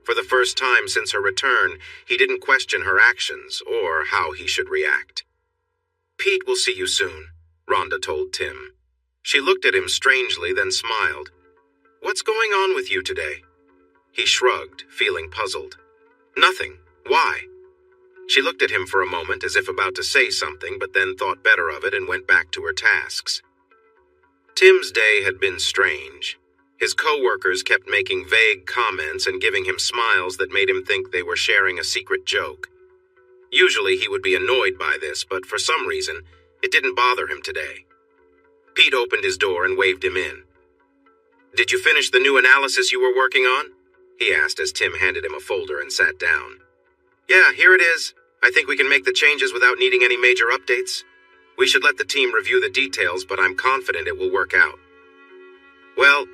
For the first time since her return, he didn't question her actions or how he should react. "Pete will see you soon," Rhonda told Tim. She looked at him strangely, then smiled. "What's going on with you today?" He shrugged, feeling puzzled. "Nothing. Why?" She looked at him for a moment as if about to say something, but then thought better of it and went back to her tasks. Tim's day had been strange. His co-workers kept making vague comments and giving him smiles that made him think they were sharing a secret joke. Usually he would be annoyed by this, but for some reason, it didn't bother him today. Pete opened his door and waved him in. "Did you finish the new analysis you were working on?" he asked as Tim handed him a folder and sat down. "Yeah, here it is. I think we can make the changes without needing any major updates. We should let the team review the details, but I'm confident it will work out." "Well,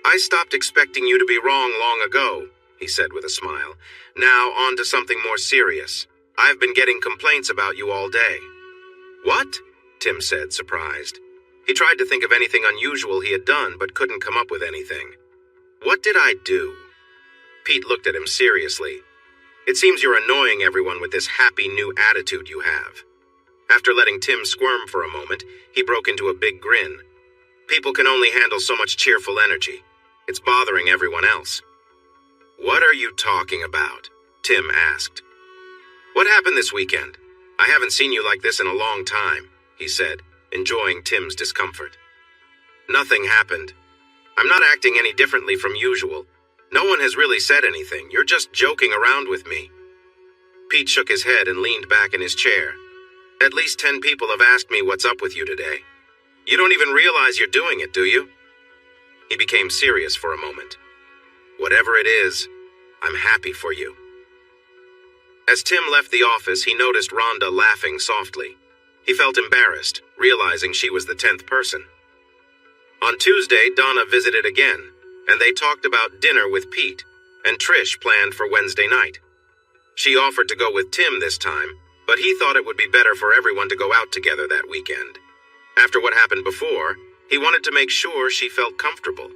I stopped expecting you to be wrong long ago," he said with a smile. "Now on to something more serious. I've been getting complaints about you all day." "What?" Tim said, surprised. He tried to think of anything unusual he had done, but couldn't come up with anything. "What did I do?" Pete looked at him seriously. "It seems you're annoying everyone with this happy new attitude you have." After letting Tim squirm for a moment, he broke into a big grin. "People can only handle so much cheerful energy. It's bothering everyone else." "What are you talking about?" Tim asked. "What happened this weekend? I haven't seen you like this in a long time," he said, enjoying Tim's discomfort. "Nothing happened. I'm not acting any differently from usual. No one has really said anything. You're just joking around with me." Pete shook his head and leaned back in his chair. "At least 10 people have asked me what's up with you today. You don't even realize you're doing it, do you?" He became serious for a moment. "Whatever it is, I'm happy for you." As Tim left the office, he noticed Rhonda laughing softly. He felt embarrassed, realizing she was the 10th person. On Tuesday, Donna visited again, and they talked about dinner with Pete, and Trish planned for Wednesday night. She offered to go with Tim this time, but he thought it would be better for everyone to go out together that weekend. After what happened before, he wanted to make sure she felt comfortable.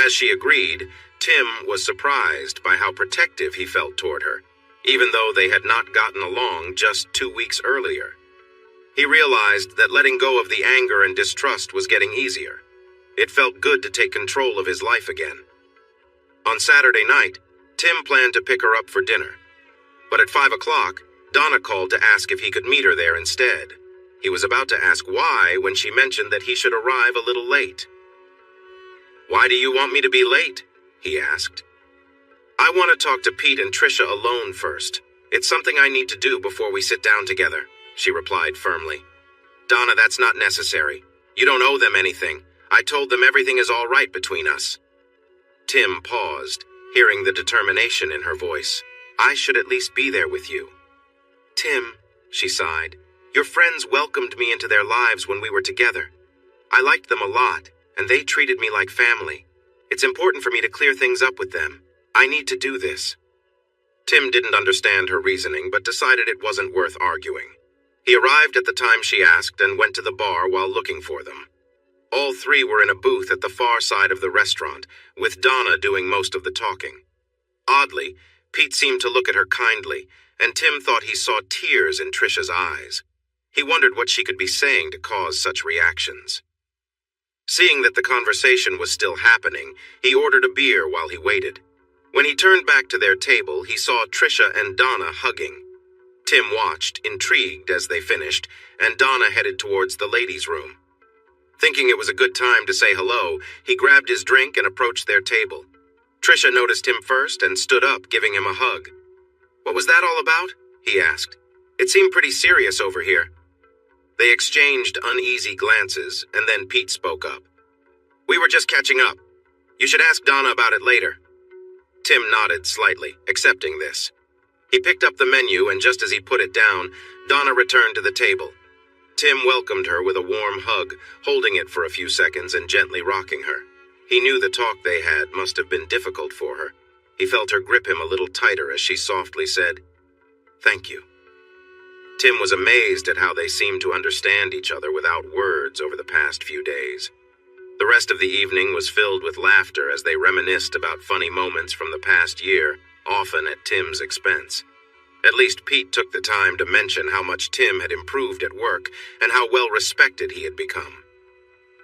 As she agreed, Tim was surprised by how protective he felt toward her, even though they had not gotten along just 2 weeks earlier. He realized that letting go of the anger and distrust was getting easier. It felt good to take control of his life again. On Saturday night, Tim planned to pick her up for dinner. But at 5 o'clock, Donna called to ask if he could meet her there instead. He was about to ask why when she mentioned that he should arrive a little late. "Why do you want me to be late?" he asked. "I want to talk to Pete and Trisha alone first. It's something I need to do before we sit down together," she replied firmly. "Donna, that's not necessary. You don't owe them anything. I told them everything is all right between us." Tim paused, hearing the determination in her voice. "I should at least be there with you." "Tim," she sighed, "your friends welcomed me into their lives when we were together. I liked them a lot, and they treated me like family. It's important for me to clear things up with them. I need to do this." Tim didn't understand her reasoning, but decided it wasn't worth arguing. He arrived at the time she asked and went to the bar while looking for them. All three were in a booth at the far side of the restaurant, with Donna doing most of the talking. Oddly, Pete seemed to look at her kindly, and Tim thought he saw tears in Trisha's eyes. He wondered what she could be saying to cause such reactions. Seeing that the conversation was still happening, he ordered a beer while he waited. When he turned back to their table, he saw Trisha and Donna hugging. Tim watched, intrigued, as they finished, and Donna headed towards the ladies' room. Thinking it was a good time to say hello, he grabbed his drink and approached their table. Trisha noticed him first and stood up, giving him a hug. "What was that all about?" he asked. "It seemed pretty serious over here." They exchanged uneasy glances, and then Pete spoke up. "We were just catching up. You should ask Donna about it later." Tim nodded slightly, accepting this. He picked up the menu, and just as he put it down, Donna returned to the table. Tim welcomed her with a warm hug, holding it for a few seconds and gently rocking her. He knew the talk they had must have been difficult for her. He felt her grip him a little tighter as she softly said, "Thank you." Tim was amazed at how they seemed to understand each other without words over the past few days. The rest of the evening was filled with laughter as they reminisced about funny moments from the past year, often at Tim's expense. At least Pete took the time to mention how much Tim had improved at work and how well respected he had become.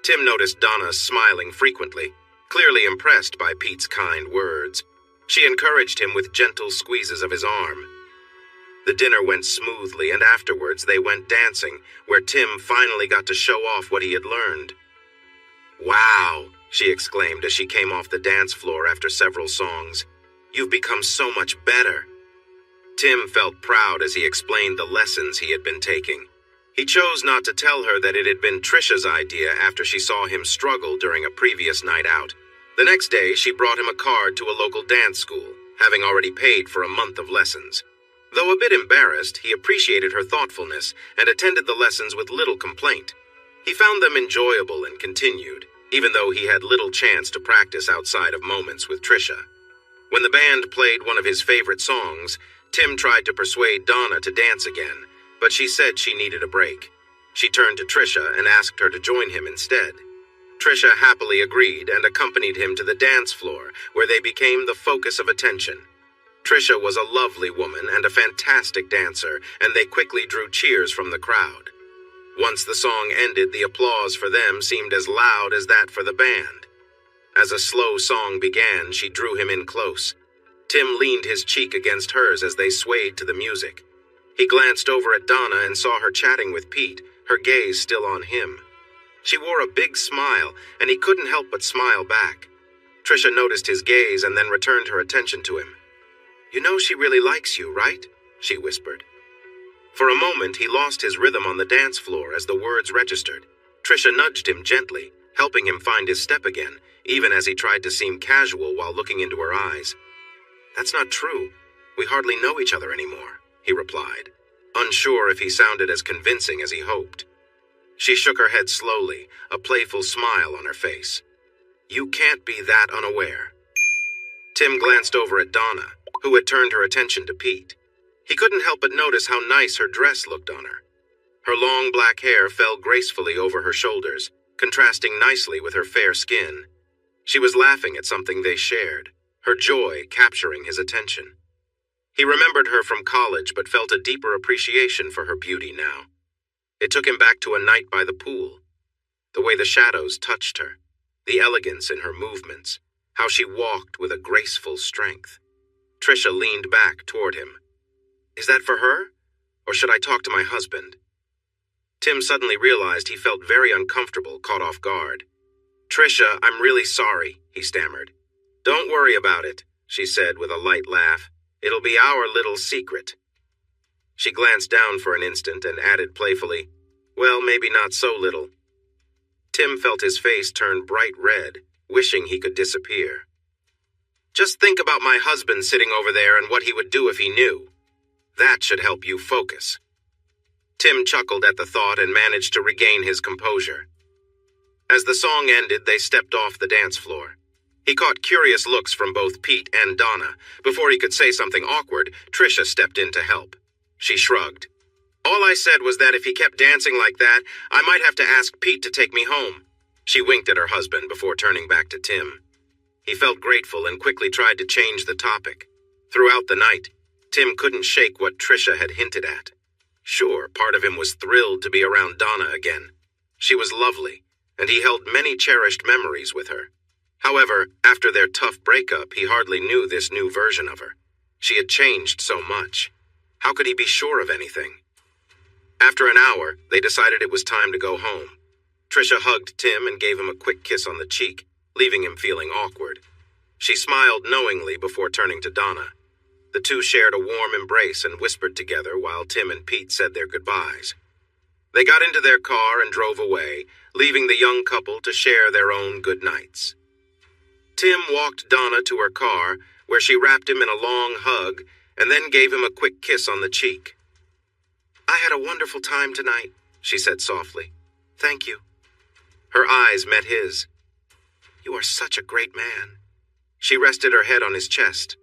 Tim noticed Donna smiling frequently, clearly impressed by Pete's kind words. She encouraged him with gentle squeezes of his arm. The dinner went smoothly, and afterwards they went dancing, where Tim finally got to show off what he had learned. "Wow," she exclaimed as she came off the dance floor after several songs. "You've become so much better." Tim felt proud as he explained the lessons he had been taking. He chose not to tell her that it had been Trisha's idea after she saw him struggle during a previous night out. The next day, she brought him a card to a local dance school, having already paid for a month of lessons. Though a bit embarrassed, he appreciated her thoughtfulness and attended the lessons with little complaint. He found them enjoyable and continued, even though he had little chance to practice outside of moments with Trisha. When the band played one of his favorite songs, Tim tried to persuade Donna to dance again, but she said she needed a break. She turned to Trisha and asked her to join him instead. Trisha happily agreed and accompanied him to the dance floor, where they became the focus of attention. Trisha was a lovely woman and a fantastic dancer, and they quickly drew cheers from the crowd. Once the song ended, the applause for them seemed as loud as that for the band. As a slow song began, she drew him in close. Tim leaned his cheek against hers as they swayed to the music. He glanced over at Donna and saw her chatting with Pete, her gaze still on him. She wore a big smile, and he couldn't help but smile back. Trisha noticed his gaze and then returned her attention to him. "You know she really likes you, right?" she whispered. For a moment, he lost his rhythm on the dance floor as the words registered. Trisha nudged him gently, helping him find his step again, even as he tried to seem casual while looking into her eyes. "That's not true. We hardly know each other anymore," he replied, unsure if he sounded as convincing as he hoped. She shook her head slowly, a playful smile on her face. You can't be that unaware. Tim glanced over at Donna, who had turned her attention to Pete. He couldn't help but notice how nice her dress looked on her. Her long black hair fell gracefully over her shoulders, contrasting nicely with her fair skin. She was laughing at something they shared, her joy capturing his attention. He remembered her from college but felt a deeper appreciation for her beauty now. It took him back to a night by the pool. The way the shadows touched her, the elegance in her movements, how she walked with a graceful strength. Trisha leaned back toward him. Is that for her? Or should I talk to my husband? Tim suddenly realized he felt very uncomfortable, caught off guard. Trisha, I'm really sorry, he stammered. Don't worry about it, she said with a light laugh. It'll be our little secret. She glanced down for an instant and added playfully, well, maybe not so little. Tim felt his face turn bright red, wishing he could disappear. Just think about my husband sitting over there and what he would do if he knew. That should help you focus. Tim chuckled at the thought and managed to regain his composure. As the song ended, they stepped off the dance floor. He caught curious looks from both Pete and Donna. Before he could say something awkward, Trisha stepped in to help. She shrugged. All I said was that if he kept dancing like that, I might have to ask Pete to take me home. She winked at her husband before turning back to Tim. He felt grateful and quickly tried to change the topic. Throughout the night, Tim couldn't shake what Trisha had hinted at. Sure, part of him was thrilled to be around Donna again. She was lovely, and he held many cherished memories with her. However, after their tough breakup, he hardly knew this new version of her. She had changed so much. How could he be sure of anything? After an hour, they decided it was time to go home. Trisha hugged Tim and gave him a quick kiss on the cheek, leaving him feeling awkward. She smiled knowingly before turning to Donna. The two shared a warm embrace and whispered together while Tim and Pete said their goodbyes. They got into their car and drove away, leaving the young couple to share their own good nights. Tim walked Donna to her car, where she wrapped him in a long hug and then gave him a quick kiss on the cheek. I had a wonderful time tonight, she said softly. Thank you. Her eyes met his. You are such a great man. She rested her head on his chest.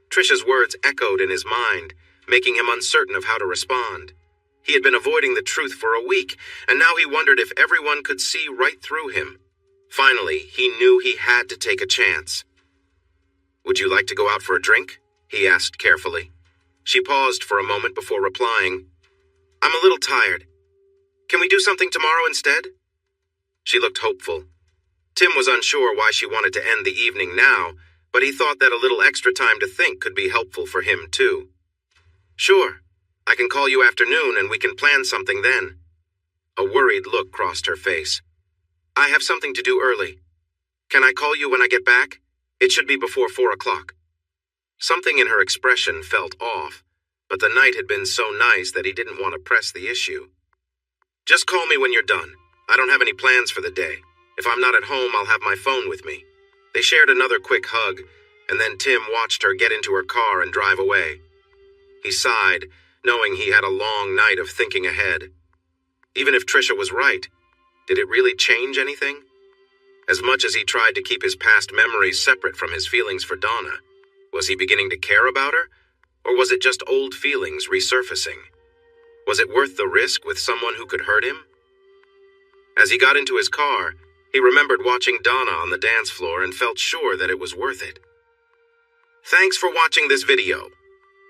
Trisha's words echoed in his mind, making him uncertain of how to respond. He had been avoiding the truth for a week, and now he wondered if everyone could see right through him. Finally, he knew he had to take a chance. Would you like to go out for a drink? He asked carefully. She paused for a moment before replying, I'm a little tired. Can we do something tomorrow instead? She looked hopeful. Tim was unsure why she wanted to end the evening now, but he thought that a little extra time to think could be helpful for him too. Sure, I can call you afternoon and we can plan something then. A worried look crossed her face. I have something to do early. Can I call you when I get back? It should be before 4 o'clock. Something in her expression felt off, but the night had been so nice that he didn't want to press the issue. Just call me when you're done. I don't have any plans for the day. If I'm not at home, I'll have my phone with me. They shared another quick hug, and then Tim watched her get into her car and drive away. He sighed, knowing he had a long night of thinking ahead. Even if Trisha was right, did it really change anything? As much as he tried to keep his past memories separate from his feelings for Donna, was he beginning to care about her? Or was it just old feelings resurfacing? Was it worth the risk with someone who could hurt him? As he got into his car, he remembered watching Donna on the dance floor and felt sure that it was worth it. Thanks for watching this video.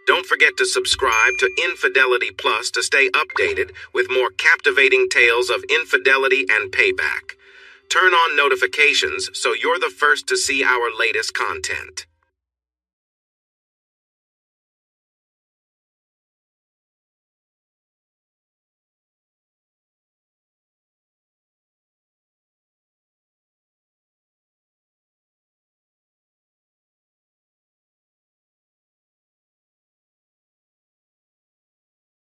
Don't forget to subscribe to Infidelity Plus to stay updated with more captivating tales of infidelity and payback. Turn on notifications so you're the first to see our latest content.